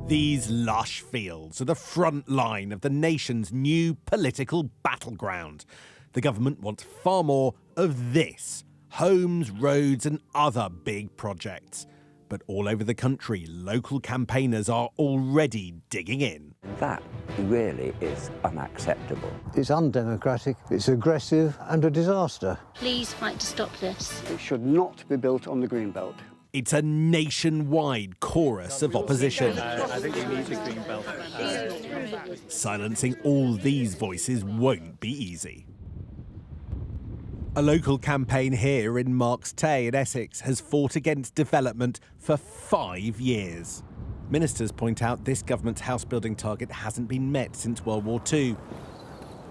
These lush fields are the front line of the nation's new political battleground. The government wants far more of this: homes, roads and other big projects. But all over the country, local campaigners are already digging in. That really is unacceptable. It's undemocratic, it's aggressive and a disaster. Please fight to stop this. It should not be built on the Greenbelt. It's a nationwide chorus of opposition. I think we need the Greenbelt. Silencing all these voices won't be easy. A local campaign here in Marks Tay in Essex has fought against development for 5 years. Ministers point out this government's house building target hasn't been met since World War II.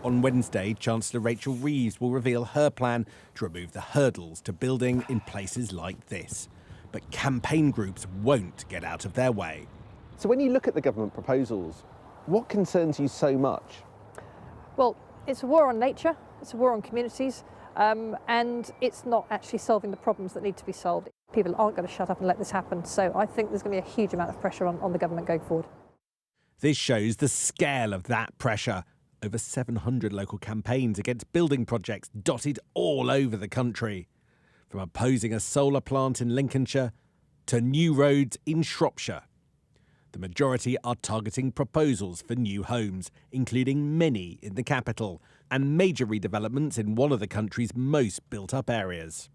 On Wednesday, Chancellor Rachel Reeves will reveal her plan to remove the hurdles to building in places like this. But campaign groups won't get out of their way. So when you look at the government proposals, what concerns you so much? Well, it's a war on nature, it's a war on communities, and it's not actually solving the problems that need to be solved. People aren't going to shut up and let this happen, so I think there's going to be a huge amount of pressure on the government going forward. This shows the scale of that pressure. Over 700 local campaigns against building projects dotted all over the country. From opposing a solar plant in Lincolnshire to new roads in Shropshire. The majority are targeting proposals for new homes, including many in the capital, and major redevelopments in one of the country's most built-up areas.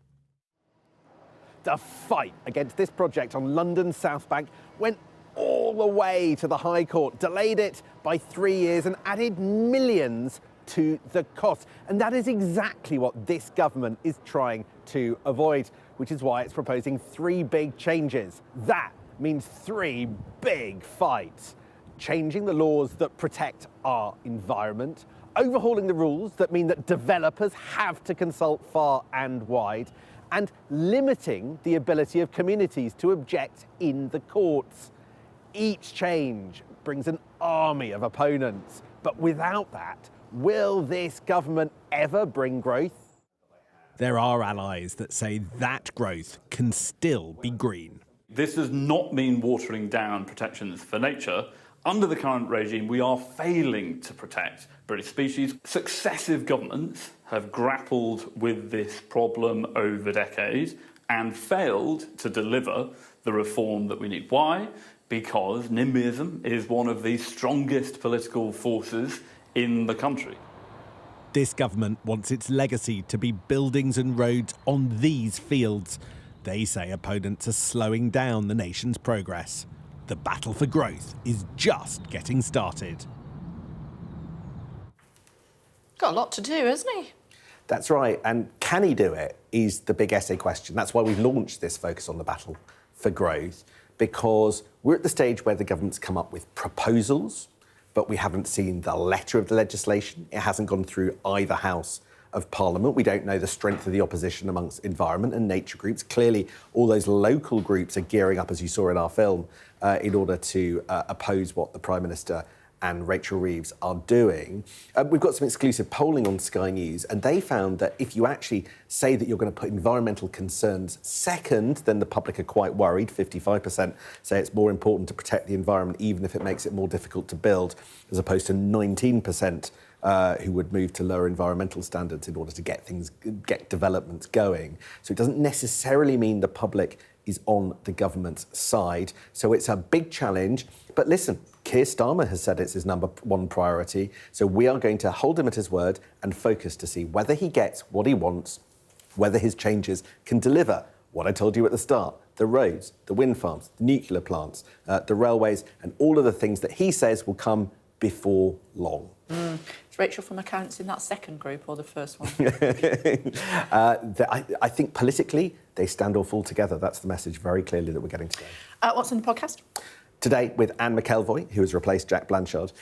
The fight against this project on London's South Bank went all the way to the High Court, delayed it by 3 years and added millions to the cost. And that is exactly what this government is trying to avoid, which is why it's proposing 3 big changes. That means 3 big fights. Changing the laws that protect our environment, overhauling the rules that mean that developers have to consult far and wide, and limiting the ability of communities to object in the courts. Each change brings an army of opponents, but without that, will this government ever bring growth? There are allies that say that growth can still be green. This does not mean watering down protections for nature. Under the current regime, we are failing to protect British species. Successive governments have grappled with this problem over decades and failed to deliver the reform that we need. Why? Because NIMBYism is one of the strongest political forces in the country. This government wants its legacy to be buildings and roads on these fields. They say opponents are slowing down the nation's progress. The battle for growth is just getting started. Got a lot to do, hasn't he? That's right, and can he do it is the big essay question. That's why we've launched this focus on the battle for growth, because we're at the stage where the government's come up with proposals, but we haven't seen the letter of the legislation. It hasn't gone through either house of Parliament. We don't know the strength of the opposition amongst environment and nature groups. Clearly, all those local groups are gearing up, as you saw in our film, in order to oppose what the Prime Minister and Rachel Reeves are doing. We've got some exclusive polling on Sky News, and they found that if you actually say that you're going to put environmental concerns second, then the public are quite worried. 55% say it's more important to protect the environment, even if it makes it more difficult to build, as opposed to 19% who would move to lower environmental standards in order to get developments going. So it doesn't necessarily mean the public is on the government's side. So it's a big challenge. But listen, Keir Starmer has said it's his number one priority. So we are going to hold him at his word and focus to see whether he gets what he wants, whether his changes can deliver what I told you at the start: the roads, the wind farms, the nuclear plants, the railways, and all of the things that he says will come before long. Is Rachel from accounts in that second group or the first one? I think politically they stand or fall together. That's the message very clearly that we're getting today. What's in the podcast? Today with Anne McElvoy, who has replaced Jack Blanchard.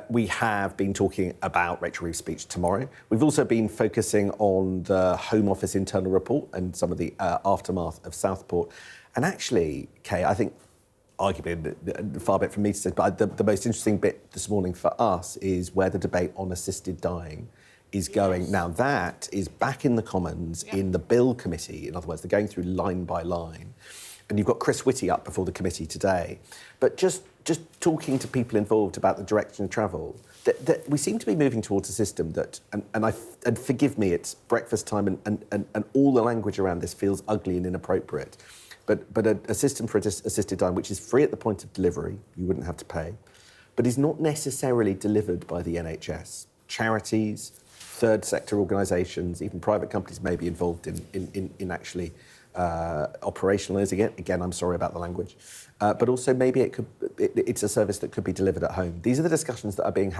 We have been talking about Rachel Reeves' speech tomorrow. We've also been focusing on the Home Office internal report and some of the aftermath of Southport. And actually, Kay, I think arguably far bit from me to say, but the most interesting bit this morning for us is where the debate on assisted dying is going. Now, that is back in the Commons in the Bill Committee. In other words, they're going through line by line. And you've got Chris Whitty up before the committee today. But just talking to people involved about the direction of travel, that we seem to be moving towards a system that, and forgive me, it's breakfast time and all the language around this feels ugly and inappropriate. but a system for assisted dying which is free at the point of delivery, you wouldn't have to pay, but is not necessarily delivered by the NHS. Charities, third sector organisations, even private companies may be involved in actually operationalising it. Again, I'm sorry about the language. But also maybe it's a service that could be delivered at home. These are the discussions that are being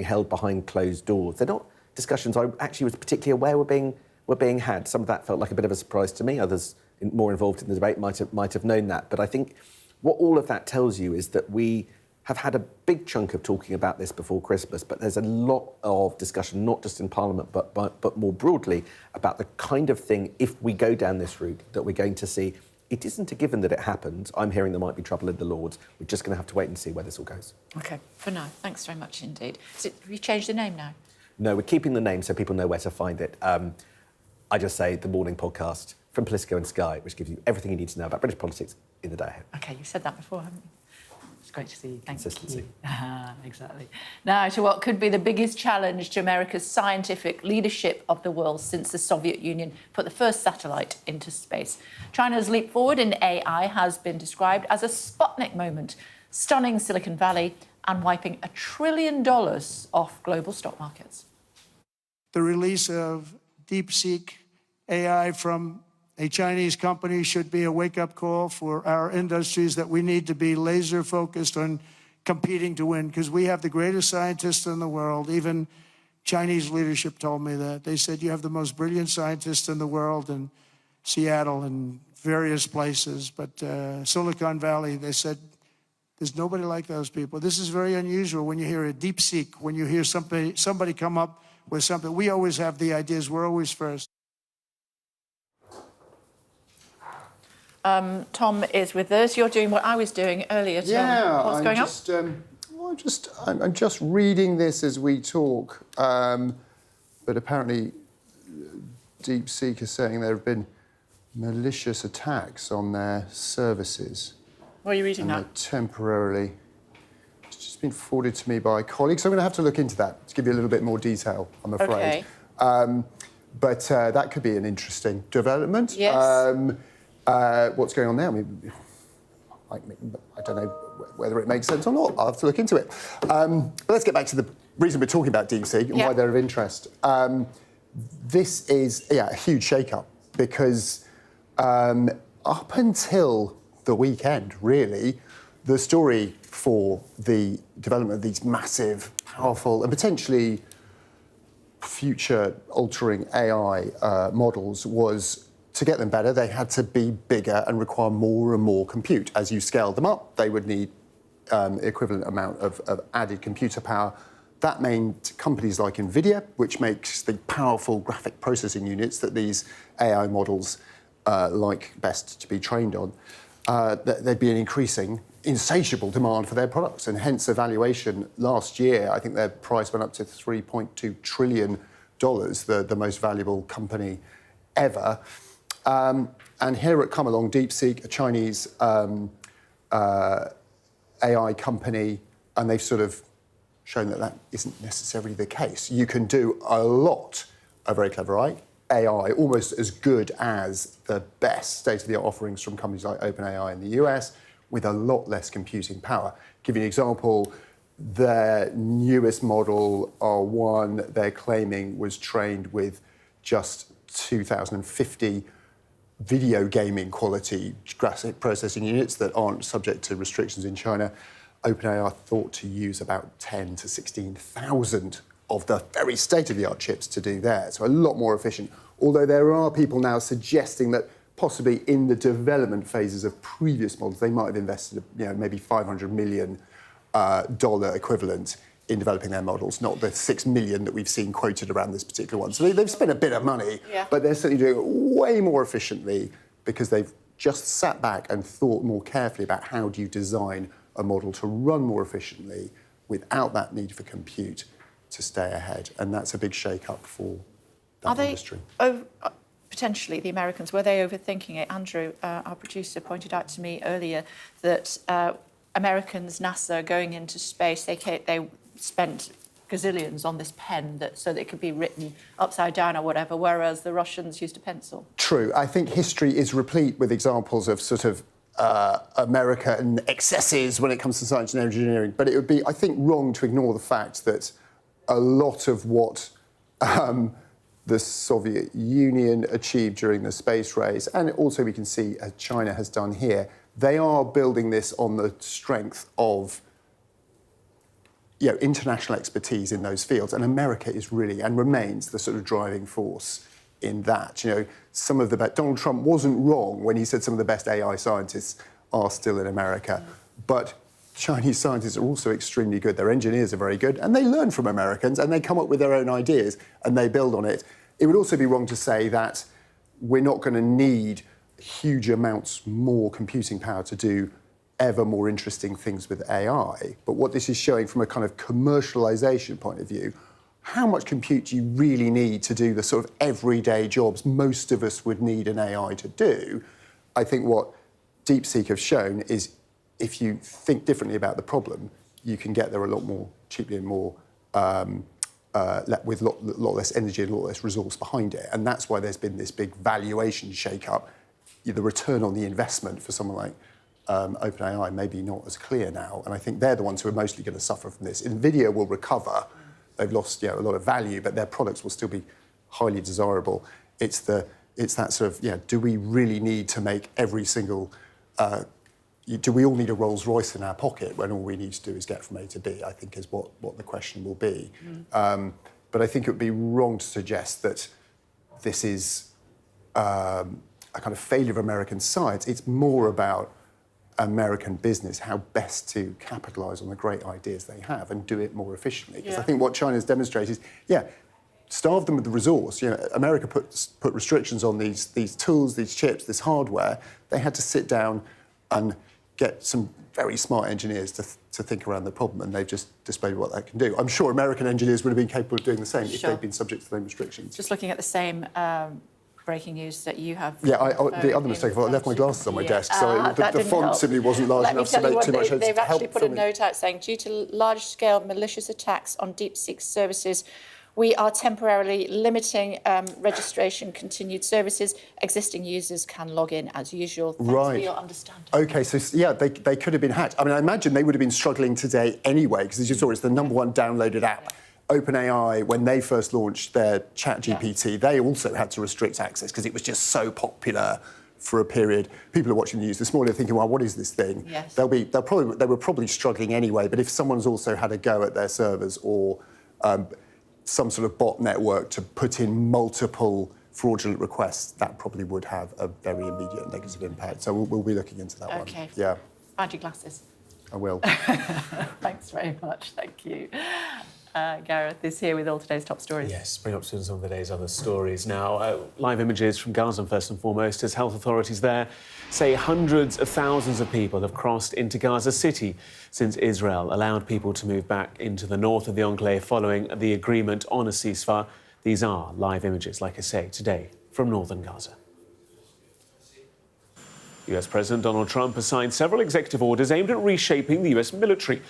held behind closed doors. They're not discussions I actually was particularly aware were being had. Some of that felt like a bit of a surprise to me. Others more involved in the debate might have known that. But I think what all of that tells you is that we have had a big chunk of talking about this before Christmas, but there's a lot of discussion, not just in Parliament, but more broadly, about the kind of thing, if we go down this route, that we're going to see. It isn't a given that it happens. I'm hearing there might be trouble in the Lords. We're just going to have to wait and see where this all goes. OK, for now. Thanks very much indeed. Have you changed the name now? No, we're keeping the name so people know where to find it. I just say the morning podcast from Politico and Sky, which gives you everything you need to know about British politics in the day ahead. OK, you said that before, haven't you? It's great to see you. Thank Consistency. you. Exactly. Now to what could be the biggest challenge to America's scientific leadership of the world since the Soviet Union put the first satellite into space. China's leap forward in AI has been described as a Sputnik moment, stunning Silicon Valley and wiping $1 trillion off global stock markets. The release of DeepSeek AI from a Chinese company should be a wake-up call for our industries that we need to be laser-focused on competing to win, because we have the greatest scientists in the world. Even Chinese leadership told me that. They said, you have the most brilliant scientists in the world in Seattle and various places. But Silicon Valley, they said, there's nobody like those people. This is very unusual when you hear a DeepSeek, when you hear somebody come up with something. We always have the ideas. We're always first. Tom is with us. You're doing what I was doing earlier. Yeah, what's going on? I'm just reading this as we talk. But apparently, DeepSeek is saying there have been malicious attacks on their services. What are you reading now? They're temporarily. It's just been forwarded to me by colleagues. So I'm going to have to look into that to give you a little bit more detail, I'm afraid. Okay. But that could be an interesting development. Yes. What's going on there? I mean, I don't know whether it makes sense or not. I'll have to look into it. But let's get back to the reason we're talking about DeepSeek and why they're of interest. This is, a huge shake-up because up until the weekend, really, the story for the development of these massive, powerful and potentially future-altering AI models was to get them better, they had to be bigger and require more and more compute. As you scaled them up, they would need equivalent amount of added computer power. That meant companies like NVIDIA, which makes the powerful graphic processing units that these AI models like best to be trained on, there'd be an increasing, insatiable demand for their products, and hence a valuation last year, I think their price went up to $3.2 trillion, the most valuable company ever. And here at come along DeepSeek, a Chinese AI company, and they've sort of shown that that isn't necessarily the case. You can do a lot of very clever AI, almost as good as the best state-of-the-art offerings from companies like OpenAI in the US, with a lot less computing power. Give you an example, their newest model, R1, they're claiming was trained with just 2,050 video gaming quality graphic processing units that aren't subject to restrictions in China. OpenAI are thought to use about 10 to 16,000 of the very state-of-the-art chips to do that. So a lot more efficient. Although there are people now suggesting that possibly in the development phases of previous models, they might have invested, maybe $500 million equivalent in developing their models, not the 6 million that we've seen quoted around this particular one. So they've spent a bit of money, but they're certainly doing it way more efficiently because they've just sat back and thought more carefully about how do you design a model to run more efficiently without that need for compute to stay ahead. And that's a big shake-up for that industry. Potentially, the Americans, were they overthinking it? Andrew, our producer, pointed out to me earlier that Americans, NASA, going into space, they spent gazillions on this pen so that it could be written upside down or whatever, whereas the Russians used a pencil. True. I think history is replete with examples of sort of American excesses when it comes to science and engineering. But it would be, I think, wrong to ignore the fact that a lot of what the Soviet Union achieved during the space race, and also we can see as China has done here, they are building this on the strength of international expertise in those fields. And America is really and remains the sort of driving force in that. Some of the best, Donald Trump wasn't wrong when he said some of the best AI scientists are still in America. But Chinese scientists are also extremely good. Their engineers are very good, and they learn from Americans, and they come up with their own ideas, and they build on it. It would also be wrong to say that we're not going to need huge amounts more computing power to do ever more interesting things with AI. But what this is showing from a kind of commercialization point of view, how much compute do you really need to do the sort of everyday jobs most of us would need an AI to do? I think what DeepSeek have shown is if you think differently about the problem, you can get there a lot more cheaply and more with a lot less energy and a lot less resource behind it. And that's why there's been this big valuation shake-up. The return on the investment for someone like OpenAI may be not as clear now. And I think they're the ones who are mostly going to suffer from this. NVIDIA will recover. They've lost a lot of value, but their products will still be highly desirable. It's that sort of, do we really need to make every single... do we all need a Rolls Royce in our pocket when all we need to do is get from A to B, I think is what the question will be. But I think it would be wrong to suggest that this is a kind of failure of American science. It's more about American business, how best to capitalise on the great ideas they have and do it more efficiently. Because I think what China's demonstrated is, starve them with the resource. America put restrictions on these tools, these chips, this hardware. They had to sit down and get some very smart engineers to think around the problem, and they've just displayed what that can do. I'm sure American engineers would have been capable of doing the same if they'd been subject to the same restrictions. Just looking at the same breaking news that you have. The other mistake, I left my glasses on my desk, so the font simply wasn't large enough to make too much sense. They've actually put a note out saying, due to large-scale malicious attacks on DeepSeek services, we are temporarily limiting registration, continued services. Existing users can log in as usual. Thanks for your understanding. OK, so they could have been hacked. I mean, I imagine they would have been struggling today anyway, because as you saw, it's the #1 downloaded app. OpenAI, when they first launched their ChatGPT, they also had to restrict access because it was just so popular for a period. People are watching the news this morning thinking, well, what is this thing? Yes. They were probably struggling anyway, but if someone's also had a go at their servers or some sort of bot network to put in multiple fraudulent requests, that probably would have a very immediate negative impact. So we'll be looking into that one. OK. Yeah. Find your glasses. I will. Thanks very much. Thank you. Gareth is here with all today's top stories. Yes, bring up soon some of the day's other stories. Now, live images from Gaza, first and foremost, as health authorities there say hundreds of thousands of people have crossed into Gaza City since Israel allowed people to move back into the north of the enclave following the agreement on a ceasefire. These are live images, like I say, today from northern Gaza. US President Donald Trump has signed several executive orders aimed at reshaping the US military.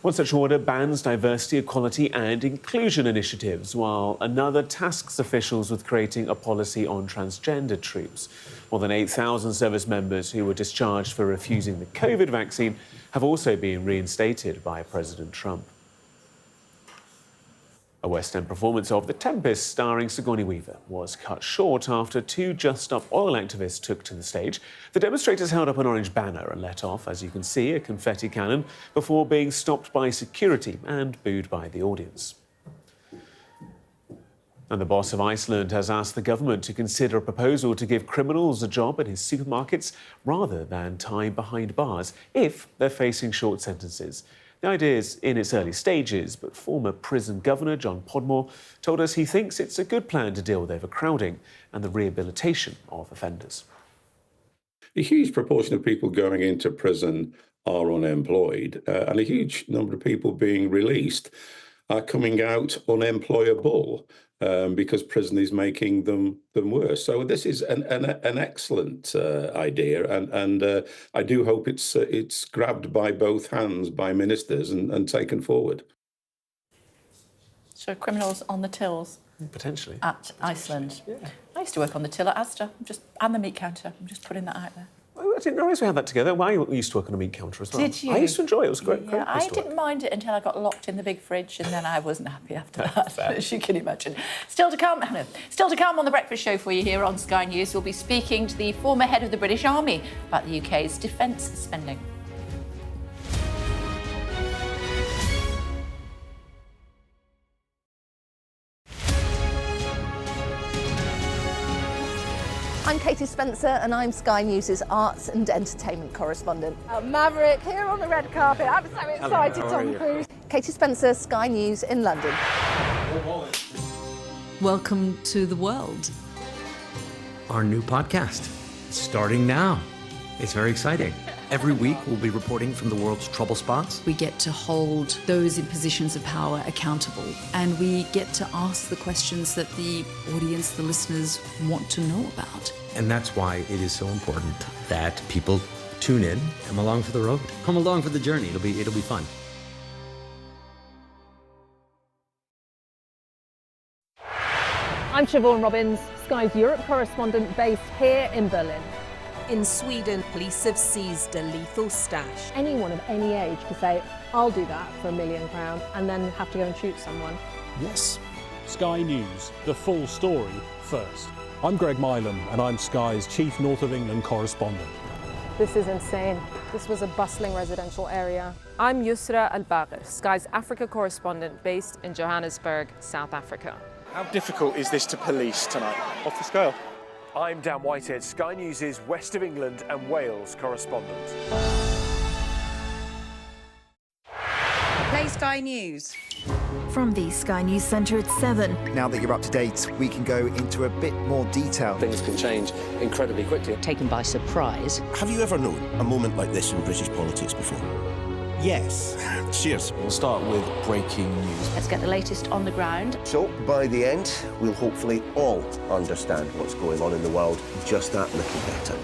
One such order bans diversity, equality and inclusion initiatives, while another tasks officials with creating a policy on transgender troops. More than 8,000 service members who were discharged for refusing the COVID vaccine have also been reinstated by President Trump. A West End performance of The Tempest starring Sigourney Weaver was cut short after two Just Stop Oil activists took to the stage. The demonstrators held up an orange banner and let off, as you can see, a confetti cannon before being stopped by security and booed by the audience. And the boss of Iceland has asked the government to consider a proposal to give criminals a job in his supermarkets rather than time behind bars if they're facing short sentences. The idea is in its early stages, but former prison governor John Podmore told us he thinks it's a good plan to deal with overcrowding and the rehabilitation of offenders. A huge proportion of people going into prison are unemployed, and a huge number of people being released are coming out unemployable because prison is making them worse. So this is an excellent idea, and I do hope it's grabbed by both hands by ministers and taken forward. So criminals on the tills Potentially. at Iceland. Yeah. I used to work on the till at Asda, and the meat counter. I'm just putting that out there. I didn't realise we had that together. Well, I used to work on a meat counter as well. Did you? I used to enjoy it. It was great. Yeah, great place I to work. didn't mind it until I got locked in the big fridge, and then I wasn't happy after that, as you can imagine. Still to come on The Breakfast Show for you here on Sky News. We'll be speaking to the former head of the British Army about the UK's defence spending. I'm Katie Spencer and I'm Sky News' arts and entertainment correspondent. Maverick here on the red carpet. I'm so excited, Tom Cruise. Katie Spencer, Sky News in London. Welcome to the world. Our new podcast, starting now. It's very exciting. Every week we'll be reporting from the world's trouble spots. We get to hold those in positions of power accountable, and we get to ask the questions that the audience, the listeners, want to know about. And that's why it is so important that people tune in, come along for the road, come along for the journey. It'll be fun. I'm Siobhan Robbins, Sky's Europe correspondent based here in Berlin. In Sweden, police have seized a lethal stash. Anyone of any age could say, I'll do that for £1 million and then have to go and shoot someone. Yes. Sky News, the full story first. I'm Greg Milam and I'm Sky's Chief North of England correspondent. This is insane. This was a bustling residential area. I'm Yusra Al-Bagher, Sky's Africa correspondent based in Johannesburg, South Africa. How difficult is this to police tonight? Off the scale. I'm Dan Whitehead, Sky News' West of England and Wales correspondent. Play Sky News. From the Sky News Centre at 7. Now that you're up to date, we can go into a bit more detail. Things can change incredibly quickly. Taken by surprise. Have you ever known a moment like this in British politics before? Yes. Cheers. We'll start with breaking news. Let's get the latest on the ground. So, by the end, we'll hopefully all understand what's going on in the world just that little better.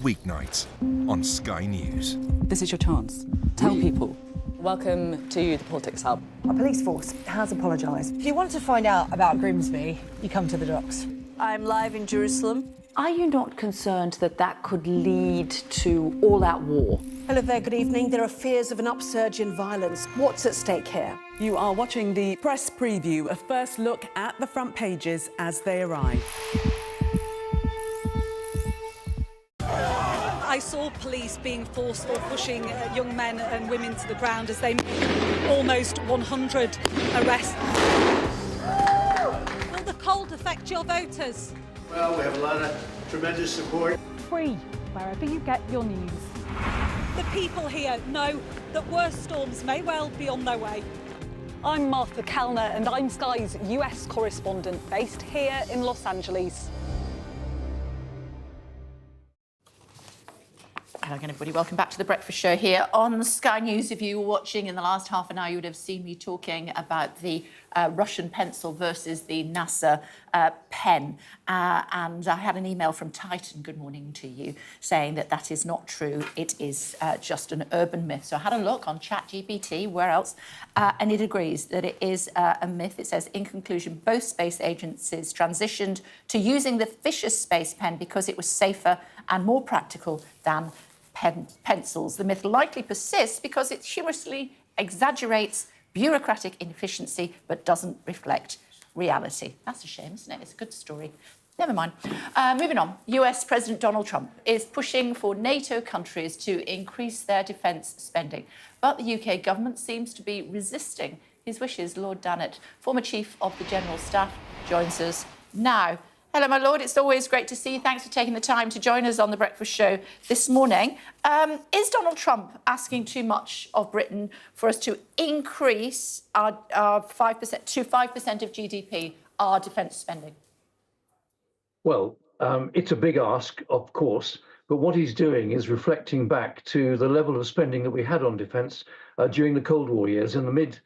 Weeknights on Sky News. This is your chance. Tell people. Welcome to the Politics Hub. Our police force has apologised. If you want to find out about Grimsby, you come to the docks. I'm live in Jerusalem. Are you not concerned that that could lead to all-out war? Hello there, good evening. There are fears of an upsurge in violence. What's at stake here? You are watching the press preview, a first look at the front pages as they arrive. I saw police being forceful, pushing young men and women to the ground as they made almost 100 arrests. Will the cold affect your voters? Well, we have a lot of tremendous support. Free, wherever you get your news. The people here know that worse storms may well be on their way. I'm Martha Kellner and I'm Sky's US correspondent based here in Los Angeles. Hello again, everybody. Welcome back to The Breakfast Show here on Sky News. If you were watching in the last half an hour, you would have seen me talking about the Russian pencil versus the NASA pen. And I had an email from Titan, good morning to you, saying that that is not true. It is just an urban myth. So I had a look on ChatGPT, where else? And it agrees that it is a myth. It says, in conclusion, both space agencies transitioned to using the Fisher's space pen because it was safer and more practical than pencils. The myth likely persists because it humorously exaggerates bureaucratic inefficiency but doesn't reflect reality. That's a shame, isn't it? It's a good story. Never mind. Moving on. US President Donald Trump is pushing for NATO countries to increase their defence spending. But the UK government seems to be resisting his wishes. Lord Dannatt, former Chief of the General Staff, joins us now. Hello, my lord. It's always great to see you. Thanks for taking the time to join us on The Breakfast Show this morning. Is Donald Trump asking too much of Britain for us to increase our 5% to 5% of GDP, our defence spending? Well, it's a big ask, of course, but what he's doing is reflecting back to the level of spending that we had on defence during the Cold War years in the mid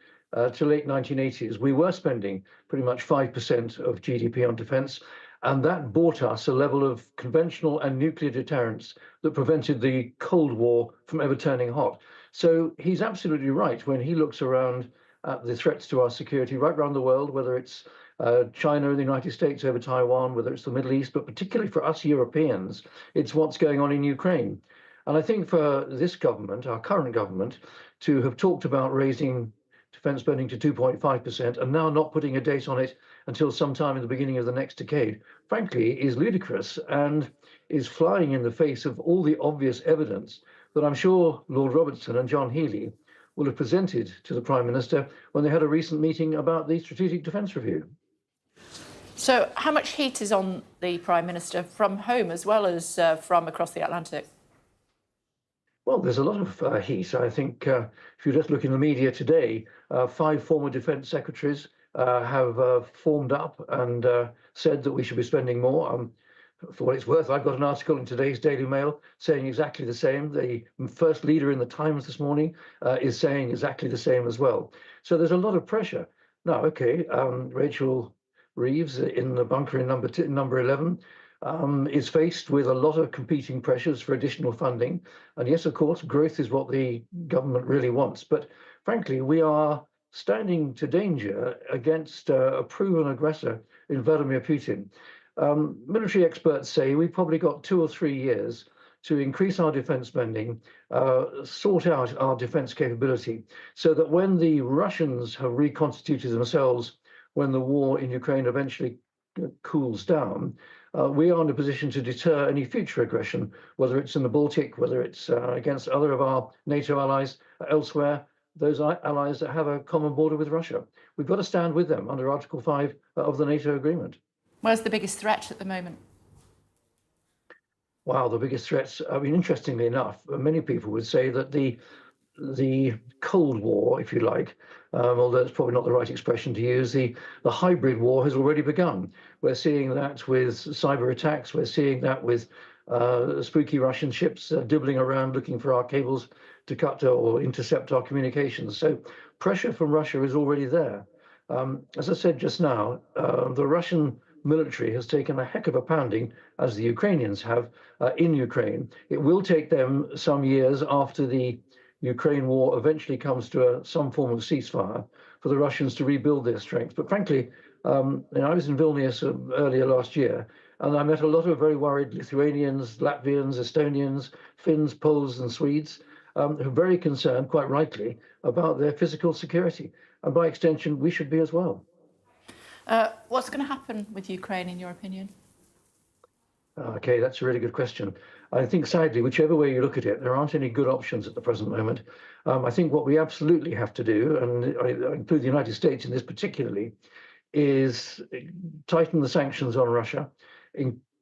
to late 1980s. We were spending pretty much 5% of GDP on defence. And that bought us a level of conventional and nuclear deterrence that prevented the Cold War from ever turning hot. So he's absolutely right when he looks around at the threats to our security right around the world, whether it's China and the United States over Taiwan, whether it's the Middle East, but particularly for us Europeans, it's what's going on in Ukraine. And I think for this government, our current government, to have talked about raising defence spending to 2.5% and now not putting a date on it until sometime in the beginning of the next decade, frankly, is ludicrous and is flying in the face of all the obvious evidence that I'm sure Lord Robertson and John Healey will have presented to the Prime Minister when they had a recent meeting about the Strategic Defence Review. So how much heat is on the Prime Minister from home as well as from across the Atlantic? Well, there's a lot of heat. I think if you just look in the media today, 5 former defence secretaries have formed up and said that we should be spending more. For what it's worth, I've got an article in today's Daily Mail saying exactly the same. The first leader in the Times this morning is saying exactly the same as well. So there's a lot of pressure. Now, okay, Rachel Reeves in the bunker in number 11 is faced with a lot of competing pressures for additional funding. And yes, of course, growth is what the government really wants. But frankly, we are standing to danger against a proven aggressor in Vladimir Putin. Military experts say we've probably got 2 or 3 years to increase our defence spending, sort out our defence capability, so that when the Russians have reconstituted themselves, when the war in Ukraine eventually cools down, we are in a position to deter any future aggression, whether it's in the Baltic, whether it's against other of our NATO allies elsewhere, those allies that have a common border with Russia. We've got to stand with them under Article 5 of the NATO agreement. Where's the biggest threat at the moment? Wow, the biggest threats. I mean, interestingly enough, many people would say that the Cold War, if you like, although it's probably not the right expression to use, the hybrid war has already begun. We're seeing that with cyber attacks. We're seeing that with spooky Russian ships dibbling around looking for our cables to cut or intercept our communications. So pressure from Russia is already there. As I said just now, the Russian military has taken a heck of a pounding, as the Ukrainians have, in Ukraine. It will take them some years after the Ukraine war eventually comes to some form of ceasefire for the Russians to rebuild their strength. But frankly, I was in Vilnius earlier last year, and I met a lot of very worried Lithuanians, Latvians, Estonians, Finns, Poles, and Swedes who are very concerned, quite rightly, about their physical security. And by extension, we should be as well. What's going to happen with Ukraine, in your opinion? Okay, that's a really good question. I think, sadly, whichever way you look at it, there aren't any good options at the present moment. I think what we absolutely have to do, and I include the United States in this particularly, is tighten the sanctions on Russia,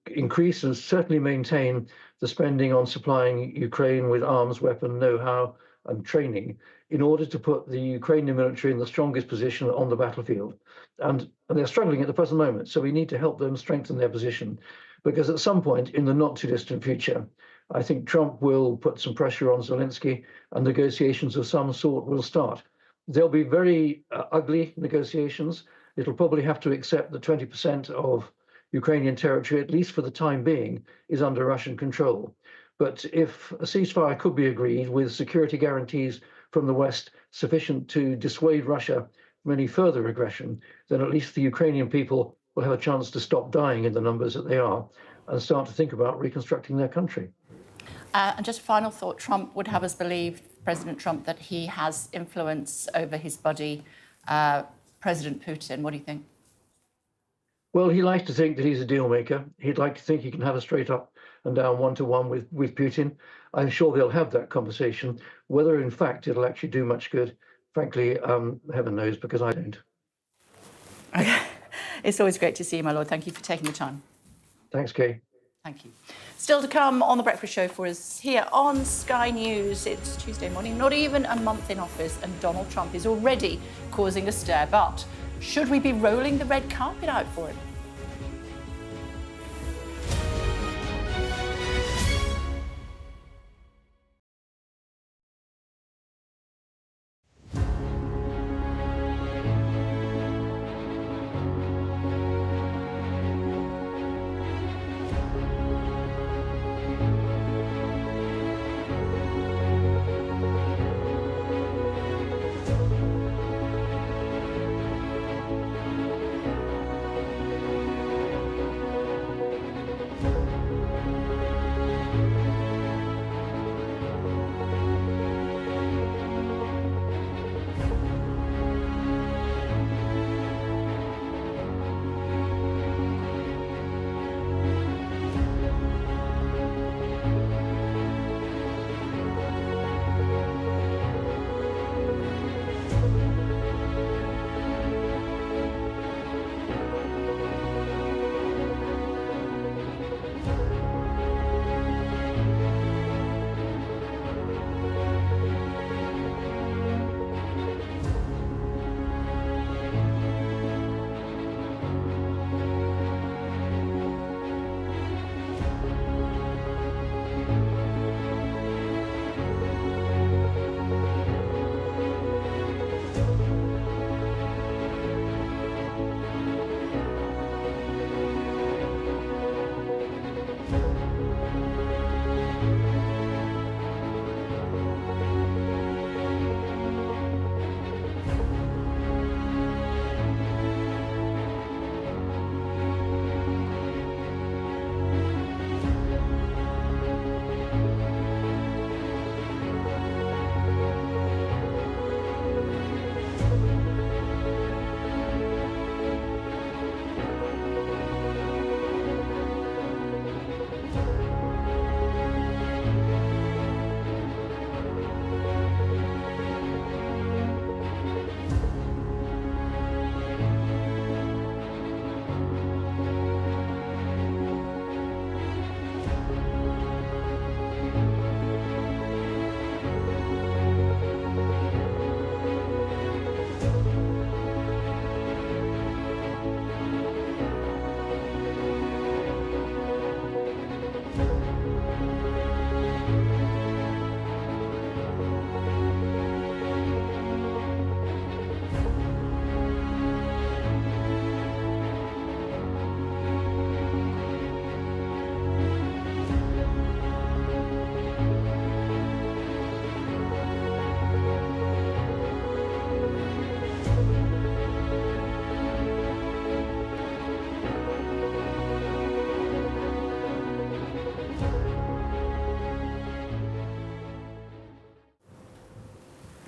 increase and certainly maintain the spending on supplying Ukraine with arms, weapon, know-how, and training in order to put the Ukrainian military in the strongest position on the battlefield. And they're struggling at the present moment, so we need to help them strengthen their position. Because at some point in the not too distant future, I think Trump will put some pressure on Zelensky and negotiations of some sort will start. They'll be very ugly negotiations. It'll probably have to accept that 20% of Ukrainian territory, at least for the time being, is under Russian control. But if a ceasefire could be agreed with security guarantees from the West sufficient to dissuade Russia from any further aggression, then at least the Ukrainian people will have a chance to stop dying in the numbers that they are and start to think about reconstructing their country. And just a final thought, Trump would have us believe, President Trump, that he has influence over his buddy, President Putin. What do you think? Well, he likes to think that he's a deal maker. He'd like to think he can have a straight up and down one-to-one with Putin. I'm sure they'll have that conversation. Whether, in fact, it'll actually do much good, frankly, heaven knows, because I don't. Okay. It's always great to see you, my lord. Thank you for taking the time. Thanks, Kay. Thank you. Still to come on The Breakfast Show for us here on Sky News. It's Tuesday morning, not even a month in office, and Donald Trump is already causing a stir. But should we be rolling the red carpet out for him?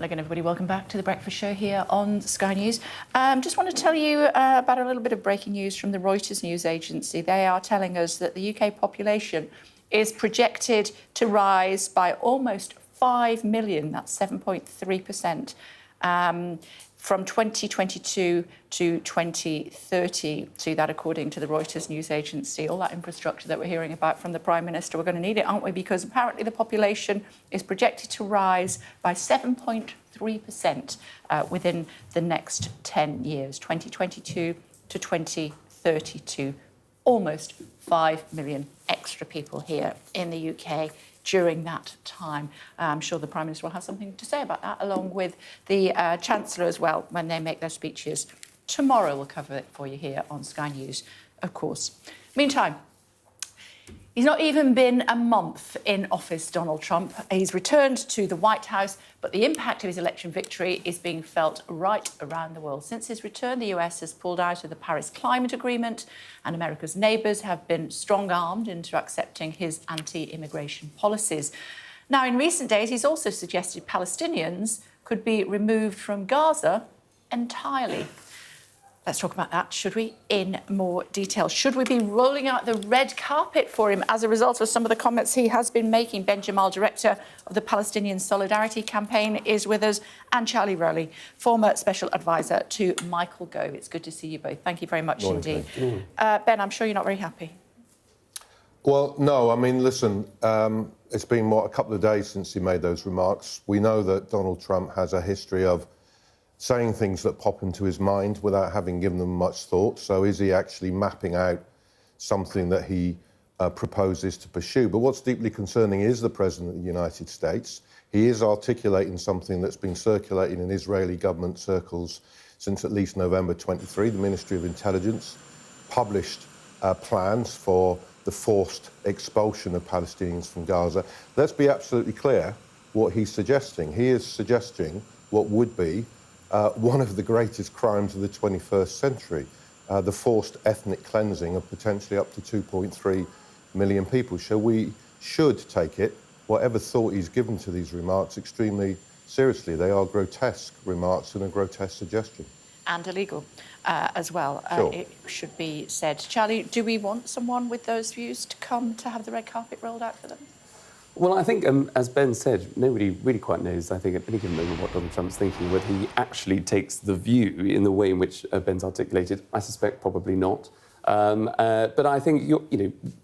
And again, everybody, welcome back to The Breakfast Show here on Sky News. Just want to tell you about a little bit of breaking news from the Reuters news agency. They are telling us that the UK population is projected to rise by almost 5 million, that's 7.3%, from 2022 to 2030. See that according to the Reuters news agency. All that infrastructure that we're hearing about from the Prime Minister, we're going to need it, aren't we? Because apparently the population is projected to rise by 7.3% within the next 10 years, 2022 to 2032. Almost 5 million extra people here in the UK during that time. I'm sure the Prime Minister will have something to say about that, along with the Chancellor as well, when they make their speeches. Tomorrow we'll cover it for you here on Sky News, of course. Meantime, he's not even been a month in office, Donald Trump. He's returned to the White House, but the impact of his election victory is being felt right around the world. Since his return, the US has pulled out of the Paris Climate Agreement, and America's neighbours have been strong-armed into accepting his anti-immigration policies. Now, in recent days, he's also suggested Palestinians could be removed from Gaza entirely. Let's talk about that, should we, in more detail. Should we be rolling out the red carpet for him as a result of some of the comments he has been making? Ben Jamal, director of the Palestinian Solidarity Campaign, is with us, and Charlie Rowley, former special advisor to Michael Gove. It's good to see you both. Thank you very much indeed. Ben, I'm sure you're not very happy. Well, no, I mean, listen, it's been, a couple of days since he made those remarks. We know that Donald Trump has a history of saying things that pop into his mind without having given them much thought. So is he actually mapping out something that he proposes to pursue? But what's deeply concerning is the President of the United States. He is articulating something that's been circulating in Israeli government circles since at least November 23. The Ministry of Intelligence published plans for the forced expulsion of Palestinians from Gaza. Let's be absolutely clear what he's suggesting. He is suggesting what would be one of the greatest crimes of the 21st century, the forced ethnic cleansing of potentially up to 2.3 million people. So we should take it, whatever thought he's given to these remarks, extremely seriously. They are grotesque remarks and a grotesque suggestion. And illegal as well, sure. It should be said. Charlie, do we want someone with those views to come to have the red carpet rolled out for them? Well, I think, as Ben said, nobody really quite knows, I think, at any given moment what Donald Trump's thinking. Whether he actually takes the view in the way in which Ben's articulated, I suspect probably not. But I think,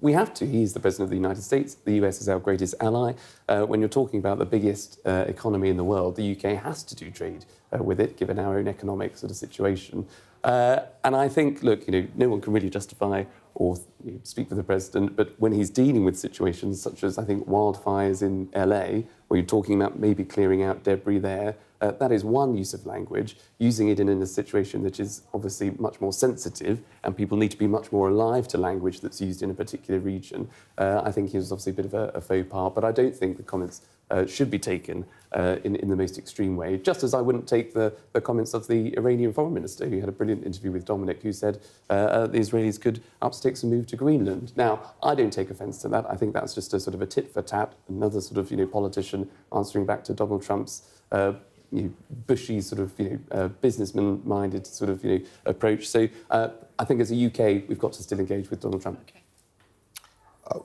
we have to. He's the President of the United States. The US is our greatest ally. When you're talking about the biggest economy in the world, the UK has to do trade with it, given our own economic sort of situation. And I think, look, no one can really justify or speak for the president, but when he's dealing with situations such as, I think, wildfires in LA, where you're talking about maybe clearing out debris there, that is one use of language. Using it in a situation that is obviously much more sensitive, and people need to be much more alive to language that's used in a particular region. I think he was obviously a bit of a faux pas, but I don't think the comments should be taken in the most extreme way, just as I wouldn't take the comments of the Iranian foreign minister, who had a brilliant interview with Dominic, who said the Israelis could up sticks and move to Greenland. Now, I don't take offence to that. I think that's just a sort of a tit-for-tat, another sort of, politician answering back to Donald Trump's bushy sort of, businessman-minded sort of, approach. So I think as a UK, we've got to still engage with Donald Trump. Okay.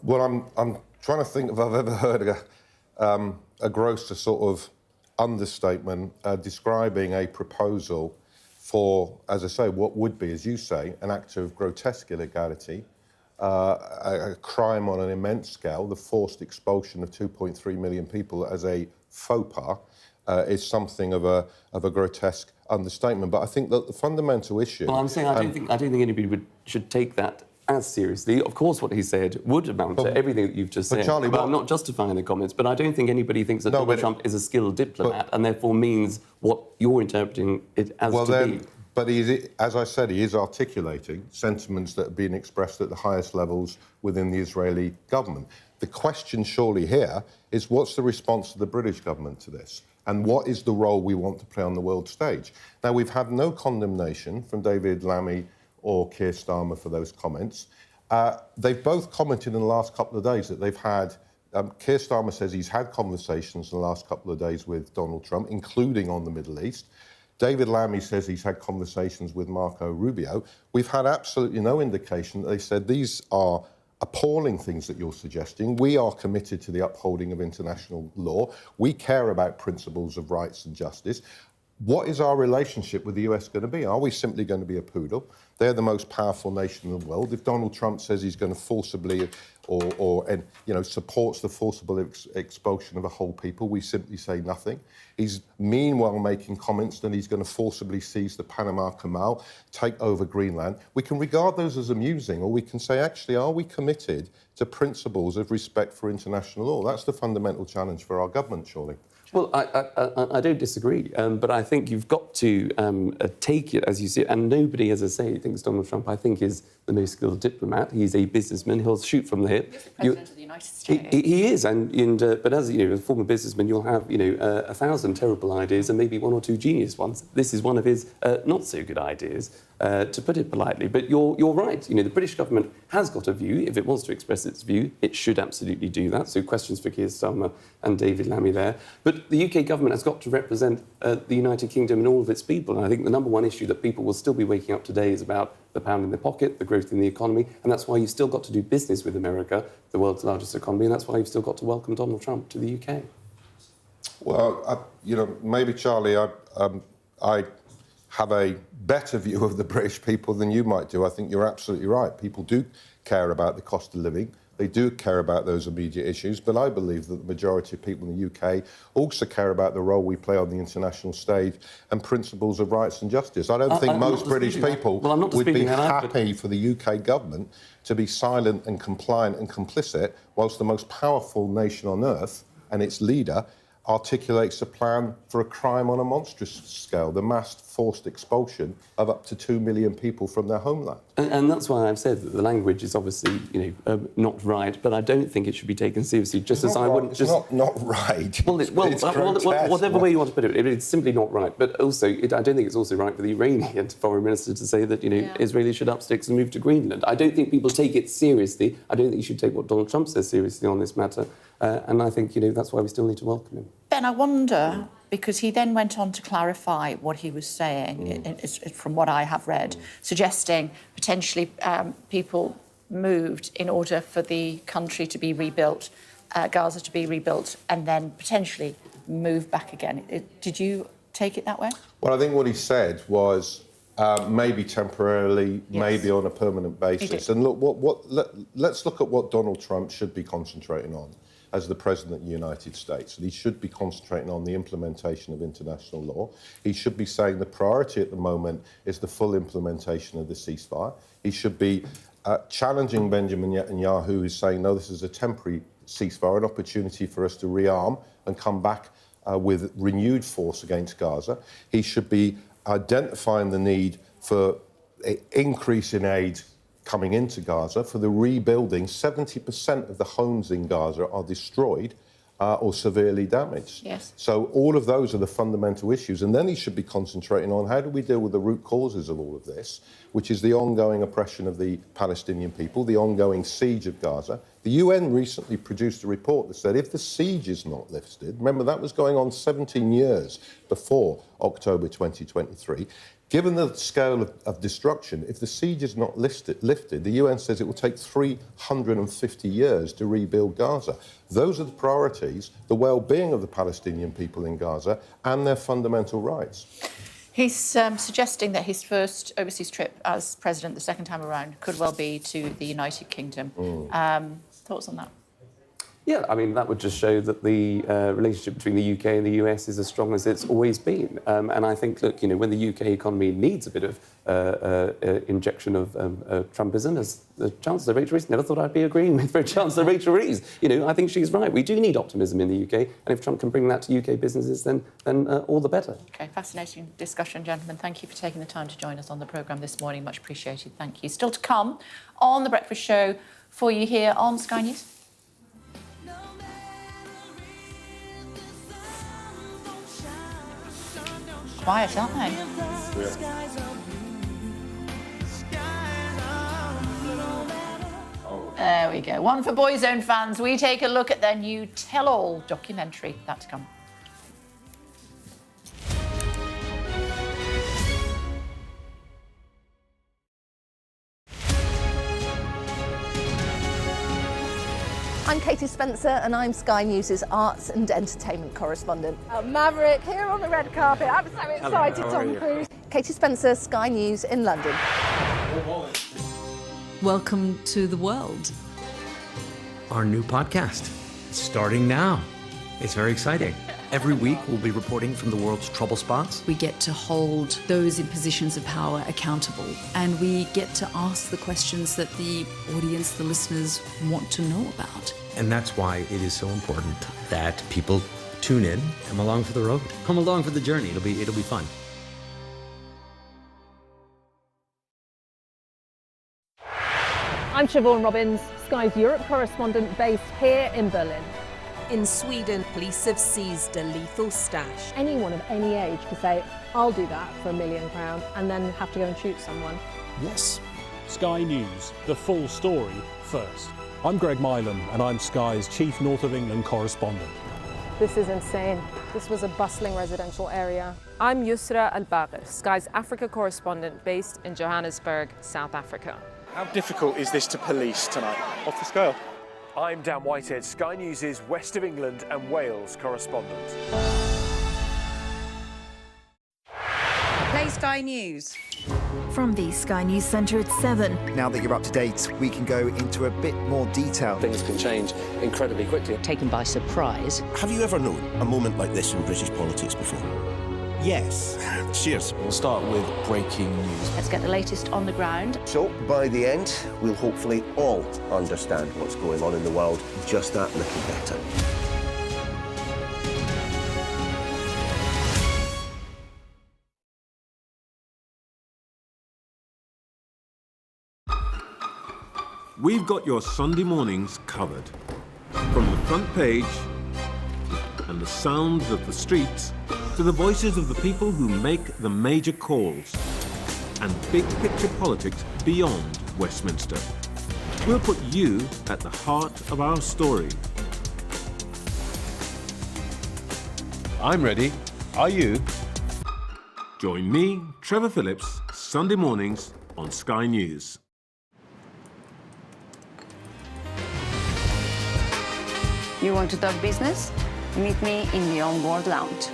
Well, I'm trying to think if I've ever heard a grosser sort of understatement describing a proposal for, as I say, what would be, as you say, an act of grotesque illegality, a crime on an immense scale. The forced expulsion of 2.3 million people as a faux pas is something of a grotesque understatement. But I think that the fundamental issue... Well, I'm saying I don't think anybody should take that as seriously. Of course, what he said would amount to everything that you've just said. Charlie, I'm not justifying the comments, but I don't think anybody thinks that Donald Trump is a skilled diplomat and therefore means what you're interpreting it as to be. But as I said, he is articulating sentiments that are being expressed at the highest levels within the Israeli government. The question surely here is, what's the response of the British government to this? And what is the role we want to play on the world stage? Now, we've had no condemnation from David Lammy or Keir Starmer for those comments. They've both commented in the last couple of days that they've had Keir Starmer says he's had conversations in the last couple of days with Donald Trump, including on the Middle East. David Lammy says he's had conversations with Marco Rubio. We've had absolutely no indication that they said these are appalling things that you're suggesting. We are committed to the upholding of international law. We care about principles of rights and justice. What is our relationship with the US going to be? Are we simply going to be a poodle? They're the most powerful nation in the world. If Donald Trump says he's going to forcibly supports the forcible expulsion of a whole people, we simply say nothing. He's meanwhile making comments that he's going to forcibly seize the Panama Canal, take over Greenland. We can regard those as amusing, or we can say, actually, are we committed to principles of respect for international law? That's the fundamental challenge for our government, surely. Well, I don't disagree, but I think you've got to take it as you see it. And nobody, as I say, thinks Donald Trump, I think, is the most skilled diplomat. He's a businessman. He'll shoot from the hip. He's the President of the United States. He is, but as you know, as a former businessman, you'll have 1,000 terrible ideas and maybe one or two genius ones. This is one of his not so good ideas, to put it politely. But you're right. The British government has got a view. If it wants to express its view, it should absolutely do that. So questions for Keir Starmer and David Lammy there. But the UK government has got to represent the United Kingdom and all of its people. And I think the number one issue that people will still be waking up today is about the pound in their pocket, the growth in the economy, and that's why you've still got to do business with America, the world's largest economy, and that's why you've still got to welcome Donald Trump to the UK. Well, maybe, Charlie, I have a better view of the British people than you might do. I think you're absolutely right. People do care about the cost of living. They do care about those immediate issues, but I believe that the majority of people in the UK also care about the role we play on the international stage and principles of rights and justice. I don't think most British people would be happy for the UK government to be silent and compliant and complicit whilst the most powerful nation on earth and its leader articulates a plan for a crime on a monstrous scale, the mass forced expulsion of up to 2 million people from their homeland. And that's why I've said that the language is obviously, not right, but I don't think it should be taken seriously, just as I wouldn't just... It's not right. Whatever way you want to put it, it's simply not right. But also, I don't think it's also right for the Iranian foreign minister to say that, Israelis should up sticks and move to Greenland. I don't think people take it seriously. I don't think you should take what Donald Trump says seriously on this matter. And I think, that's why we still need to welcome him. Ben, I wonder, because he then went on to clarify what he was saying, from what I have read, suggesting potentially people moved in order for the country to be rebuilt, Gaza to be rebuilt, and then potentially move back again. Did you take it that way? Well, I think what he said was maybe temporarily, maybe on a permanent basis. And look, let's look at what Donald Trump should be concentrating on as the President of the United States. And he should be concentrating on the implementation of international law. He should be saying the priority at the moment is the full implementation of the ceasefire. He should be challenging Benjamin Netanyahu, who's saying, no, this is a temporary ceasefire, an opportunity for us to rearm and come back with renewed force against Gaza. He should be identifying the need for an increase in aid coming into Gaza, for the rebuilding. 70% of the homes in Gaza are destroyed or severely damaged. Yes. So all of those are the fundamental issues. And then he should be concentrating on how do we deal with the root causes of all of this, which is the ongoing oppression of the Palestinian people, the ongoing siege of Gaza. The UN recently produced a report that said if the siege is not lifted, remember that was going on 17 years before October 2023, given the scale of destruction, if the siege is not lifted, the UN says it will take 350 years to rebuild Gaza. Those are the priorities, the well-being of the Palestinian people in Gaza and their fundamental rights. He's suggesting that his first overseas trip as president the second time around could well be to the United Kingdom. Thoughts on that? Yeah, I mean, that would just show that the relationship between the UK and the US is as strong as it's always been. And I think, look, when the UK economy needs a bit of injection of Trumpism, as the Chancellor Rachel Rees, never thought I'd be agreeing with Chancellor Rachel Rees. I think she's right. We do need optimism in the UK. And if Trump can bring that to UK businesses, then all the better. OK, fascinating discussion, gentlemen. Thank you for taking the time to join us on the programme this morning. Much appreciated. Thank you. Still to come on The Breakfast Show for you here on Sky News. Quiet, aren't they? There we go. One for Boyzone fans. We take a look at their new tell-all documentary. That's to come. I'm Katie Spencer and I'm Sky News' arts and entertainment correspondent. Maverick here on the red carpet. I'm so excited, Tom Cruise. Katie Spencer, Sky News in London. Welcome to the world. Our new podcast, starting now. It's very exciting. Every week we'll be reporting from the world's trouble spots. We get to hold those in positions of power accountable, and we get to ask the questions that the audience, the listeners, want to know about. And that's why it is so important that people tune in, come along for the road, come along for the journey. It'll be fun. I'm Siobhan Robbins, Sky's Europe correspondent based here in Berlin. In Sweden, police have seized a lethal stash. Anyone of any age could say, I'll do that for £1 million and then have to go and shoot someone. Yes. Sky News, the full story first. I'm Greg Milan and I'm Sky's chief North of England correspondent. This is insane. This was a bustling residential area. I'm Yusra Al-Bagher, Sky's Africa correspondent based in Johannesburg, South Africa. How difficult is this to police tonight? Off the scale. I'm Dan Whitehead, Sky News' West of England and Wales correspondent. Play Sky News. From the Sky News Centre at 7. Now that you're up to date, we can go into a bit more detail. Things can change incredibly quickly. Taken by surprise. Have you ever known a moment like this in British politics before? Yes. Cheers. We'll start with breaking news. Let's get the latest on the ground. So, by the end, we'll hopefully all understand what's going on in the world just that little better. We've got your Sunday mornings covered. From the front page and the sounds of the streets to the voices of the people who make the major calls and big picture politics beyond Westminster. We'll put you at the heart of our story. I'm ready. Are you? Join me, Trevor Phillips, Sunday mornings on Sky News. You want to talk business? Meet me in the On-Board Lounge.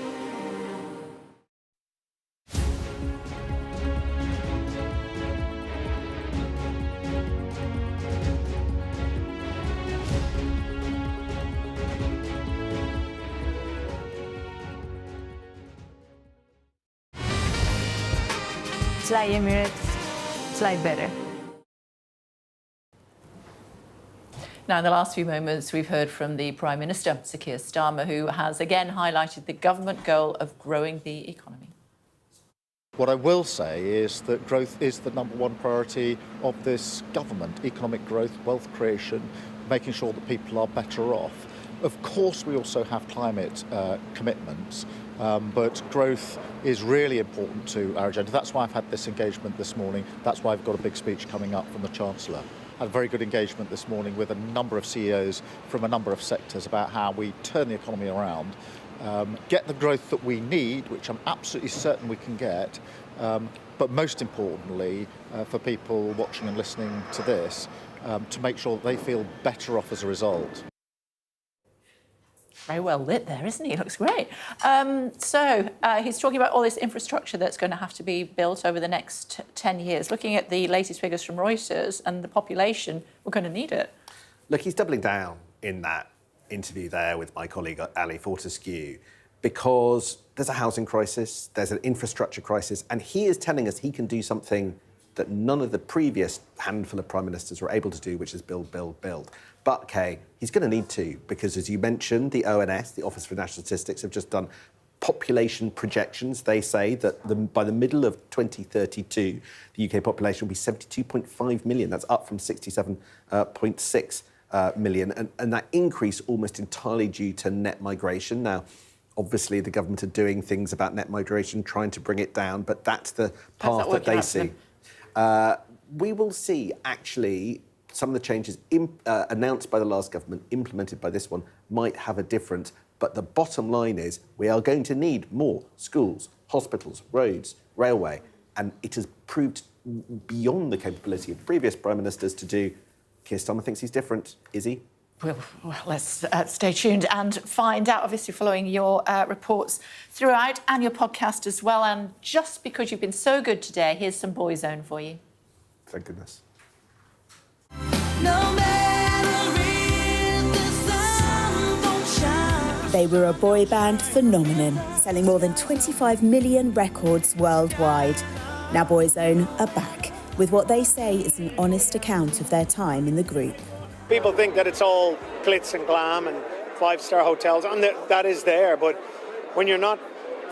Fly Emirates, fly better. Now, in the last few moments, we've heard from the Prime Minister, Sir Keir Starmer, who has again highlighted the government goal of growing the economy. What I will say is that growth is the number one priority of this government. Economic growth, wealth creation, making sure that people are better off. Of course, we also have climate commitments, but growth is really important to our agenda. That's why I've had this engagement this morning. That's why I've got a big speech coming up from the Chancellor. I had a very good engagement this morning with a number of CEOs from a number of sectors about how we turn the economy around, get the growth that we need, which I'm absolutely certain we can get, but most importantly, for people watching and listening to this, to make sure that they feel better off as a result. Very well lit there, isn't he? Looks great. He's talking about all this infrastructure that's going to have to be built over the next 10 years. Looking at the latest figures from Reuters and the population, we're going to need it. Look, he's doubling down in that interview there with my colleague Ali Fortescue because there's a housing crisis, there's an infrastructure crisis, and he is telling us he can do something that none of the previous handful of prime ministers were able to do, which is build, build, build. But, Kay, he's going to need to, because as you mentioned, the ONS, the Office for National Statistics, have just done population projections. They say that by the middle of 2032, the UK population will be 72.5 million. That's up from 67.6 million. And that increase almost entirely due to net migration. Now, obviously, the government are doing things about net migration, trying to bring it down, but that's the path that they see. We will see, actually, some of the changes announced by the last government, implemented by this one, might have a difference. But the bottom line is we are going to need more schools, hospitals, roads, railway, and it has proved beyond the capability of previous Prime Ministers to do. Keir Starmer thinks he's different. Is he? Well, let's stay tuned and find out, obviously, following your reports throughout and your podcast as well. And just because you've been so good today, here's some Boyzone for you. Thank goodness. They were a boy band phenomenon, selling more than 25 million records worldwide. Now Boyzone are back with what they say is an honest account of their time in the group. People think that it's all glitz and glam and five-star hotels, and that is there, but when you're not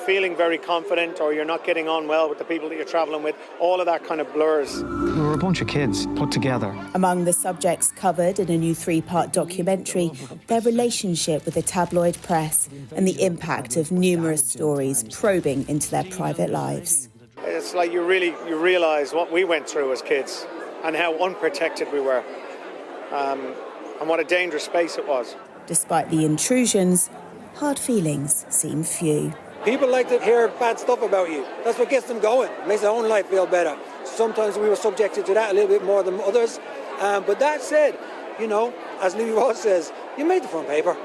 feeling very confident or you're not getting on well with the people that you're travelling with, all of that kind of blurs. We were a bunch of kids put together. Among the subjects covered in a new 3-part documentary, their relationship with the tabloid press and the impact of numerous stories probing into their private lives. It's like you realise what we went through as kids and how unprotected we were, and what a dangerous space it was. Despite the intrusions, hard feelings seem few. People like to hear bad stuff about you. That's what gets them going. It makes their own life feel better. Sometimes we were subjected to that a little bit more than others. But that said, you know, as Louis Ross says, you made the front paper.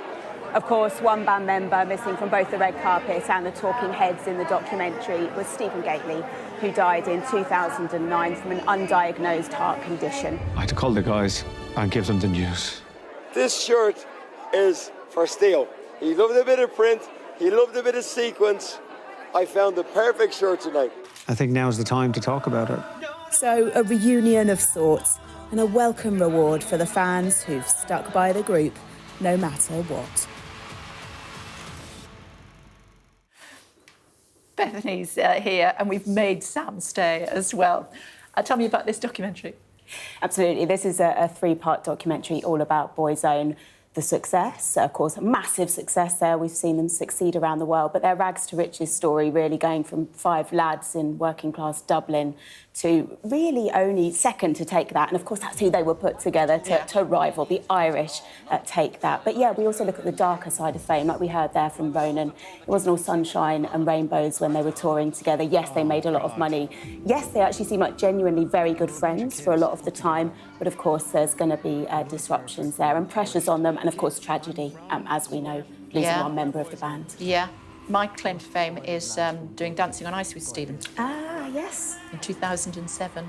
Of course, one band member missing from both the red carpet and the talking heads in the documentary was Stephen Gately, who died in 2009 from an undiagnosed heart condition. I had to call the guys and give them the news. This shirt is for Steele. He loved a bit of print. He loved a bit of sequence. I found the perfect shirt tonight. I think now's the time to talk about it. So, a reunion of sorts and a welcome reward for the fans who've stuck by the group, no matter what. Bethany's here, and we've made Sam stay as well. Tell me about this documentary. Absolutely. This is a 3-part documentary all about Boyzone. The success, of course, a massive success there. We've seen them succeed around the world, but their rags to riches story, really going from 5 lads in working class Dublin to really only second to Take That. And of course, that's who they were put together to rival the Irish Take That. But yeah, we also look at the darker side of fame, like we heard there from Ronan. It wasn't all sunshine and rainbows when they were touring together. Yes, they made a lot of money. Yes, they actually seem like genuinely very good friends for a lot of the time. But of course, there's going to be disruptions there and pressures on them. And of course, tragedy, as we know, losing one member of the band. Yeah. My claim to fame is doing Dancing on Ice with Stephen. Ah, yes. In 2007.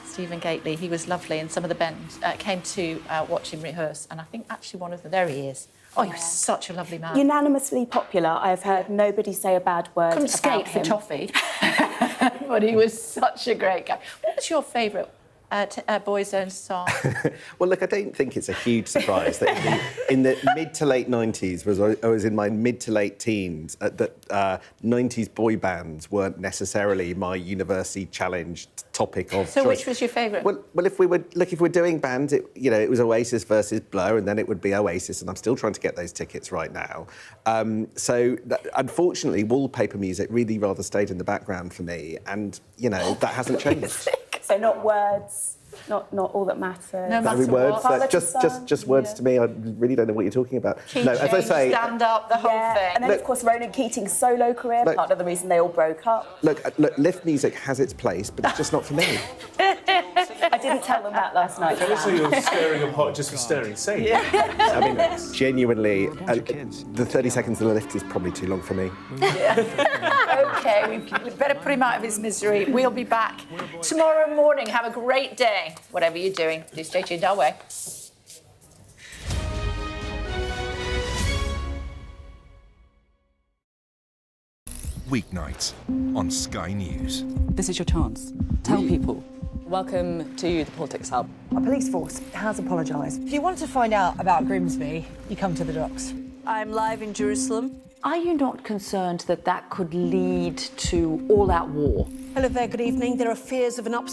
Stephen Gately, he was lovely, and some of the band came to watch him rehearse, and I think actually one of them, there he is. Oh, he was such a lovely man. Unanimously popular. I've heard nobody say a bad word Couldn't about skate him. for toffee, but he was such a great guy. What was your favourite Boyzone song? Well, look, I don't think it's a huge surprise that in the mid to late 90s, I was in my mid to late teens, that 90s boy bands weren't necessarily my university challenged topic of So choice. which was your favourite? Well, if we're doing bands, it was Oasis versus Blur, and then it would be Oasis, and I'm still trying to get those tickets right now. Unfortunately, wallpaper music really rather stayed in the background for me, and that hasn't changed. So not words, not all that matters. No matter words, what. just words to me. I really don't know what you're talking about. Key change, as I say, stand up, the whole thing. And then, of course, Ronan Keating's solo career, part of the reason they all broke up. Look, lift music has its place, but it's just not for me. I didn't tell them that last night. So you're staring apart just for staring. Say it. I mean, genuinely, the 30 seconds of the lift is probably too long for me. OK, we better put him out of his misery. We'll be back tomorrow morning. Have a great day. Whatever you're doing, do stay tuned our way. Weeknights on Sky News. This is your chance. Tell people. Welcome to the Politics Hub. Our police force has apologised. If you want to find out about Grimsby, you come to the docks. I'm live in Jerusalem. Are you not concerned that that could lead to all-out war? Hello there, good evening. There are fears of an upset.